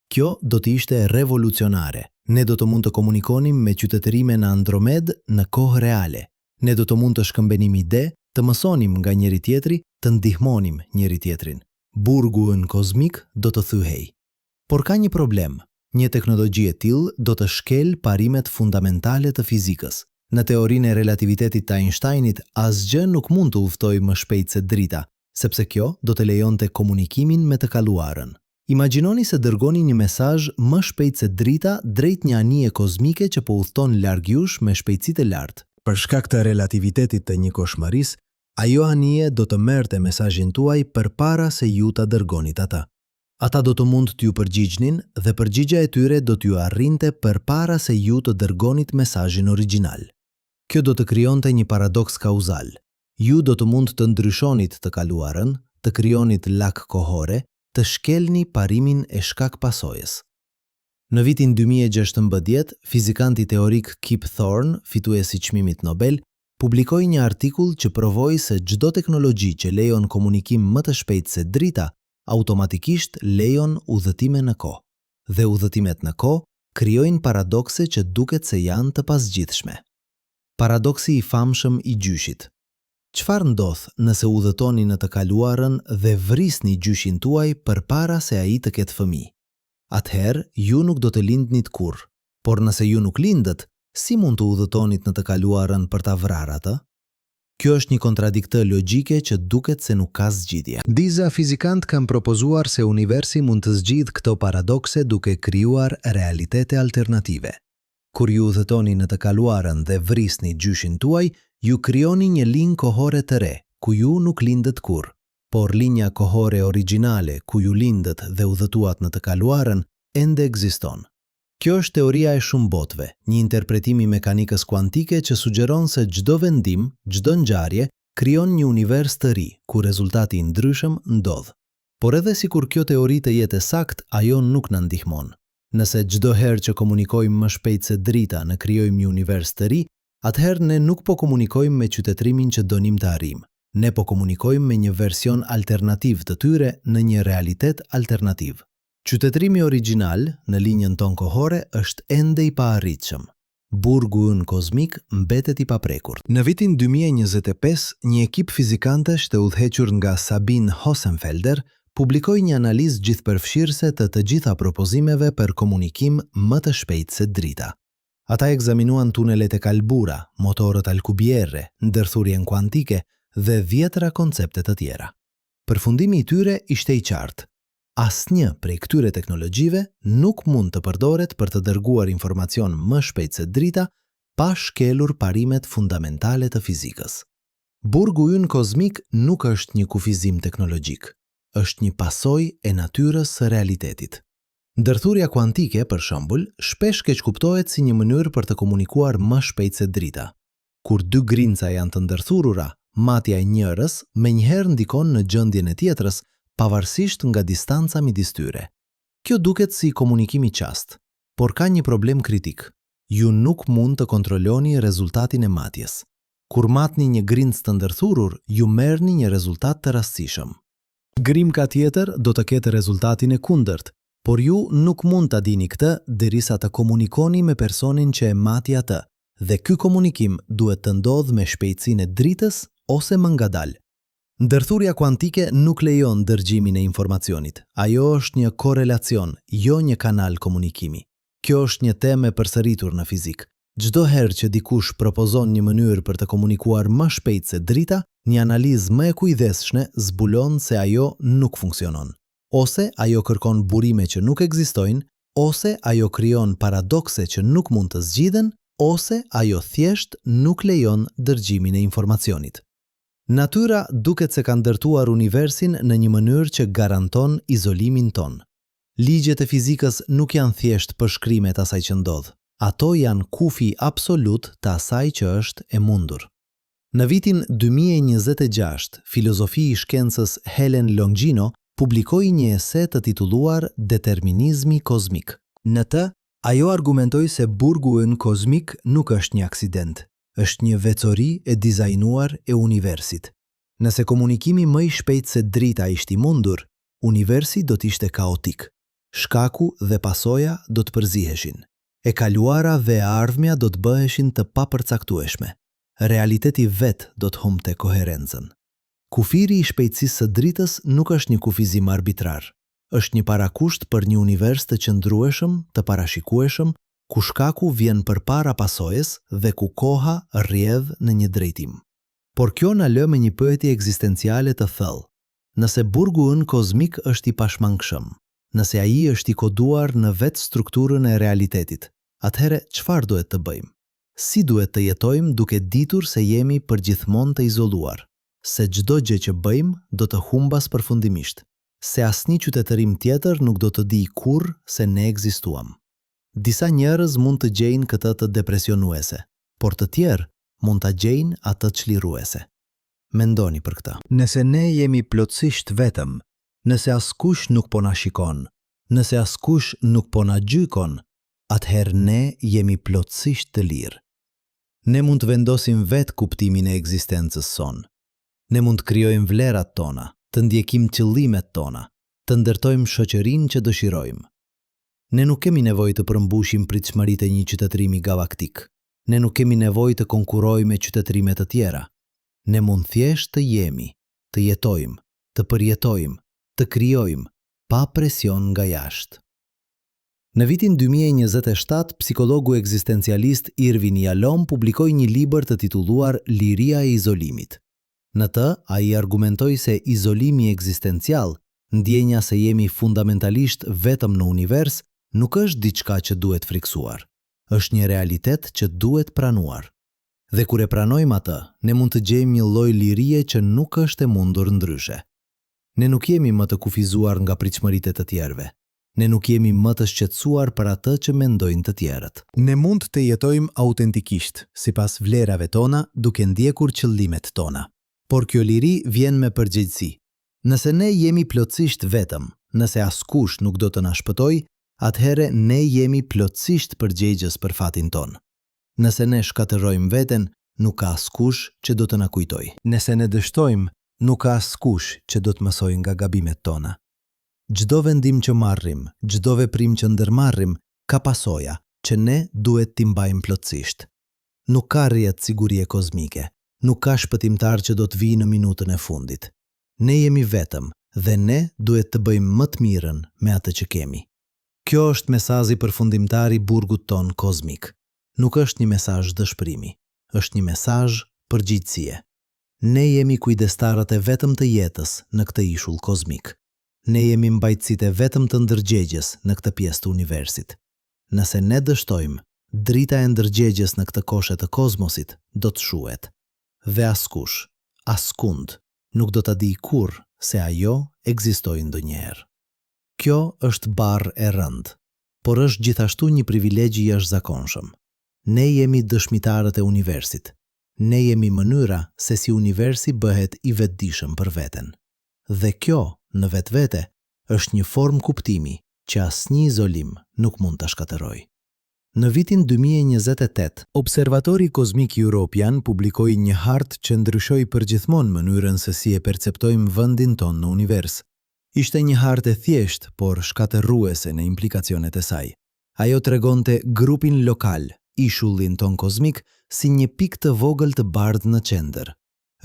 Kjo do të ishte revolucionare. Ne do të mund të komunikonim me qytetërime në Andromed në kohë reale. Ne do të mund të shkëmbenim ide, të mësonim nga njëri tjetri, të ndihmonim njëri tjetrin. Burgu ynë kozmik do të thyhej. Por ka një problem. Një teknologji e tillë do të shkel parimet fundamentale të fizikës. Në teorinë e relativitetit të Einsteinit, asgjë nuk mund të udhtojë më shpejt se drita, sepse kjo do të lejonte komunikimin me të kaluarën. Imagjinoni se dërgoni një mesazh më shpejt se drita drejt një anije kozmike që po udhton larg jush me shpejtësi të lartë. Për shkak të relativitetit të një koshmërisë, ajo anije do të merrte mesazhin tuaj përpara se ju ta dërgonit ata. Ata do të mund t'ju përgjigjnin dhe përgjigja e tyre do t'ju arrinte përpara se ju të dërgonit mesazhin origjinal. Kjo do të krijonte një paradoks kauzal. Ju do të mund të ndryshonit të kaluarën, të krijonit lak kohore, të shkelni parimin e shkak-pasojës. Në vitin 2016, fizikanti teorik Kip Thorne, fituesi çmimit Nobel, publikoi një artikull që provoi se çdo teknologji që lejon komunikim më të shpejtë se drita automatikisht lejon udhëtime në kohë. Dhe udhëtimet në kohë krijojnë paradokse që duket se janë të pasgjithshme. Paradoksi i famshëm i gjyshit. Çfarë ndodh nëse udhëtoni në të kaluarën dhe vrisni gjyshin tuaj përpara se ai të ketë fëmijë? Atëherë ju nuk do të lindnit kurrë, por nëse ju nuk lindët, si mund të udhëtonit në të kaluarën për ta vrarë atë? Kjo është një kontradiktë logjike që duket se nuk ka zgjidhje. Disa fizikantë kanë propozuar se universi mund të zgjidhë këto paradokse duke krijuar realitete alternative. Kur ju udhëtoni në të kaluarën dhe vrisni gjyshin tuaj, ju krijoni një linjë kohore të re, ku ju nuk lindët kurrë, por linja kohore origjinale ku ju lindët dhe udhëtuat në të kaluarën ende ekziston. Kjo është teoria e shumë botëve, një interpretim i mekanikës kuantike që sugjeron se çdo vendim, çdo ngjarje krijon një univers të ri, ku rezultati i ndryshëm ndodh. Por edhe sikur kjo teori të jetë sakt, ajo nuk na ndihmon. Nëse çdo herë që komunikojmë më shpejt se drita ne krijojmë një univers të ri, atëherë ne nuk po komunikojmë me qytetrimin që donim të arrijmë. Ne po komunikojmë me një version alternativ të tyre në një realitet alternativ. Qytetrimi origjinal në linjën tonë kohore është ende i paarritshëm. Burgu ynë kozmik mbetet i paprekur. Në vitin 2025, një ekip fizikantesh të udhëhequr nga Sabine Hossenfelder publikoi një analizë gjithëpërfshirëse të gjitha propozimeve për komunikim më të shpejtë se drita. Ata ekzaminuan tunelet e Kalbura, motorët Alcubierre, ndërthurjen kuantike dhe 10 koncepte të tjera. Përfundimi i tyre ishte i qartë. Asnjë prej këtyre teknologjive nuk mund të përdoret për të dërguar informacion më shpejt se drita pa shkelur parimet fundamentale të fizikës. Burgu ynë kozmik nuk është një kufizim teknologjik, është një pasojë e natyrës së realitetit. Ndërthurja kuantike, për shembull, shpesh keq kuptohet si një mënyrë për të komunikuar më shpejt se drita. Kur dy grinca janë të ndërthurura, matja e njërës menjëherë ndikon në gjendjen e tjetrës, pavarësisht nga distanca midis tyre. Kjo duket si komunikim i qast, por ka një problem kritik. Ju nuk mund të kontrolloni rezultatin e matjes. Kur matni një grincë të ndërthurur, ju merrni një rezultat të rastësishëm. Grimka tjetër do të ketë rezultatin e kundërt, por ju nuk mund ta dini këtë derisa të komunikoni me personin që e mati atë dhe ky komunikim duhet të ndodhë me shpejtësinë e dritës ose më ngadalë. Ndërthurja kuantike nuk lejon dërgjimin e informacionit. Ajo është një korelacion, jo një kanal komunikimi. Kjo është një temë e përsëritur në fizik. Çdo herë që dikush propozon një mënyrë për të komunikuar më shpejt se drita, një analizë më e kujdesshme zbulon se ajo nuk funksionon. Ose ajo kërkon burime që nuk ekzistojnë, ose ajo krijon paradokse që nuk mund të zgjidhen, ose ajo thjesht nuk lejon dërgjimin e informacionit. Natyra duket se ka ndërtuar universin në një mënyrë që garanton izolimin ton. Ligjet e fizikës nuk janë thjesht përshkrimet asaj që ndodh. Ato janë kufi absolut të asaj që është e mundur. Në vitin 2026, filozofi i shkencës Helen Longino publikoi një ese të titulluar Determinizmi kozmik. Në të, ajo argumentoi se burgu ynë kozmik nuk është një aksident, është një veçori e dizajnuar e universit. Nëse komunikimi më i shpejt se drita ishte i mundur, universi do t'ishte kaotik. Shkaku dhe pasoja do të përziheshin. E kaluara dhe e ardhmja do të bëheshin të papërcaktueshme. Realiteti vet do të humbte koherencën. Kufiri i shpejtësisë së dritës nuk është një kufizim arbitrar. Është një parakusht për një univers të qëndrueshëm, të parashikueshëm, ku shkaku vjen përpara pasojës dhe ku koha rrjedh në një drejtim. Por kjo na lë me një pyetje ekzistenciale të thellë. Nëse burgu ynë kozmik është i pashmangshëm, nëse ai është i koduar në vetë strukturën e realitetit, atëherë çfarë duhet të bëjmë? Si duhet të jetojmë duke ditur se jemi përgjithmonë të izoluar, se çdo gjë që bëjmë do të humbas përfundimisht, se asnjë qytetërim tjetër nuk do të di kurrë se ne ekzistuam. Disa njerëz mund të gjejnë këtë të depresionuese, por të tjerë mund ta gjejnë atë çliruese. Mendoni për këtë. Nëse ne jemi plotësisht vetëm, nëse askush nuk po na shikon, nëse askush nuk po na gjykon, atëherë ne jemi plotësisht të lirë. Ne mund të vendosim vetë kuptimin e ekzistencës sonë. Ne mund të krijojmë vlerat tona, të ndjekim qëllimet tona, të ndërtojmë shoqërinë që dëshirojmë. Ne nuk kemi nevojë të përmbushim pritshmëritë e një qytetërimi galaktik. Ne nuk kemi nevojë të konkurojmë me qytetërime të tjera. Ne mund thjesht të jemi, të jetojmë, të përjetojmë, të krijojmë, pa presion nga jashtë. Në vitin 2027, psikologu ekzistencialist Irvin Yalom publikoi një libër të titulluar Liria e izolimit. Në të, ai argumentoi se izolimi ekzistencial, ndjenja se jemi fundamentalisht vetëm në univers, nuk është diçka që duhet friksuar. Është një realitet që duhet pranuar. Dhe kur e pranojmë atë, ne mund të gjejmë një lloj lirie që nuk është e mundur ndryshe. Ne nuk jemi më të kufizuar nga pritshmëritë e të tjerëve. Ne nuk jemi më të shqetësuar për atë që mendojnë të tjerët. Ne mund të jetojmë autentikisht, sipas vlerave tona, duke ndjekur qëllimet tona. Por kjo liri vjen me përgjegjësi. Nëse ne jemi plotësisht vetëm, nëse askush nuk do të na shpëtojë, atëherë ne jemi plotësisht përgjegjës për fatin ton. Nëse ne shkatërrojmë veten, nuk ka askush që do të na kujtojë. Nëse ne dështojmë, nuk ka askush që do të mësojë nga gabimet tona. Çdo vendim që marrim, çdo veprim që ndërmarrim, ka pasoja që ne duhet t'i mbajmë plotësisht. Nuk ka rrjet sigurie kozmike, nuk ka shpëtimtar që do të vijë në minutën e fundit. Ne jemi vetëm dhe ne duhet të bëjmë më të mirën me atë që kemi. Kjo është mesazhi përfundimtar i burgut ton kozmik. Nuk është një mesazh dëshpërimi, është një mesazh përgjegjësie. Ne jemi kujdestarët e vetëm të jetës në këtë ishull kozmik. Ne jemi mbajtësit e vetëm të ndërgjegjes në këtë pjesë të universit. Nëse ne dështojmë, drita e ndërgjegjes në këtë koshe të kozmosit do të shuhet. Dhe askush, askund, nuk do ta di kurrë se ajo ekzistoi ndonjëherë. Kjo është barrë e rëndë, por është gjithashtu një privilegj i jashtëzakonshëm. Ne jemi dëshmitarët e universit. Ne jemi mënyra se si universi bëhet i vetëdijshëm për veten. Dhe kjo, në vetvete, është një formë kuptimi që asnjë izolim nuk mund ta shkatërrojë. Në vitin 2028, Observatori Kozmik Europian publikoi një hartë që ndryshoi përgjithmonë mënyrën se si e perceptojmë vendin tonë në univers. Ishte një hartë e thjeshtë, por shkatërruese në implikacionet e saj. Ajo tregonte grupin lokal, ishullin ton kozmik si një pikë të vogël të bardhë në qendër.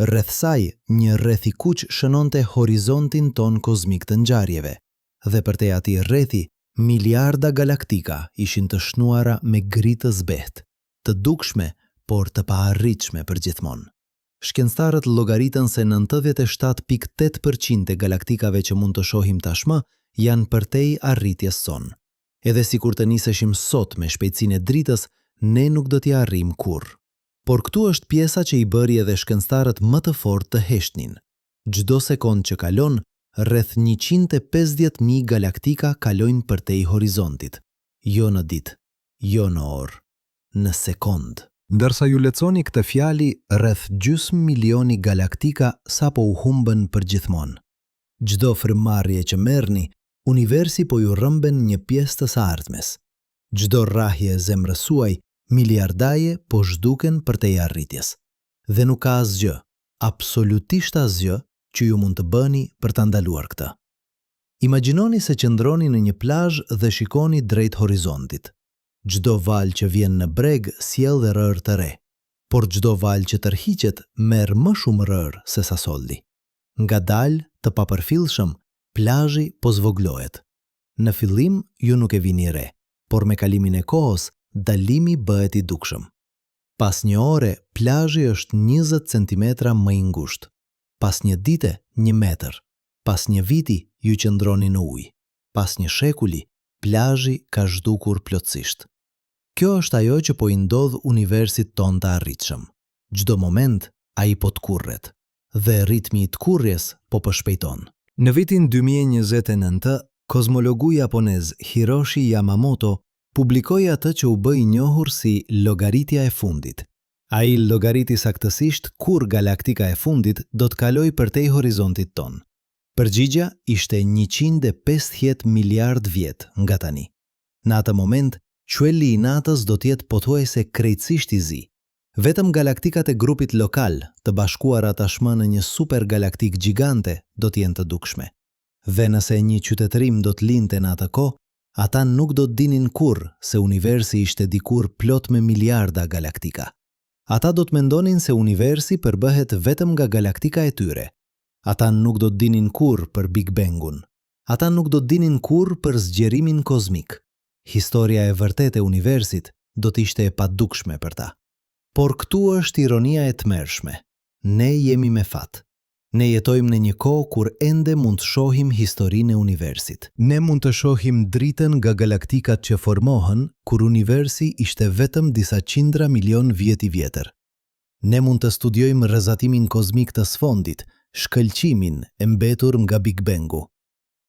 Rreth saj, një rrethi kuq shënonte horizontin ton kozmik të ngjarjeve, dhe përtej atij rrethi, miliarda galaktika ishin të shnuara me gri të zbehtë, të dukshme, por të paarritshme përgjithmonë. Shkencëtarët llogaritën se 97.8% e galaktikave që mund të shohim tashmë janë përtej arritjes son. Edhe si kur të niseshim sot me shpejtësinë e dritës, ne nuk do t'i arrijm kurrë. Por këtu është pjesa që i bëri edhe shkencëtarët më të fortë të heshtnin. Çdo sekond që kalon, rreth 150.000 galaktika kalojnë përtej horizontit. Jo në ditë, jo në orë, në sekond. Ndërsa ju lexoni këtë fjali, rreth gjysmë milioni galaktika sapo u humbën përgjithmonë. Çdo frymëmarrje që merrni, universi po ju rrëmben një pjesë të së ardhmes. Çdo rrahje e zemrës suaj, miliardaje po zhduken përtej arritjes. Dhe nuk ka asgjë, absolutisht asgjë, që ju mund të bëni për ta ndaluar këtë. Imagjinoni se qëndroni në një plazh dhe shikoni drejt horizontit. Çdo valë që vjen në breg sjell dhe rërë të re, por çdo valë që tërhiqet merr më shumë rërë se sa soldi. Ngadalë, të papërfillshëm, plazhi po zvoglohet. Në fillim ju nuk e vini re, por me kalimin e kohës, dalimi bëhet i dukshëm. Pas një ore, plazhi është 20 cm më i ngushtë. Pas një dite, 1 metër. Pas një viti, ju qëndroni në ujë. Pas një shekulli, plazhi ka zhdukur plotësisht. Kjo është ajo që po i ndodh universit ton të arritshëm. Çdo moment, ai po tkurret, dhe ritmi i tkurrjes po shpejton. Në vitin 2029, kozmologu japonez Hiroshi Yamamoto publikoi atë që u bë i njohur si llogaritja e fundit. Ai llogariti saktësisht kur galaktika e fundit do të kalojë përtej horizontit ton. Përgjigja ishte 150 miliard vjet nga tani. Në atë moment, qielli i natës do të jetë pothuajse krejtësisht i zi. Vetëm galaktikat e grupit lokal, të bashkuara tashmë në një supergalaktik gjigante, do të jenë të dukshme. Dhe nëse një qytetërim do të linte në atë kohë, ata nuk do të dinin kurrë se universi ishte dikur plot me miliarda galaktika. Ata do të mendonin se universi përbëhet vetëm nga galaktika e tyre. Ata nuk do të dinin kurrë për Big Bangun. Ata nuk do të dinin kurrë për zgjerimin kozmik. Historia e vërtetë e universit do të ishte e padukshme për ta. Por këtu është ironia e tmerrshme. Ne jemi me fat. Ne jetojmë në një kohë kur ende mund të shohim historinë e universit. Ne mund të shohim dritën nga galaktikat që formohen kur universi ishte vetëm disa qindra milion vjet i vjetër. Ne mund të studiojmë rrezatimin kozmik të sfondit, shkëlqimin e mbetur nga Big Bangu.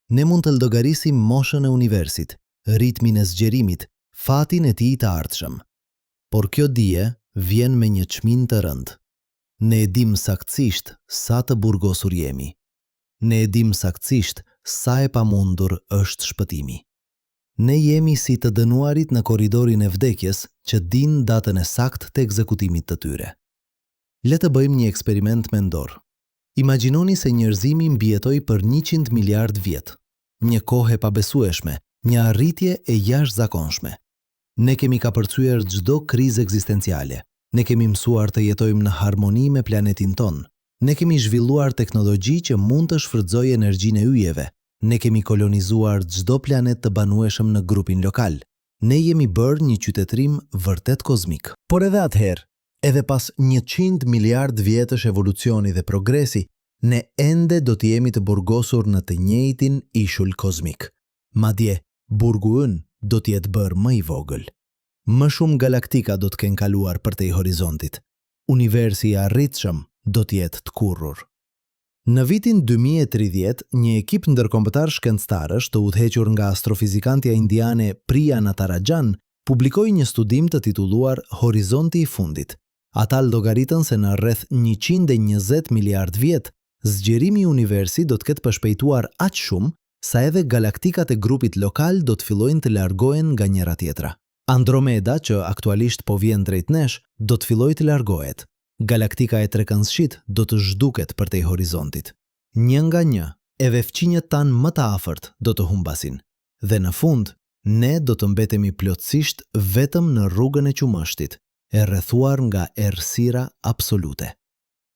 Ne mund të llogarisim moshën e universit, ritmin e zgjerimit, fatin e tij të ardhshëm. Por kjo dije vjen me një çmim të rëndë. Ne e dim saktësisht sa të burgosur jemi. Ne e dim saktësisht sa e pamundur është shpëtimi. Ne jemi si të dënuarit në korridorin e vdekjes që din datën e saktë të ekzekutimit të tyre. Le të bëjmë një eksperiment mendor. Imagjinoni se njerëzimi mbijetoi për 100 miliard vjet. Një kohë e pabesueshme, një arritje e jashtëzakonshme. Ne kemi kapërcyer çdo krizë ekzistenciale. Ne kemi mësuar të jetojmë në harmoni me planetin ton. Ne kemi zhvilluar teknologji që mund të shfrytëzojë energjinë e yjeve. Ne kemi kolonizuar çdo planet të banueshëm në grupin lokal. Ne jemi bërë një qytetërim vërtet kozmik. Por edhe atëherë, edhe pas 100 miliard vjetësh evolucioni dhe progresi, ne ende do të jemi të burgosur në të njëjtin ishull kozmik. Madje, burgu ynë do të jetë bërë më i vogël. Më shumë galaktika do të kenë kaluar përtej horizontit. Universi i arritshëm do të jetë të kurrur. Në vitin 2030, një ekip ndërkombëtar shkencëtarësh të udhëhequr nga astrofizikantja indiane Priya Natarajan publikoi një studim të titulluar Horizonti i fundit. Ata llogaritën se në rreth 120 miliard vjet, zgjerimi i universit do të ketë përshpejtuar aq shumë sa edhe galaktikat e grupit lokal do të fillojnë të largohen nga njëra tjetra. Andromeda, që aktualisht po vjen drejt nesh, do të fillojë të largohet. Galaktika e trekëndshit do të zhduket përtej horizontit. Një nga një, edhe fqinjet tanë më të afërt do të humbasin. Dhe në fund, Ne do të mbetemi plotësisht vetëm në rrugën e qumështit, e rrethuar nga errësira absolute.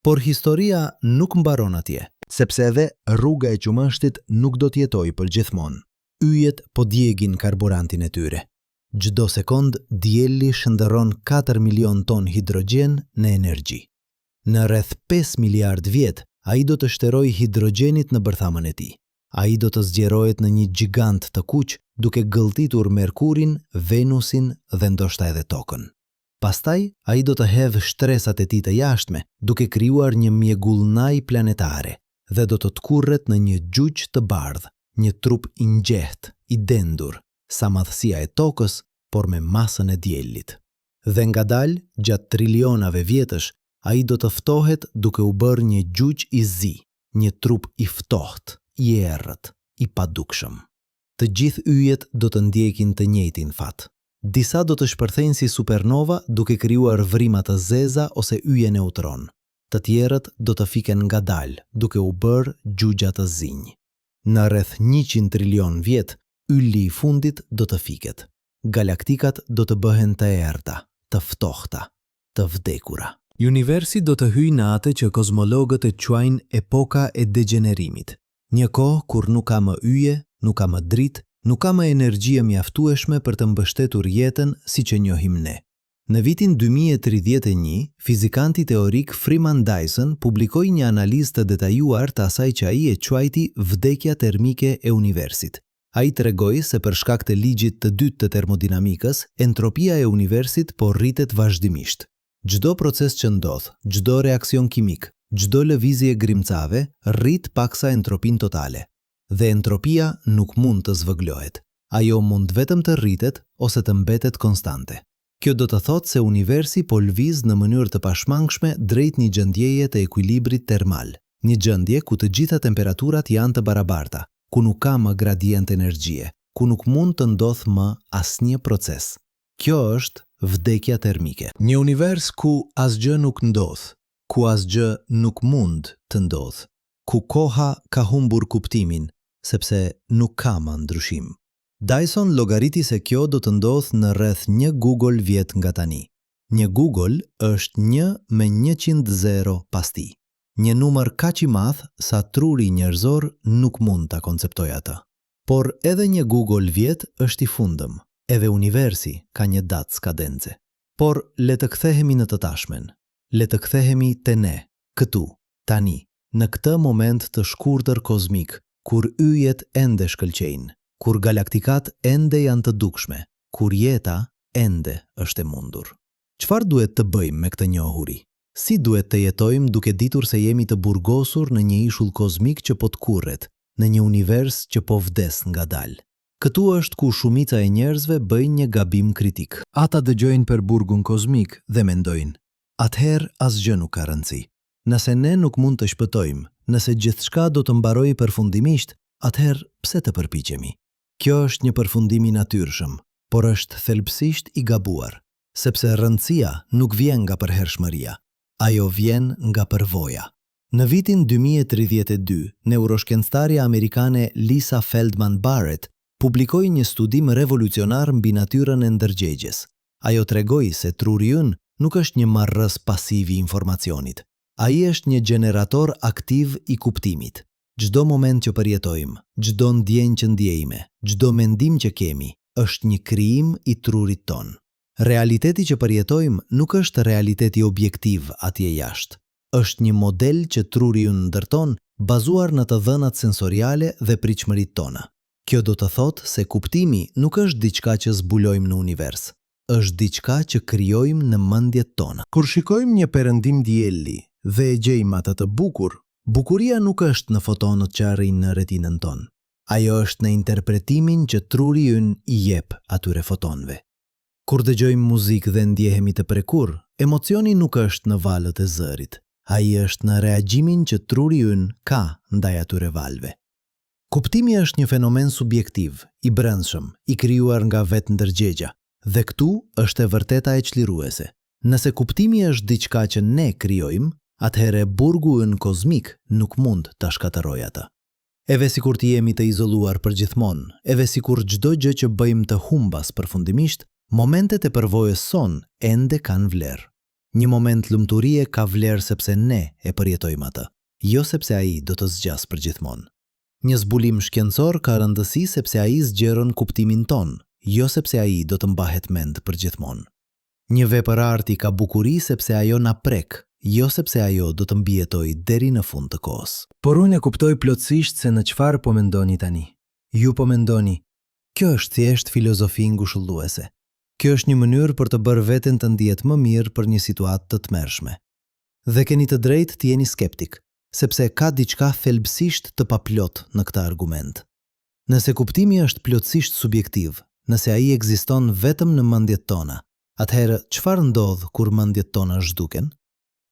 Por historia nuk mbaron atje, sepse edhe rruga e qumështit nuk do të jetojë përgjithmonë. Yjet po djegin karburantin e tyre. Çdo sekond dielli shndërron 4 milion ton hidrogjen në energji. Në rreth 5 miliard vjet, ai do të shterojë hidrogjenit në bërthamën e tij. Ai do të zgjerohet në një gjigant të kuq, duke gëlltitur Merkurin, Venusin dhe ndoshta edhe Tokën. Pastaj, ai do të hedhë shtresat e tij të jashtme, duke krijuar një mjegullnaj planetare dhe do të tkurret në një gjugj të bardhë, një trup i ngjehtë, i dendur, sa madhësia e Tokës, por me masën e diellit. Dhe ngadalë, gjatë trilionave vjetësh, ai do të ftohet duke u bërë një gjugj i zi, një trup i ftohtë, i errët, i padukshëm. Të gjithë yjet do të ndjekin të njëjtin fat. Disa do të shpërthejnë si supernova duke krijuar vrimat të zeza ose yje neutron. Të tjerët do të fiken ngadalë duke u bërë gjugja të zinj. Në rreth 100 trilion vjet, ylli i fundit do të fiket. Galaktikat do të bëhen të errta, të ftohta, të vdekura. Universi do të hyjë në atë që kozmologët e quajnë epoka e degenerimit. Një kohë kur nuk ka më yje, nuk ka më dritë, nuk ka më energji e mjaftueshme për të mbështetur jetën si që njohim ne. Në vitin 2031, fizikanti teorik Freeman Dyson publikoi një analizë të detajuar të asaj që ai e quajti vdekja termike e universit. Ai tregoi se për shkak të ligjit të dytë të termodinamikës, entropia e universit po rritet vazhdimisht. Çdo proces që ndodh, çdo reakcion kimik, çdo lëvizje grimcave rrit paksa entropin totale. Dhe entropia nuk mund të zvëglohet. Ajo mund vetëm të rritet ose të mbetet konstante. Kjo do të thotë se universi po lviz në mënyrë të pashmangshme drejt një gjendjeje të ekuilibrit termal, një gjendje ku të gjitha temperaturat janë të barabarta, ku nuk ka më gradient energjie, ku nuk mund të ndodh më asnjë proces. Kjo është vdekja termike. Një univers ku asgjë nuk ndodh, ku asgjë nuk mund të ndodh, ku koha ka humbur kuptimin, sepse nuk ka më ndryshim. Dyson llogariti se kjo do të ndodh në rreth 1 Google vjet nga tani. Një Google është 1 me 100 zero pas tij. Një numër kaq i madh sa truri njerëzor nuk mund ta konceptojë atë. Por edhe një Google vjet është i fundëm. Edhe universi ka një datë skadence. Por le të kthehemi në të tashmen. Le të kthehemi te ne, këtu, tani, në këtë moment të shkurtër kozmik, kur yjet ende shkëlqejnë, kur galaktikat ende janë të dukshme, kur jeta ende është e mundur. Çfarë duhet të bëjmë me këtë njohuri? Si duhet të jetojmë duke ditur se jemi të burgosur në një ishull kozmik që po të kurret, në një univers që po vdes ngadalë? Këtu është ku shumica e njerëzve bëjnë një gabim kritik. Ata dëgjojnë për burgun kozmik dhe mendojnë: atëherë asgjë nuk ka rëndësi. Nëse ne nuk mund të shpëtojmë, nëse gjithçka do të mbarojë përfundimisht, atëherë pse të përpiqemi? Kjo është një përfundim i natyrshëm, por është thelbësisht i gabuar, sepse rëndësia nuk vjen nga përhershmëria, ajo vjen nga përvoja. Në vitin 2032, neuroshkencëtarja amerikane Lisa Feldman Barrett publikoi një studim revolucionar mbi natyrën e ndërgjegjes. Ajo tregoi se truri ynë nuk është një marrës pasiv i informacionit. Ai është një generator aktiv i kuptimit. Çdo moment që përjetojmë, çdo ndjenjë që ndjejme, çdo mendim që kemi, është një krijim i trurit ton. Realiteti që përjetojmë nuk është realiteti objektiv atje jashtë. Është një model që truri ynë ndërton, bazuar në të dhënat sensoriale dhe pritshmëritë tona. Kjo do të thotë se kuptimi nuk është diçka që zbulojmë në univers, është diçka që krijojmë në mendjet tona. Kur shikojmë një perëndim dielli dhe e gjejmë atë të bukur, bukuria nuk është në fotonët që arrin në retinën tonë. Ajo është në interpretimin që truri ynë i jep atyre fotonëve. Kur dëgjojmë muzikë dhe ndjehemi të prekur, emocioni nuk është në valët e zërit. Ai është në reagjimin që truri ynë ka ndaj atyre valve. Kuptimi është një fenomen subjektiv, i brendshëm, i krijuar nga vetë ndërgjegja, dhe këtu është e vërteta e çliruese. Nëse kuptimi është diçka që ne krijojmë, atëherë burgu ynë kozmik nuk mund ta shkatërrojë atë. Eve sikur të jemi të izoluar përgjithmonë, eve sikur çdo gjë që bëjmë të humbas përfundimisht, momentet e përvojës son ende kanë vlerë. Një moment lumturie ka vlerë sepse ne e përjetojmë atë, jo sepse ai do të zgjas përgjithmonë. Një zbulim shkencor ka rëndësi sepse ai zgjeron kuptimin ton, jo sepse ai do të mbahet mend përgjithmonë. Një vepër arti ka bukuri sepse ajo na prek, jo sepse ajo do të mbijetoj deri në fund të kohës. Por unë e kuptoj plotësisht se në çfarë po mendoni tani. Ju po mendoni, kjo është thjesht filozofi ngushëlluese. Kjo është një mënyrë për të bërë veten të ndihet më mirë për një situatë të tmerrshme. Dhe keni të drejtë të jeni skeptik, sepse ka diçka thelbësisht të paplot në këtë argument. Nëse kuptimi është plotësisht subjektiv, nëse ai ekziston vetëm në mendjet tona, atëherë çfarë ndodh kur mendjet tona zhduken?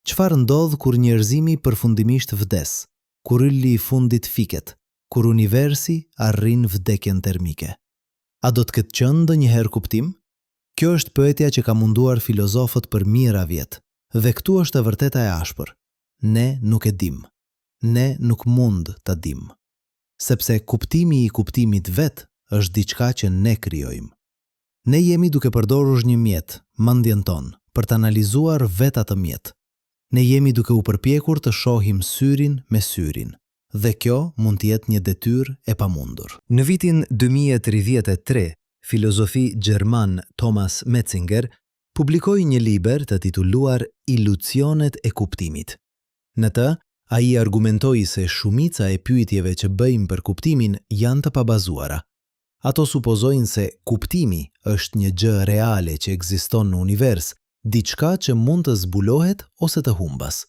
Çfarë ndodh kur njerëzimi përfundimisht vdes, kur ylli i fundit fiket, kur universi arrin vdekjen termike? A do të ketë qenë ndonjëherë kuptim? Kjo është pyetja që ka munduar filozofët për mijëra vjet, dhe këtu është e vërteta e ashpër. Ne nuk e dim. Ne nuk mund ta dim. Sepse kuptimi i kuptimit vet është diçka që ne krijojmë. Ne jemi duke përdorur një mjet, mendjen tonë, për të analizuar vetë atë mjet. Ne jemi duke u përpjekur të shohim syrin me syrin, dhe kjo mund të jetë një detyrë e pamundur. Në vitin 2033, filozofi gjerman Thomas Metzinger publikoi një libër të tituluar Ilusionet e kuptimit. Në të, ai argumentoi se shumica e pyetjeve që bëjmë për kuptimin janë të pabazuara. Ato supozojnë se kuptimi është një gjë reale që ekziston në univers, diçka që mund të zbulohet ose të humbas.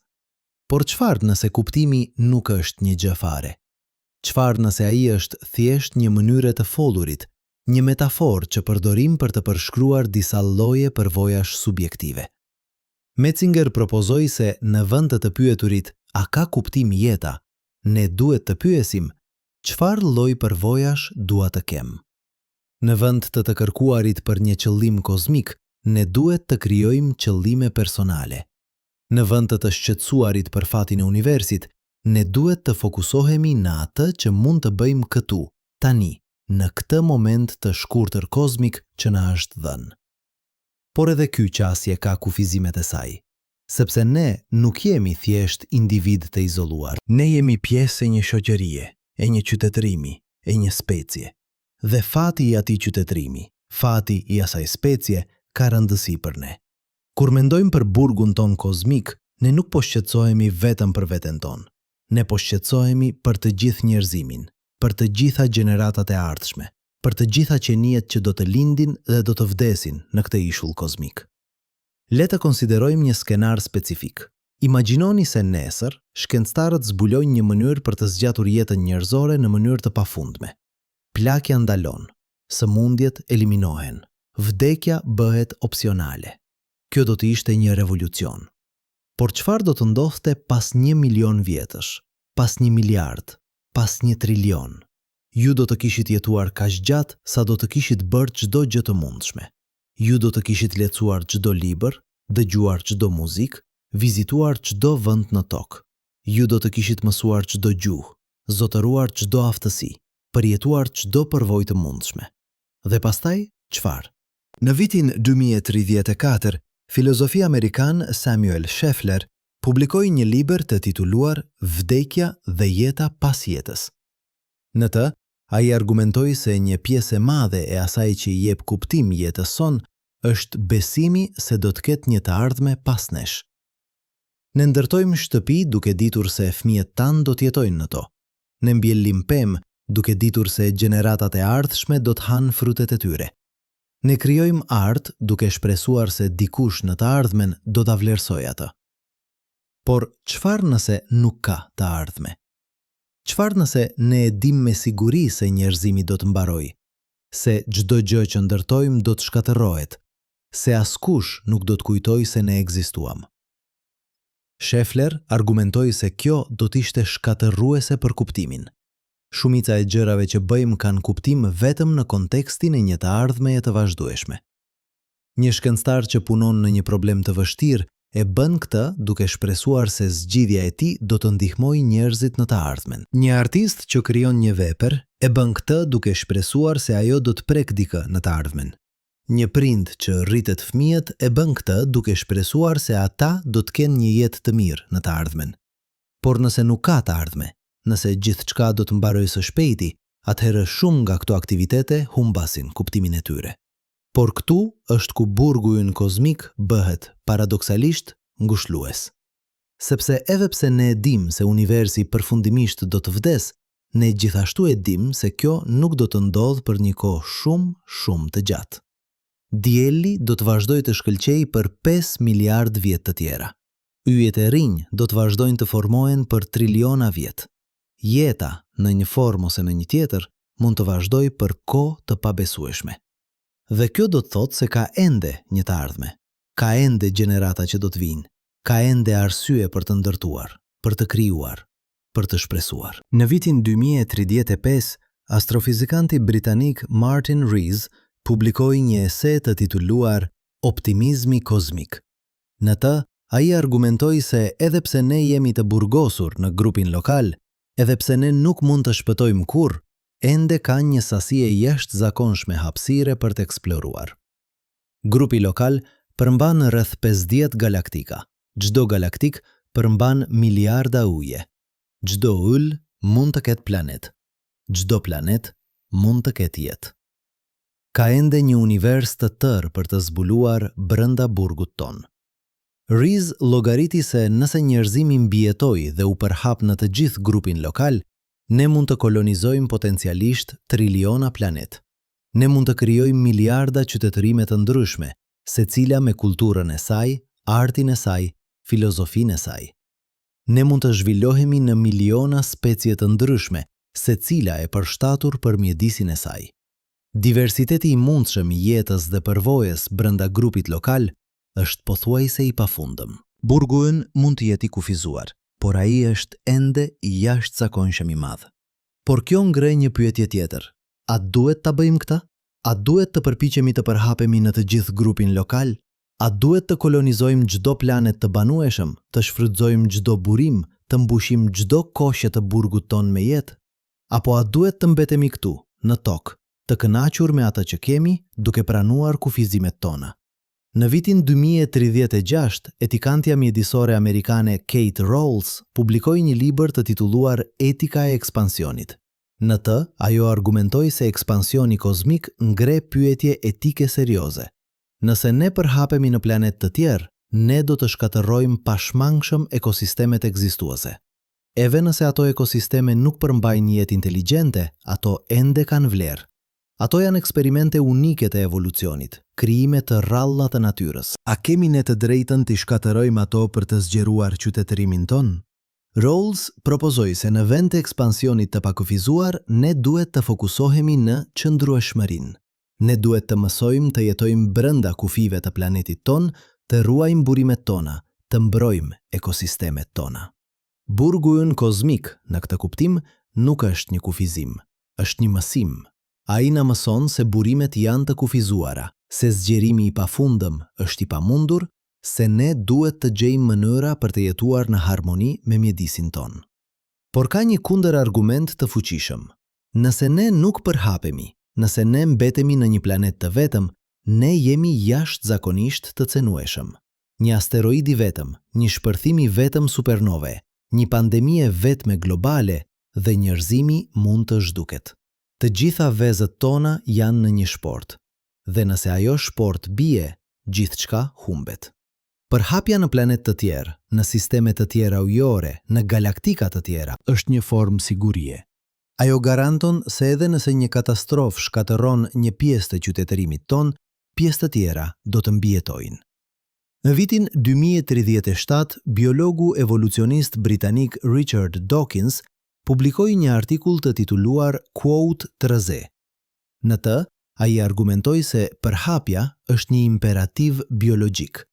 Por çfarë nëse kuptimi nuk është një gjë fare? Çfarë nëse ai është thjesht një mënyrë të follurit, një metaforë që përdorim për të përshkruar disa lloje përvojash subjektive? Metzinger propozoi se në vend të pyeturit a ka kuptim jeta, ne duhet të pyesim çfarë lloj përvojash dua të kem. Në vend të kërkuarit për një qëllim kozmik, ne duhet të krijojmë qëllime personale. Në vend të shqetësuarit për fatin e universit, ne duhet të fokusohemi në atë që mund të bëjmë këtu, tani, në këtë moment të shkurtër kozmik që na është dhënë. Por edhe ky qasje ka kufizimet e saj, sepse ne nuk jemi thjesht individ të izoluar. Ne jemi pjesë e një shoqërie, e një qytetërimi, e një specie. Dhe fati i atij qytetërimi, fati i asaj specie ka rëndësi për ne. Kur mendojmë për burgun ton kozmik, ne nuk po shqetësohemi vetëm për veten ton. Ne po shqetësohemi për të gjithë njerëzimin, për të gjitha gjeneratat e ardhshme, për të gjitha qeniet që do të lindin dhe do të vdesin në këtë ishull kozmik. Le të konsiderojmë një skenar specifik. Imagjinoni se nesër, shkencëtarët zbulojnë një mënyrë për të zgjatur jetën njerëzore në mënyrë të pafundme. Plagja ndalon, sëmundjet eliminohen, vdekja bëhet opsionale. Kjo do të ishte një revolucion. Por çfarë do të ndodhte pas 1 milion vjetësh, pas 1 miliard, pas 1 trilion? Ju do të kishit jetuar kaq gjatë sa do të kishit bërë çdo gjë të mundshme. Ju do të kishit lexuar çdo libër, dëgjuar çdo muzikë, vizituar çdo vend në tokë. Ju do të kishit mësuar çdo gjuhë, zotëruar çdo aftësi, përjetuar çdo përvojë të mundshme. Dhe pastaj, çfarë? Në vitin 2034, filozofi amerikan Samuel Scheffler publikoi një libër të tituluar Vdekja dhe jeta pas jetës. Në të, ai argumentoi se një pjesë e madhe e asaj që i jep kuptim jetës son është besimi se do të ketë një të ardhme pas nesh. Ne ndërtojmë shtëpi duke ditur se fëmijët tanë do të jetojnë në to. Ne mbjellim pemë duke ditur se gjeneratat e ardhshme do të hanë frutet e tyre. Ne krijojmë art duke shpresuar se dikush në të ardhmen do ta vlerësojë atë. Por çfarë nëse nuk ka të ardhme? Çfarë nëse ne e dim me siguri se njerëzimi do të mbarojë, se çdo gjë që ndërtojmë do të shkatërrohet, se askush nuk do të kujtojë se ne ekzistuam? Scheffler argumentoi se kjo do të ishte shkatërruese për kuptimin. Shumica e gjërave që bëjmë kanë kuptim vetëm në kontekstin e një të ardhmeje të vazhdueshme. Një shkencëtar që punon në një problem të vështirë E bën këtë duke shpresuar se zgjidhja e tij do të ndihmojë njerëzit në të ardhmen. Një artist që krijon një vepër e bën këtë duke shpresuar se ajo do të prek dikë në të ardhmen. Një prind që rritet fëmijët e bën këtë duke shpresuar se ata do të kenë një jetë të mirë në të ardhmen. Por nëse nuk ka të ardhme, nëse gjithçka do të mbarojë së shpejti, atëherë shumë nga këto aktivitete humbasin kuptimin e tyre. Por këtu është ku burgu ynë kozmik bëhet, paradoksalisht, ngushëllues. Sepse edhe pse ne e dim se universi përfundimisht do të vdes, ne gjithashtu e dim se kjo nuk do të ndodhë për një kohë shumë të gjatë. Dielli do të vazhdojë të shkëlqejë për 5 miliard vjet të tjera. Yjet e rinj do të vazhdojnë të formohen për triliona vjet. Jeta, në një formë ose në një tjetër, mund të vazhdojë për kohë të pabesueshme. Dhe kjo do të thotë se ka ende një të ardhme, ka ende gjenerata që do të vinë, ka ende arsye për të ndërtuar, për të krijuar, për të shpresuar. Në vitin 2035, astrofizikanti britanik Martin Rees publikoi një ese të tituluar Optimizmi kozmik. Në të, ai argumentoi se edhe pse ne jemi të burgosur në grupin lokal, edhe pse ne nuk mund të shpëtojmë kurrë, ende ka një sasi e jashtëzakonshme hapësire për të eksploruar. Grupi lokal përmban rreth 50 galaktika. Çdo galaktik përmban miliarda uje. Çdo yll mund të ketë planet. Çdo planet mund të ketë jetë. Ka ende një univers të tërë për të zbuluar brenda burgut ton. Rees llogariti se nëse njerëzimi mbijetoi dhe u përhap në të gjithë grupin lokal, ne mund të kolonizojmë potencialisht triliona planet. Ne mund të krijojmë miliarda qytetërime të ndryshme, secila me kulturën e saj, artin e saj, filozofinë e saj. Ne mund të zhvillohemi në miliona specie të ndryshme, secila e përshtatur për mjedisin e saj. Diversiteti i mundshëm i jetës dhe përvojës brenda grupit lokal është pothuajse i pafundëm. Burgu ynë mund të jetë i kufizuar, por ai është ende i jashtëzakonshëm i madh. Por kjo ngre një pyetje tjetër. A duhet ta bëjmë këtë? A duhet të përpiqemi të përhapemi në të gjithë grupin lokal? A duhet të kolonizojmë çdo planet të banueshëm, të shfrytëzojmë çdo burim, të mbushim çdo koshe të burgut ton me jetë? Apo a duhet të mbetemi këtu, në tokë, të kënaqur me atë që kemi, duke pranuar kufizimet tona? Në vitin 2036, etikantja mjedisore amerikane Kate Rawls publikoi një libër të titulluar Etika e ekspansionit. Në të, ajo argumentoi se ekspansioni kozmik ngre pyetje etike serioze. Nëse ne përhapemi në planet të tjerë, ne do të shkatërrojmë pashmangshëm ekosistemet ekzistuese. Edhe nëse ato ekosisteme nuk përmbajnë jetë inteligjente, ato ende kanë vlerë. Ato janë eksperimente unike të evolucionit, krijime të rralla të natyrës. A kemi ne të drejtën të shkatërrojmë ato për të zgjeruar qytetërimin ton? Rawls propozoi se në vend të ekspansionit të pakufizuar, ne duhet të fokusohemi në qëndrueshmërinë. Ne duhet të mësojmë të jetojmë brenda kufive të planetit ton, të ruajmë burimet tona, të mbrojmë ekosistemet tona. Burgu ynë kozmik, në këtë kuptim, nuk është një kufizim, është një mësim. Ai na mëson se burimet janë të kufizuara, se zgjerimi i pafundëm është i pamundur, se ne duhet të gjejmë mënyra për të jetuar në harmoni me mjedisin ton. Por ka një kundër argument të fuqishëm. Nëse ne nuk përhapemi, nëse ne mbetemi në një planet të vetëm, ne jemi jashtëzakonisht të cenueshëm. Një asteroid i vetëm, një shpërthim i vetëm supernove, një pandemi e vetme globale dhe njerëzimi mund të zhduket. Të gjitha vezët tona janë në një shport, dhe nëse ajo shport bie, gjithçka humbet. Përhapja në planet të tjerë, në sisteme të tjera ujore, në galaktika të tjera, është një formë sigurie. Ajo garanton se edhe nëse një katastrofë shkatërron një pjesë të qytetërimit ton, pjesë të tjera do të mbijetojnë. Në vitin 2037, biologu evolucionist britanik Richard Dawkins publikoi një artikull të tituluar Quote 3Z. Në të, ai argumentoi se përhapja është një imperativ biologjik.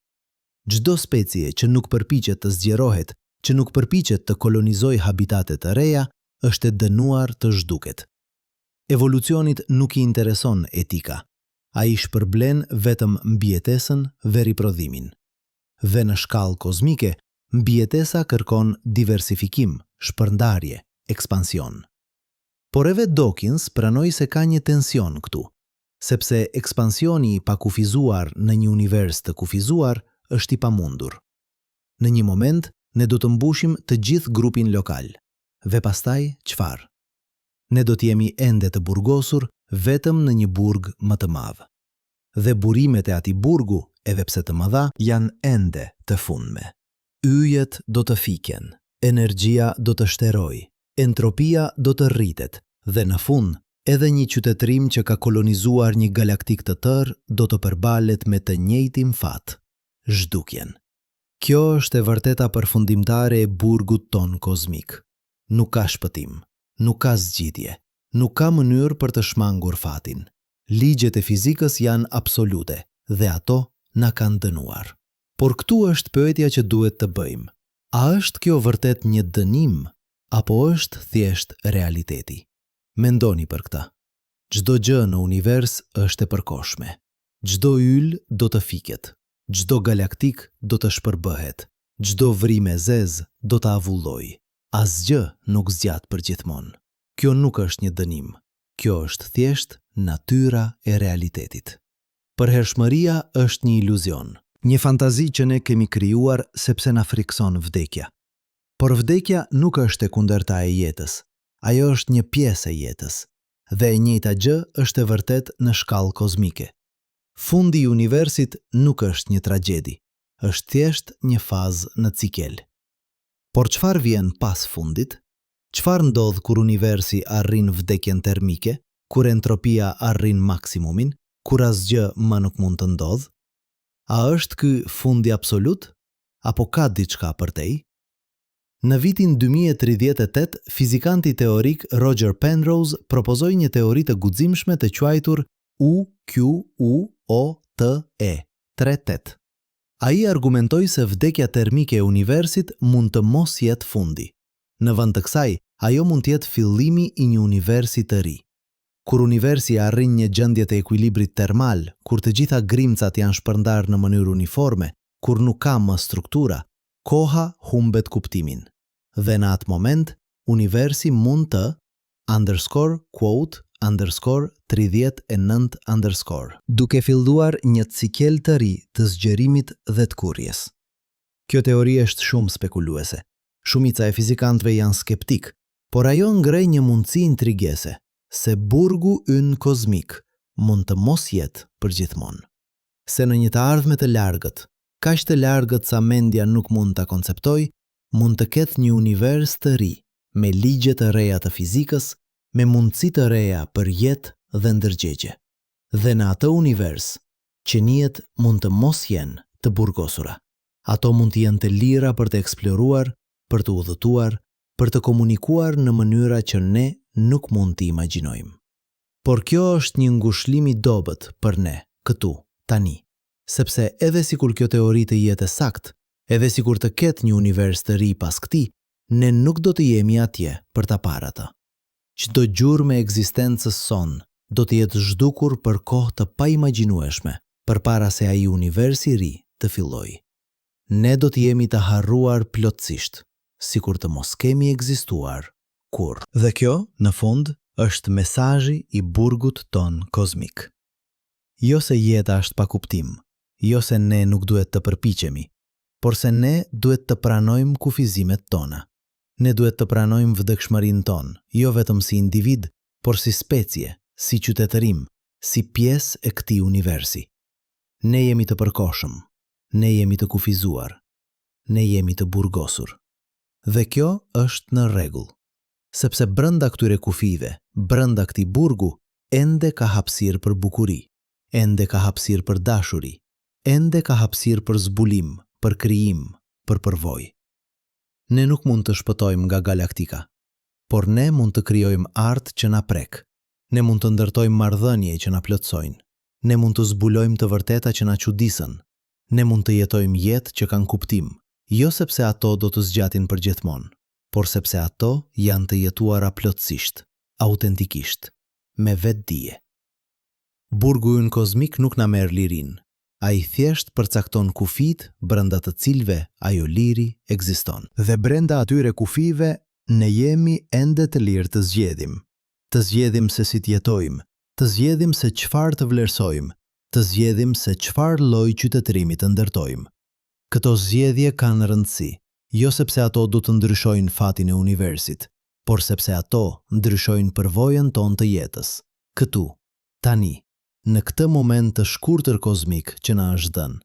Çdo specie që nuk përpiqet të zgjerohet, që nuk përpiqet të kolonizojë habitate të reja, është e dënuar të zhduket. Evolucionit nuk i intereson etika. Ai shpërblen vetëm mbijetesën dhe riprodhimin. dhe në shkallë kozmike, mbijetesa kërkon diversifikim, shpërndarje, ekspansion. Por edhe Dawkins pranoi se ka një tension këtu, sepse ekspansioni i pakufizuar në një univers të kufizuar është i pamundur. Në një moment, ne do të mbushim të gjithë grupin lokal, dhe pastaj çfarë? Ne do t'jemi ende të burgosur vetëm në një burg më të madh. Dhe burimet e atij burgu, edhe pse të mëdha, janë ende të fundme. Yjet do të fiken, energjia do të shteroj, entropia do të rritet, dhe në fund, edhe një qytetërim që ka kolonizuar një galaktik të tërë do të përballet me të njëjtin fat, zhdukjen. Kjo është e vërteta përfundimtare e burgut ton kozmik. Nuk ka shpëtim, nuk ka zgjidhje, nuk ka mënyrë për të shmangur fatin. Ligjet e fizikës janë absolute dhe ato na kanë dënuar. Por këtu është pyetja që duhet të bëjmë. A është kjo vërtet një dënim apo është thjesht realiteti? Mendoni për këtë. Çdo gjë në univers është e përkohshme. Çdo yll do të fiket, çdo galaktik do të shpërbëhet, çdo vrim e zezë do të avullojë. Asgjë nuk zgjat përgjithmonë. Kjo nuk është një dënim. Kjo është thjesht natyra e realitetit. Përhershmëria është një iluzion, një fantazi që ne kemi krijuar sepse na frikson vdekja. Por vdekja nuk është e kundërta e jetës. Ajo është një pjesë e jetës, dhe e njëjta gjë është e vërtet në shkallë kozmike. Fundi i universit nuk është një tragjedi, është thjesht një fazë në cikel. Por çfarë vjen pas fundit? Çfarë ndodh kur universi arrin vdekjen termike, kur entropia arrin maksimumin, kur asgjë më nuk mund të ndodh? A është ky fundi absolut? Apo ka diçka përtej? Në vitin 2038, fizikanti teorik Roger Penrose propozoi një teori të guximshme të quajtur UQUOTE, 38. Ai argumentoi se vdekja termike e universit mund të mos jetë fundi. Në vend të kësaj, ajo mund të jetë fillimi i një universi të ri. Kur universi arrin një gjendje të ekuilibrit termal, kur të gjitha grimcat janë shpërndarë në mënyrë uniforme, kur nuk ka më struktura, koha humbet kuptimin. Dhe në atë moment, universi mund të _quote_39_ duke filluar një cikel të ri të zgjerimit dhe të kurrjes. Kjo teori është shumë spekuluese. Shumica e fizikantëve janë skeptik, por ajo ngrej një mundësi intrigese, se burgu ynë kozmik mund të mos jetë përgjithmonë. Se në një të ardhme të largët, kaq të largët sa mendja nuk mund ta konceptojë, mund të ketë një univers të ri, me ligje të reja të fizikës, me mundësi të reja për jetë dhe ndërgjegje. Dhe në atë univers, qeniet mund të mos jenë të burgosura. Ato mund të jenë të lira për të eksploruar, për të udhëtuar, për të komunikuar në mënyra që ne nuk mund të imagjinojmë. Por kjo është një ngushëllim i dobët për ne, këtu, tani. Sepse edhe sikur kjo teori të jetë saktë, edhe sikur të ketë një univers të ri pas këtij, ne nuk do të jemi atje për ta parë atë. Çdo gjurmë e ekzistencës son do të jetë zhdukur për kohë të paimagjinueshme, përpara se ai universi i ri të fillojë. Ne do të jemi të harruar plotësisht, sikur të mos kemi ekzistuar kurrë. Dhe kjo, në fund, është mesazhi i burgut ton kozmik. Jo se jeta është pa kuptim, jo se ne nuk duhet të përpiqemi, por se ne duhet të pranojmë kufizimet tona. Ne duhet të pranojmë vdekshmërinë tonë, jo vetëm si individ, por si specie, si qytetërim, si pjesë e këtij universi. Ne jemi të përkohshëm, ne jemi të kufizuar, ne jemi të burgosur. Dhe kjo është në rregull, sepse brenda këtyre kufive, brenda këtij burgu, ende ka hapësirë për bukuri, ende ka hapësirë për dashuri, ende ka hapësirë për zbulim, për krijim, për përvojë. Ne nuk mund të shpëtojmë nga galaktika, por ne mund të krijojmë art që na prek. Ne mund të ndërtojmë marrëdhënie që na plotësojnë. Ne mund të zbulojmë të vërteta që na çuditën. Ne mund të jetojmë jetë që kanë kuptim, jo sepse ato do të zgjatin përgjithmonë, por sepse ato janë të jetuara plotësisht, autentikisht, me vetdije. Burgu ynë kozmik nuk na merr lirinë, Ai thjesht përcakton kufit brenda të cilëve ajo liri ekziston. Dhe brenda atyre kufive ne jemi ende të lirë të zgjedhim. Të zgjedhim se si të jetojmë, të zgjedhim se çfarë të vlerësojmë, të zgjedhim se çfarë lloj qytetërimi të ndërtojmë. Këto zgjedhje kanë rëndësi, jo sepse ato do të ndryshojnë fatin e universit, por sepse ato ndryshojnë përvojën tonë të jetës. Këtu, tani, në këtë moment të shkurtër kozmik që na është dhënë,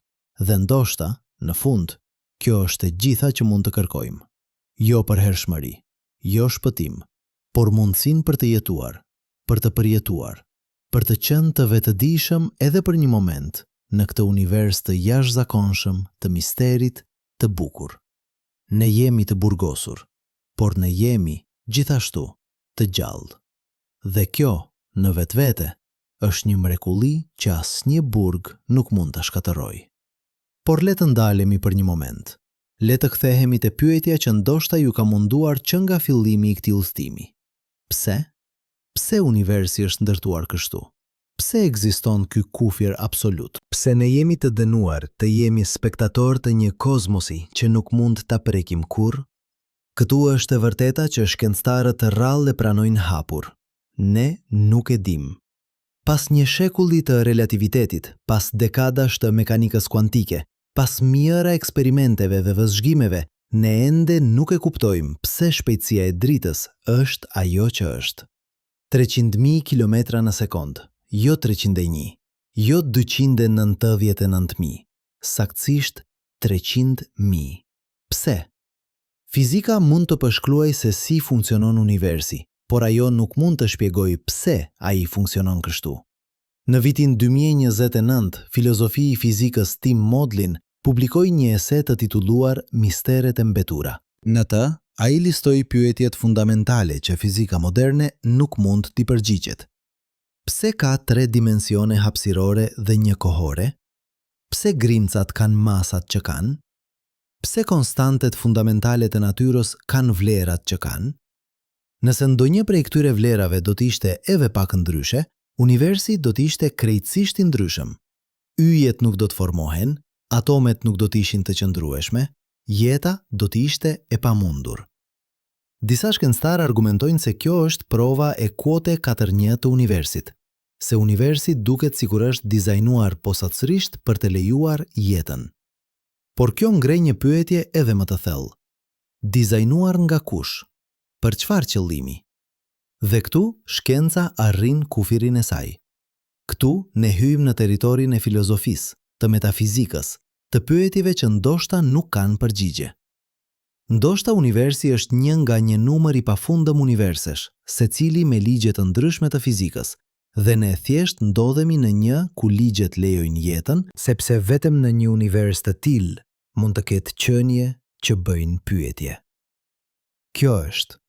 dhe ndoshta, në fund, kjo është e gjitha që mund të kërkojmë. Jo përhershmëri, jo shpëtim, por mundësinë për të jetuar, për të përjetuar, për të qenë të vetëdijshëm edhe për një moment në këtë univers të jashtëzakonshëm, të misterit, të bukur. Ne jemi të burgosur, por ne jemi gjithashtu të gjallë. Dhe kjo, në vetvete, është një mrekulli që asnjë burg nuk mund ta shkatërrojë. Por le të ndalemi për një moment. Le të kthehemi te pyetja që ndoshta ju ka munduar që nga fillimi i këtij udhëtimi. Pse? Pse universi është ndërtuar kështu? Pse ekziston ky kufir absolut? Pse ne jemi të dënuar të jemi spektator të një kozmosi që nuk mund ta prekim kurrë? Këtu është e vërteta që shkencëtarët rrallë e pranojnë hapur. Ne nuk e dim. Pas një shekulli të relativitetit, pas dekadash të mekanikës kuantike, pas mijëra eksperimenteve dhe vëzhgimeve, ne ende nuk e kuptojmë pse shpejtësia e dritës është ajo që është. 300.000 kilometra në sekond, jo 301, jo 299.000, saktësisht 300.000. Pse? Fizika mund të përshkruajë se si funksionon universi, por ajo nuk mund të shpjegojë pse ai funksionon kështu. Në vitin 2029, filozofi i fizikës Tim Modlin publikoi një ese të titulluar Misteret e mbetura. Në të, ai listoi pyetjet fundamentale që fizika moderne nuk mund t'i përgjigjet. Pse ka 3 dimensione hapësirore dhe një kohore? Pse grimcat kanë masat që kanë? Pse konstantet fundamentale të natyrës kanë vlerat që kanë? Nëse ndonjë prej këtyre vlerave do të ishte edhe pak ndryshe, universi do të ishte krejtësisht i ndryshëm. Yjet nuk do të formohen, atomet nuk do të ishin të qëndrueshme, jeta do të ishte e pamundur. Disa shkencëtarë argumentojnë se kjo është prova e kuote 4.1 të universit, se universi duket sikur është dizajnuar posaçërisht për të lejuar jetën. Por kjo ngrej një pyetje edhe më të thellë. Dizajnuar nga kush? Për çfarë qëllimi? Dhe këtu shkenca arrin kufirin e saj. Këtu ne hyjmë në territorin e filozofisë, të metafizikës, të pyetjeve që ndoshta nuk kanë përgjigje. Ndoshta universi është një nga një numër i pafundëm universish, secili me ligje të ndryshme të fizikës, dhe ne thjesht ndodhemi në një ku ligjet lejojnë jetën, sepse vetëm në një univers të tillë mund të ketë qenie që bëjnë pyetje. Kjo është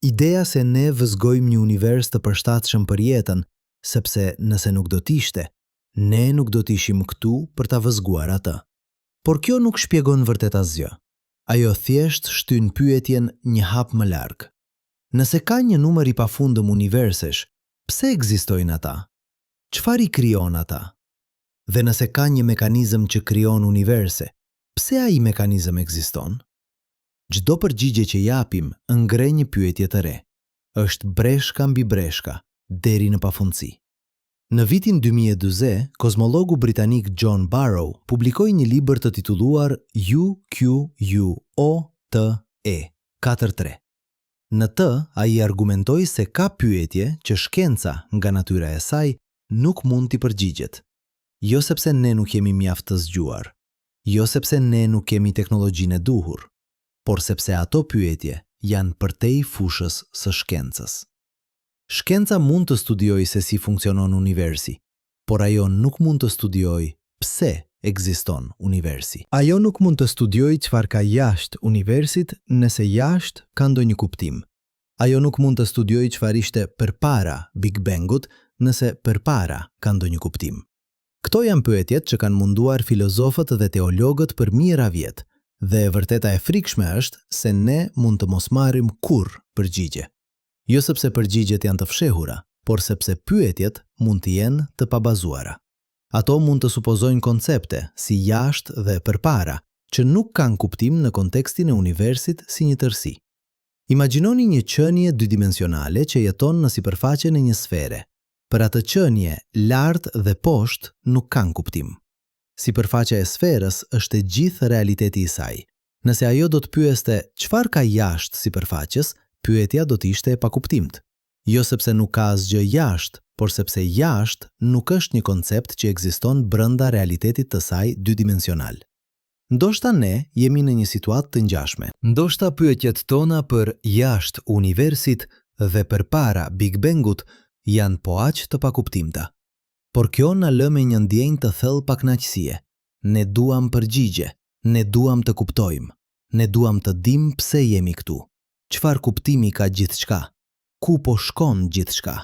ideja se ne vëzgojmë një univers të përshtatshëm për jetën, sepse nëse nuk do t'ishte, ne nuk do t'ishim këtu për ta vëzguar atë. Por kjo nuk shpjegon vërtet asgjë. Ajo thjesht shtyn pyetjen një hap më larg. Nëse ka një numër i pafundëm universish, pse ekzistojnë ata? Çfarë i krijon ata? Dhe nëse ka një mekanizëm që krijon universi, pse ai mekanizëm ekziston? Çdo përgjigje që japim ngre një pyetje të re. Është breshka mbi breshka, deri në pafundësi. Në vitin 2040, kozmologu britanik John Barrow publikoi një libër të titulluar UQUOTE 43. Në të, ai argumentoi se ka pyetje që shkenca nga natyra e saj nuk mund t'i përgjigjet. Jo sepse ne nuk jemi mjaft të zgjuar, jo sepse ne nuk kemi teknologjinë e duhur, por sepse ato pyetje janë përtej fushës së shkencës. Shkenca mund të studiojë se si funksionon universi, por ajo nuk mund të studiojë pse ekziston universi. Ajo nuk mund të studiojë çfarë ka jashtë universit nëse jashtë ka ndonjë kuptim. Ajo nuk mund të studiojë çfarë ishte përpara Big Bangut nëse përpara ka ndonjë kuptim. Këto janë pyetjet që kanë munduar filozofët dhe teologët për mijëra vjet, dhe e vërteta e frikshme është se ne mund të mos marrim kurrë përgjigje. Jo sepse përgjigjet janë të fshehura, por sepse pyetjet mund të jenë të pabazuara. Ato mund të supozojnë koncepte si jashtë dhe përpara, që nuk kanë kuptim në kontekstin e universit si një tërësi. Imagjinoni një qenie dydimensionale që jeton në sipërfaqen e një sfere. Për atë qenie, lart dhe poshtë nuk kanë kuptim. Sipërfaqja e sferës është e gjithë realiteti i saj. Nëse ajo do të pyeste çfarë ka jashtë sipërfaqes, pyetja do të ishte e pakuptimt. Jo sepse nuk ka asgjë jashtë, por sepse jashtë nuk është një koncept që ekziston brenda realitetit të saj dydimensional. Ndoshta ne jemi në një situatë të ngjashme. Ndoshta pyetjet tona për jashtë universit dhe përpara Big Bangut janë po aq të pakuptimta. Por kjo na lë me një ndjenjë të thellë pakënaqësie. Ne duam përgjigje, ne duam të kuptojmë, ne duam të dimë pse jemi këtu. Çfarë kuptimi ka gjithçka? Ku po shkon gjithçka?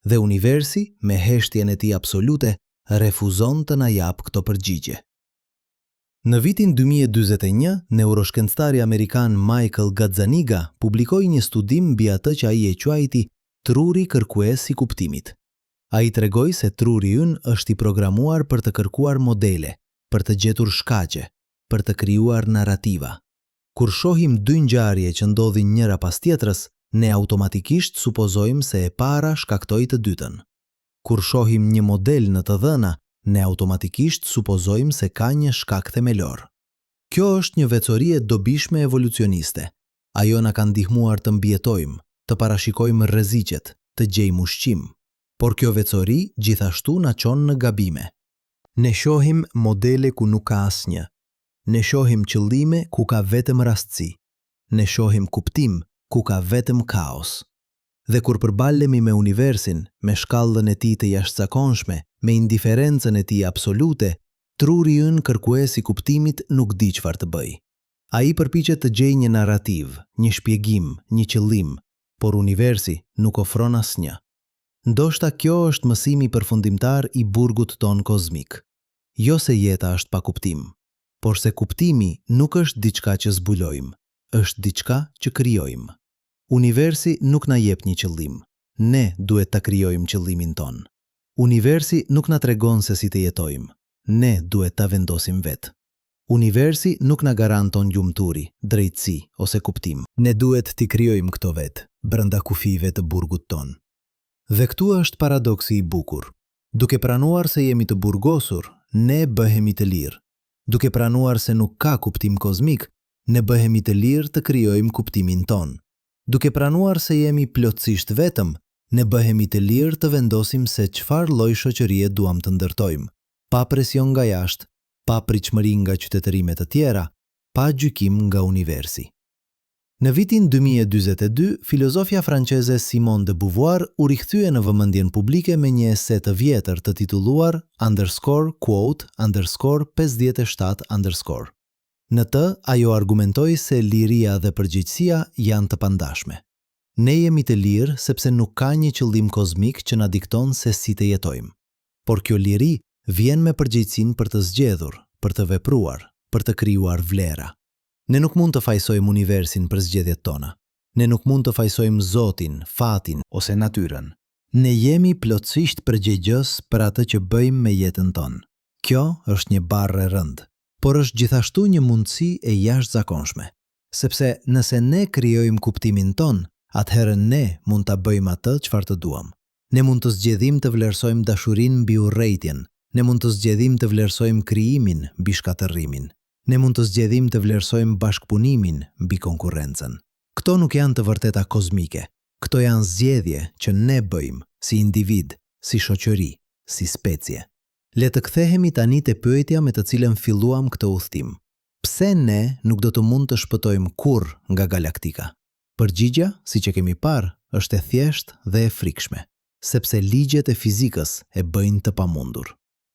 Dhe universi, me heshtjen e tij absolute, refuzon të na jap këto përgjigje. Në vitin 2041, neuroshkencëtari amerikan Michael Gazzaniga publikoi një studim mbi atë që ai e quajti truri kërkues i kuptimit. Ai tregoi se truri ynë është i programuar për të kërkuar modele, për të gjetur shkaqe, për të krijuar narrativa. Kur shohim dy ngjarje që ndodhin njëra pas tjetrës, ne automatikisht supozojmë se e para shkaktoi të dytën. Kur shohim një model në të dhëna, ne automatikisht supozojmë se ka një shkak themelor. Kjo është një veçori e dobishme evolucioniste. Ajo na ka ndihmuar të mbijetojmë, të parashikojmë rreziqet, të gjejmë ushqim. Por kjo veçori gjithashtu na çon në gabime. Ne shohim modele ku nuk ka asnjë. Ne shohim qëllime ku ka vetëm rastësi. Ne shohim kuptim ku ka vetëm kaos. Dhe kur përballemi me universin, me shkallën e tij të jashtëzakonshme, me indiferencën e tij absolute, truri ynë kërkues i kuptimit nuk di çfarë të bëjë. Ai përpiqet të gjejë një narrativ, një shpjegim, një qëllim, por universi nuk ofron asnjë. Ndoshta kjo është mësimi përfundimtar i burgut ton kozmik. Jo se jeta është pa kuptim, por se kuptimi nuk është diçka që zbulojmë, është diçka që krijojmë. Universi nuk na jep një qëllim. Ne duhet ta krijojmë qëllimin ton. Universi nuk na tregon se si të jetojmë. Ne duhet ta vendosim vetë. Universi nuk na garanton lumturi, drejtësi ose kuptim. Ne duhet t'i krijojmë këto vetë, brenda kufive të burgut ton. Dhe këtu është paradoksi i bukur. Duke pranuar se jemi të burgosur, ne bëhemi të lirë. Duke pranuar se nuk ka kuptim kozmik, ne bëhemi të lirë të krijojmë kuptimin ton. Duke pranuar se jemi plotësisht vetëm, ne bëhemi të lirë të vendosim se çfarë lloj shoqërie duam të ndërtojmë, pa presion nga jashtë, pa pritshmëri nga qytetërimet të tjera, pa gjykim nga universi. Në vitin 2042, filozofja franceze Simone de Beauvoir u rikthye në vëmendjen publike me një ese të vjetër të titulluar _quote_57_. Në të, ajo argumentoi se liria dhe përgjegjësia janë të pandashme. Ne jemi të lirë sepse nuk ka një qëllim kozmik që na dikton se si të jetojmë. Por kjo liri vjen me përgjegjësinë për të zgjedhur, për të vepruar, për të krijuar vlera. Ne nuk mund të fajsojmë universin për zgjedhjet tona. Ne nuk mund të fajsojmë Zotin, fatin ose natyrën. Ne jemi plotësisht përgjegjës për atë që bëjmë me jetën tonë. Kjo është një barrë e rëndë. Por është gjithashtu një mundësi e jashtëzakonshme, sepse nëse ne krijojmë kuptimin ton, atëherë ne mund ta bëjmë atë çfarë të duam. Ne mund të zgjedhim të vlerësojmë dashurinë mbi urrëtitjen, ne mund të zgjedhim të vlerësojmë krijimin mbi shkatërrimin, ne mund të zgjedhim të vlerësojmë bashkëpunimin mbi konkurrencën. Këto nuk janë të vërteta kozmike, këto janë zgjedhje që ne bëjmë si individ, si shoqëri, si specie. Le të kthehemi tani te pyetja me të cilën filluam këtë udhtim. Pse ne nuk do të mund të shpëtojmë kurrë nga galaktika? Përgjigjja, siç e kemi parë, është e thjeshtë dhe e frikshme, sepse ligjet e fizikës e bëjnë të pamundur.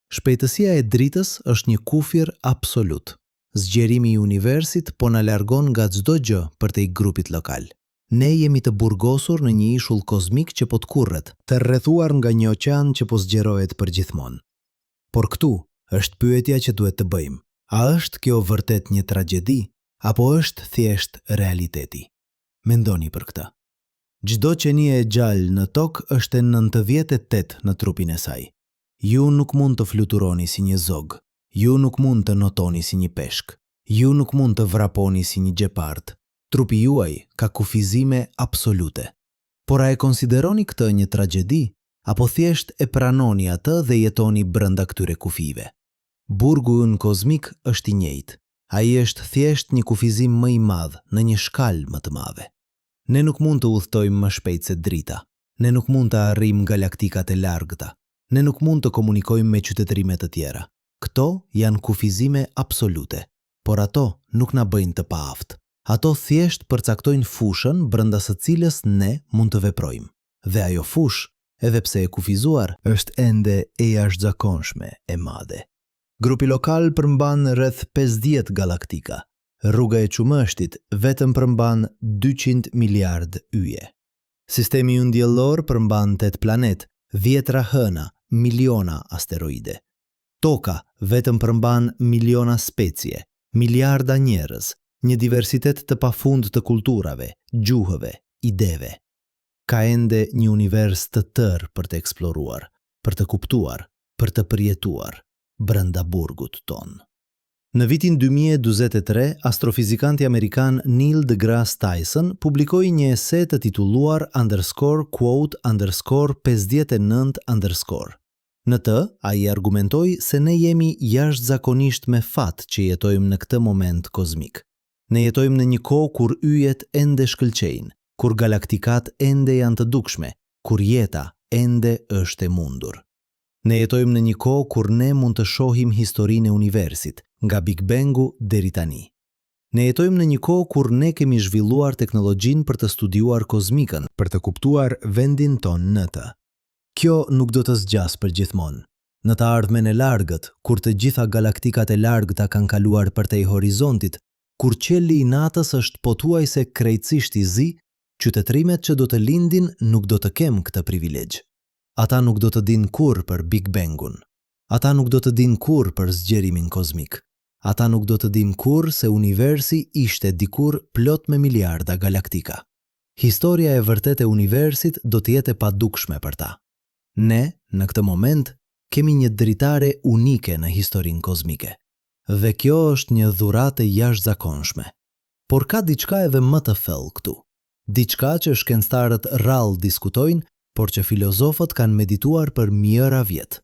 Shpejtësia e dritës është një kufir absolut. Zgjerimi i universit po na largon nga çdo gjë përtej grupit lokal. Ne jemi të burgosur në një ishull kozmik që po të kurret, të rrethuar nga një oqean që po zgjerohet përgjithmonë. Por këtu është pyetja që duhet të bëjmë. A është kjo vërtet një tragjedi, apo është thjesht realiteti? Mendoni për këtë. Çdo qenie e gjallë në tokë është e 98 në trupin e saj. Ju nuk mund të fluturoni si një zog. Ju nuk mund të notoni si një peshk. Ju nuk mund të vraponi si një gjepard. Trupi juaj ka kufizime absolute. Por a e konsideroni këtë një tragjedi, apo thjesht e pranoni atë dhe jetoni brenda këtyre kufive? Burgu ynë kozmik është i njëjtë. Ai është thjesht një kufizim më i madh në një shkallë më të madhe. Ne nuk mund të udhtojmë më shpejt se drita. Ne nuk mund të arrijmë galaktikat e largëta. Ne nuk mund të komunikojmë me qytetërime të tjera. Këto janë kufizime absolute, por ato nuk na bëjnë të paaftë. Ato thjesht përcaktojnë fushën brenda së cilës ne mund të veprojmë. Dhe ajo fushë, edhe pse e kufizuar, është ende e jashtëzakonshme e madhe. Grupi lokal përmban rreth 50 galaktika. Rruga e Qumështit vetëm përmban 200 miliard yje. Sistemi ynë diellor përmban 8 planet, 10 hëna, miliona asteroide. Toka vetëm përmban miliona specie, miliarda njerëz, një diversitet të pafund të kulturave, gjuhëve, ideve. Ka ende një univers të tërë për të eksploruar, për të kuptuar, për të përjetuar brenda burgut ton. Në vitin 2043, astrofizikanti amerikan Neil deGrasse Tyson publikoi një ese të titulluar _quote_59_. Në të, ai argumentoi se ne jemi jashtëzakonisht me fat që jetojmë në këtë moment kozmik. Ne jetojmë në një kohë kur yjet ende shkëlqejnë, kur galaktikat ende janë të dukshme, kur jeta ende është e mundur. Ne jetojmë në një kohë kur ne mund të shohim historinë e universit, nga Big Bangu deri tani. Ne jetojmë në një kohë kur ne kemi zhvilluar teknologjinë për të studiuar kozmikën, për të kuptuar vendin ton në të. Kjo nuk do të zgjas për gjithmonë. Në të ardhmen e largët, kur të gjitha galaktikat e largëta kanë kaluar përtej horizontit, kur qelli i natës është pothuajse krejtësisht i zi, qytetrimet që do të lindin nuk do të kemë këtë privilegj. Ata nuk do të dinë kurrë për Big Bangun. Ata nuk do të dinë kurrë për zgjerimin kozmik. Ata nuk do të dinë kurrë se universi ishte dikur plot me miliarda galaktika. Historia e vërtet e universit do të jetë e padukshme për ta. Ne, në këtë moment, kemi një dritare unike në historinë kozmike. Dhe kjo është një dhuratë e jashtëzakonshme. Por ka diçka edhe më të thellë këtu. Diçka që shkencëtarët rrallë diskutojnë, por që filozofët kanë medituar për mijëra vjet.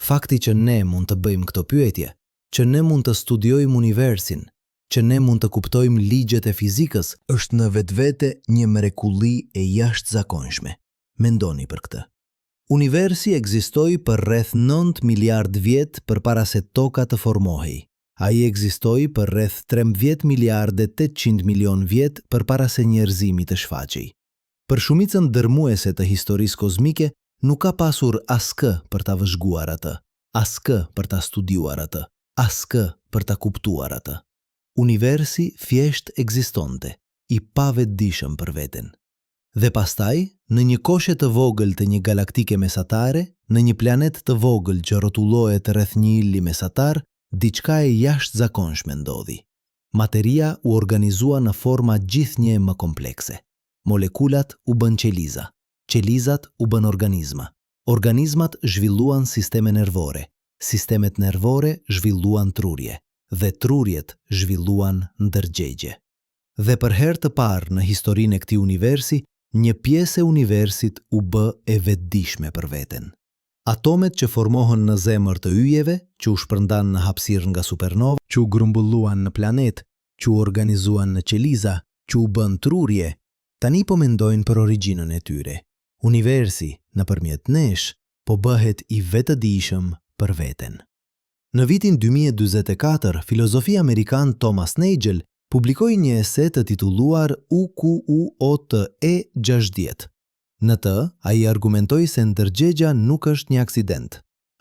Fakti që ne mund të bëjmë këto pyetje, që ne mund të studiojmë universin, që ne mund të kuptojmë ligjet e fizikës, është në vetvete një mrekulli e jashtëzakonshme. Mendoni për këtë. Universi ekzistoi për rreth 9 miliard vjet përpara se toka të formohej. Ai ekzistoi për rreth 13 miliarde 800 milion vjet përpara se njerëzimi të shfaqej. Për shumicën dërmuese të historisë kozmike, nuk ka pasur askë për ta vëzhguar atë, askë për ta studiuar atë, askë për ta kuptuar atë. Universi thjesht ekzistonte, i pavetdijshëm për veten. Dhe pastaj, në një koshe të vogël të një galaktike mesatare, në një planet të vogël që rrotullohet rreth një yli mesatar, diçka e jashtëzakonshme ndodhi. Materia u organizua në forma gjithnjë më komplekse. Molekulat u bën qeliza, qelizat u bën organizma. Organizmat zhvilluan sisteme nervore, sistemet nervore zhvilluan trurje, dhe trurjet zhvilluan ndërgjegje. Dhe për herë të parë në historinë e këtij universi, një pjesë e universit u bë e vetëdijshme për veten. Atomet që formohen në zemër të yjeve, që u shpërndan në hapësirë nga supernova, që u grumbulluan në planet, që u organizuan në qeliza, që u bën trurje, tani po mendojnë për origjinën e tyre. Universi, nëpërmjet nesh, po bëhet i vetëdijshëm për veten. Në vitin 2044, filozofi amerikan Thomas Nagel publikoi një ese të titulluar UQUOTE60. Në të, ai argumentoi se ndërgjegja nuk është një aksident.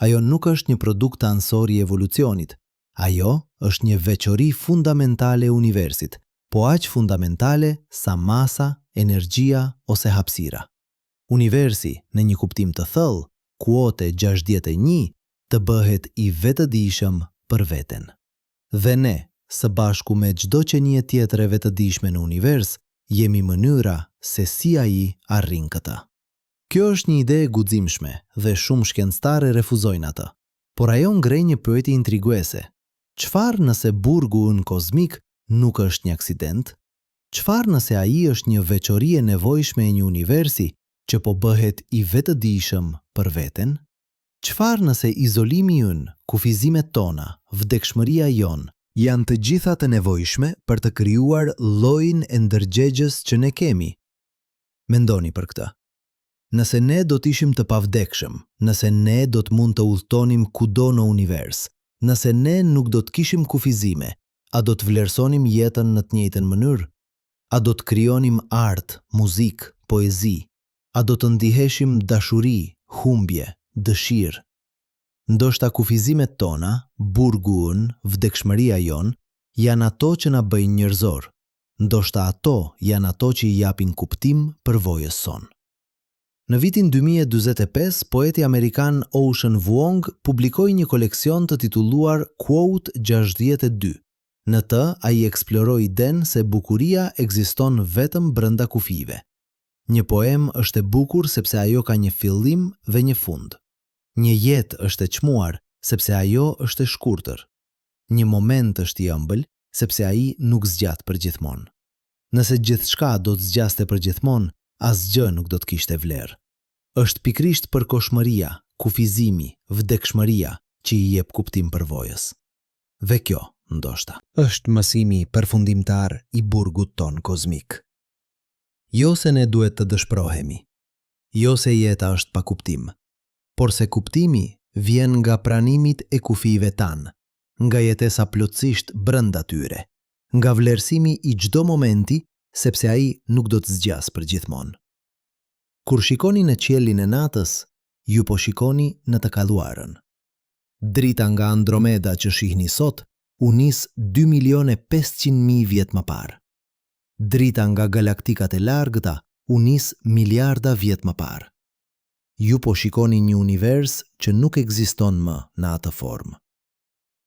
Ajo nuk është një produkt ansor i evolucionit. Ajo është një veçori fundamentale e universit, po aq fundamentale sa masa, energjia ose hapësira. Universi, në një kuptim të thellë, kuote 61, të bëhet i vetëdijshëm për veten. Dhe ne, së bashku me çdo qenie tjetër e vetëdijshme në univers, jemi mënyra se si ai arrin këtë. Kjo është një ide e guximshme dhe shumë shkencëtarë refuzojnë atë. Por ajo ngrej një pyetje intriguese. Çfarë nëse burgu ynë kozmik nuk është një aksident? Çfarë nëse ai është një veçori e nevojshme e një universi që po bëhet i vetëdijshëm për veten? Çfarë nëse izolimi ynë, kufizimet tona, vdekshmëria jon janë të gjitha të nevojshme për të krijuar llojin e ndërgjegjës që ne kemi? Mendoni për këtë. Nëse ne do të ishim të pavdekshëm, nëse ne do të mund të udhtonim kudo në univers, nëse ne nuk do të kishim kufizime, a do të vlerësonim jetën në të njëjtën mënyrë? A do të krijonim art, muzikë, poezi? A do të ndiheshim dashuri, humbje, dëshirë? Ndoshta kufizimet tona, burgu ynë, vdekshmëria jon, janë ato që na bëjnë njerëzor. Ndoshta ato janë ato që i japin kuptim përvojës son. Në vitin 2045, poeti amerikan Ocean Vuong publikoi një koleksion të titulluar Quote 62. Në të, ai eksploroi idenë se bukuria ekziston vetëm brenda kufive. Një poem është e bukur sepse ajo ka një fillim dhe një fund. Një jetë është e çmuar sepse ajo është e shkurtër. Një moment është i ëmbël sepse ai nuk zgjat përgjithmonë. Nëse gjithçka do të zgjaste përgjithmonë, asgjë nuk do të kishte vlerë. Është pikrisht përkohshmëria, kufizimi, vdekshmëria që i jep kuptim përvojës. Dhe kjo, ndoshta, është mësimi përfundimtar i burgut ton kozmik. Jo se ne duhet të dëshpërohemi, jo se jeta është pa kuptim, por se kuptimi vjen nga pranimit e kufive tanë, nga jetesa plotësisht brenda tyre, nga vlerësimi i çdo momenti sepse ai nuk do të zgjas përgjithmonë. Kur shikoni në qiellin e natës, ju po shikoni në të kaluarën. Drita nga Andromeda që shihni sot u nis 2.500.000 vjet më parë. Drita nga galaktikat e largëta u nis miliarda vjet më parë. Ju po shikoni një univers që nuk ekziston më në atë formë.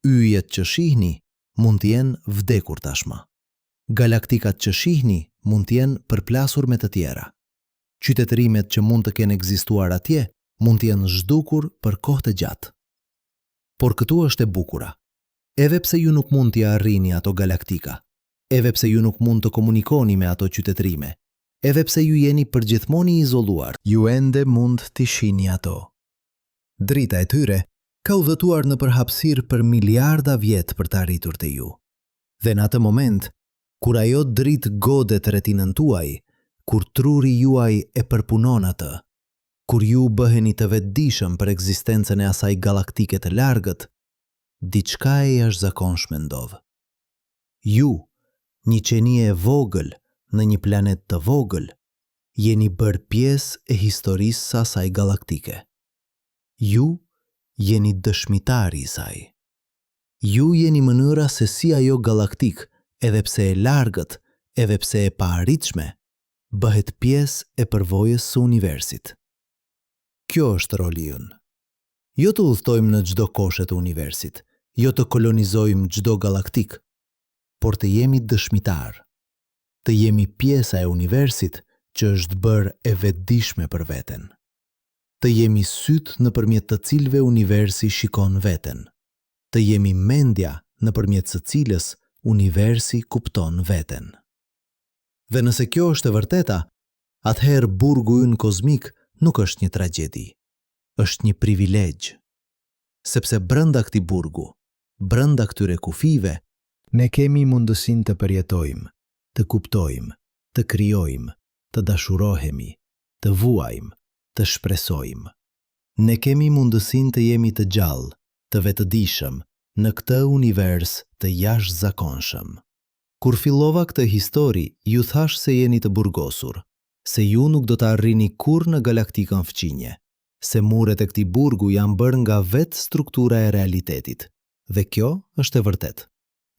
Yjet që shihni mund të jenë vdekur tashmë. Galaktikat që shihni mund të jenë përplasur me të tjera. Qytetërimet që mund të kenë ekzistuar atje mund të jenë zhdukur për kohë të gjatë. Por këtu është e bukura. Edhe pse ju nuk mund t'i arrini ato galaktika, edhe pse ju nuk mund të komunikoni me ato qytetërime, edhe pse ju jeni përgjithmoni i izoluar, ju ende mund t'i shihni ato. Drita e tyre ka udhëtuar në përhapësirë për miliarda vjet për të arritur te ju. Dhe në atë moment, kur ajo dritë godet retinën tuaj, kur truri juaj e përpunon atë, kur ju bëheni të vetëdijshëm për ekzistencën e asaj galaktike të largët, diçka e jashtëzakonshme ndodh. Ju, një qenie e vogël në një planet të vogël, jeni bërë pjesë e historisë së asaj galaktike. Ju jeni dëshmitari i saj. Ju jeni mënyra se si ajo galaktik, edhe pse e largët, edhe pse e paarritshme, bëhet pjesë e përvojës së universit. Kjo është roli ynë. Jo të udhtojmë në çdo koshe të universit, jo të kolonizojmë çdo galaktik, por të jemi dëshmitar, të jemi pjesa e universit që është bërë e vetëdijshme për veten. Të jemi syt nëpërmjet të cilëve universi shikon veten. Të jemi mendja nëpërmjet së cilës universi kupton veten. Dhe nëse kjo është e vërteta, atëherë burgu ynë kozmik nuk është një tragjedi, është një privilegj. Sepse brenda këtij burgu, brenda këtyre kufive, ne kemi mundësinë të përjetojmë, të kuptojmë, të krijojmë, të dashurohemi, të vuajmë, të shpresojmë. Ne kemi mundësinë të jemi të gjallë, të vetëdijshëm në këtë univers të jashtëzakonshëm. Kur fillova këtë histori, ju thash se jeni të burgosur, se ju nuk do të arrini kurrë në galaktikën fqinje, se muret e këtij burgu janë bërë nga vetë struktura e realitetit, dhe kjo është e vërtet.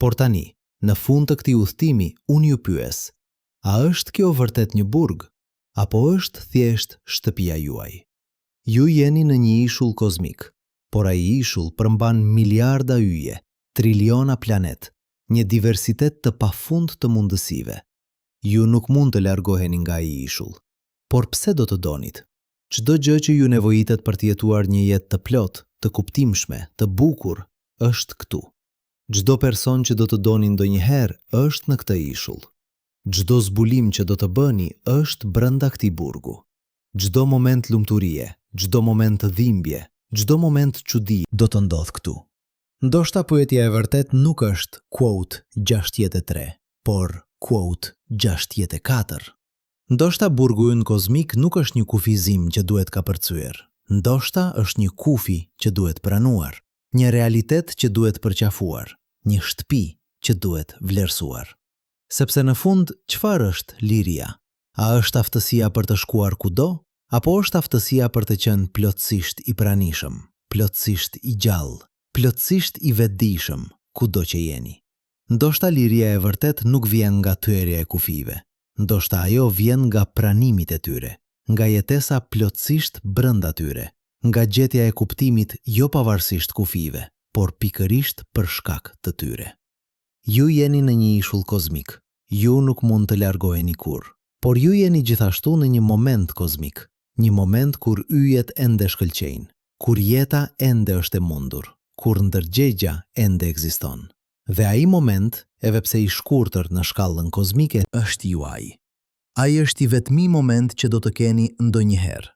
Por tani, në fund të këtij udhtimi, unë ju pyes, a është kjo vërtet një burg, apo është thjesht shtëpia juaj? Ju jeni në një ishull kozmik, por ai ishull përmban miliarda yje, triliona planet, një diversitet të pafund të mundësive. Ju nuk mund të largoheni nga ai ishull. Por pse do të donit? Çdo gjë që ju nevojitet për të jetuar një jetë të plot, të kuptimshme, të bukur, është këtu. Çdo person që do të doni ndonjëherë është në këtë ishull. Çdo zbulim që do të bëni është brenda këtij burgu. Çdo moment lumturie, çdo moment dhimbje, çdo moment çudi do të ndodh këtu. Ndoshta pyetja e vërtet nuk është quote 63, por quote 64. Ndoshta burgu ynë kozmik nuk është një kufizim që duhet kapërcyer. Ndoshta është një kufi që duhet pranuar, një realitet që duhet përqafuar, një shtëpi që duhet vlerësuar. Sepse në fund, çfarë është liria? A është aftësia për të shkuar kudo, apo është aftësia për të qenë plotësisht i pranishëm, plotësisht i gjallë, plotësisht i vetëdijshëm kudo që jeni? Ndoshta liria e vërtet nuk vjen nga thyerja e kufive. Ndoshta ajo vjen nga pranimit e tyre, nga jetesa plotësisht brenda tyre, nga gjetja e kuptimit jo pavarësisht kufive, por pikërisht për shkak të tyre. Ju jeni në një ishull kozmik, ju nuk mund të largoheni kurrë, por ju jeni gjithashtu në një moment kozmik, një moment kur yjet ende shkëlqejnë, kur jeta ende është e mundur, kur ndërgjegja ende ekziston. Dhe ai moment, edhe pse i shkurtër në shkallën kozmike, është juaj. Ai është i vetmi moment që do të keni ndonjëherë.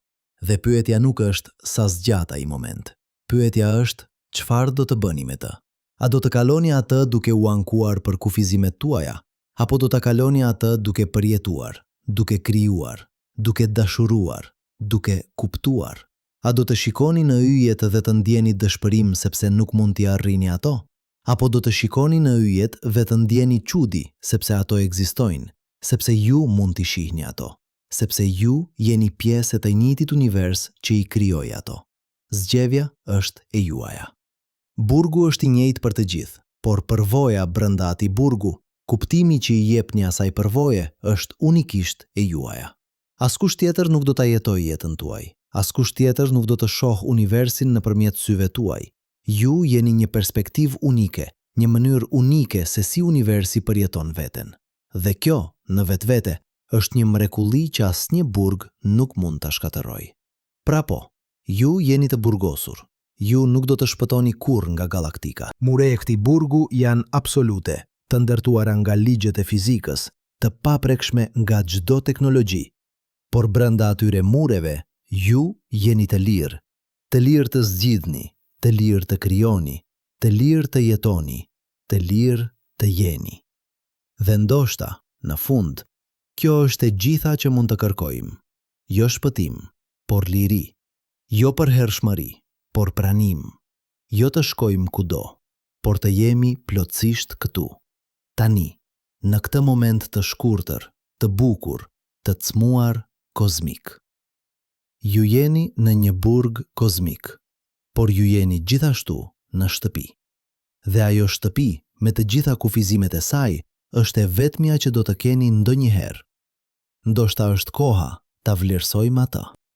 Dhe pyetja nuk është sa zgjat ai moment. Pyetja është çfarë do të bëni me të? A do të kaloni atë duke u ankuar për kufizimet tuaja, apo do të kaloni atë duke përjetuar, duke krijuar, duke dashuruar, duke kuptuar? A do të shikoni në yjet dhe të ndjeni dëshpërim sepse nuk mund t'i arrini ato? Apo do të shikoni në yjet dhe të ndjeni çudi sepse ato ekzistojnë, sepse ju mund t'i shihni ato, sepse ju jeni pjesë e të njëjtit univers që i krijoi ato. Zgjedhja është e juaja. Burgu është i njëjtë për të gjithë, por përvoja brenda atij burgu, kuptimi që i jepni asaj përvoje është unikisht e juaja. Askush tjetër nuk do ta jetojë jetën tuaj. Askush tjetër nuk do të shohë universin nëpërmjet syve tuaj. Ju jeni një perspektivë unike, një mënyrë unike se si universi përjeton veten. Dhe kjo, në vetvete, është një mrekulli që asnjë burg nuk mund ta shkatërrojë. Pra po, ju jeni të burgosur. Ju nuk do të shpëtoni kurrë nga galaktika. Muret e këtij burgu janë absolute, të ndërtuara nga ligjet e fizikës, të paprekshme nga çdo teknologji. Por brenda atyre mureve, ju jeni të lirë të zgjidhni, të lirë të krijoni, të lirë të jetoni, të lirë të jeni. Dhe ndoshta, në fund, kjo është e gjitha që mund të kërkojmë. Jo shpëtim, por liri. Jo përhershmëri, por pranim. Jo të shkojmë kudo, por të jemi plotësisht këtu. Tani, në këtë moment të shkurtër, të bukur, të cmuar kozmik. Ju jeni në një burg kozmik, por ju jeni gjithashtu në shtëpi. Dhe ajo shtëpi, me të gjitha kufizimet e saj, është e vetmja që do të keni ndonjëherë. Ndoshta është koha ta vlerësojmë atë.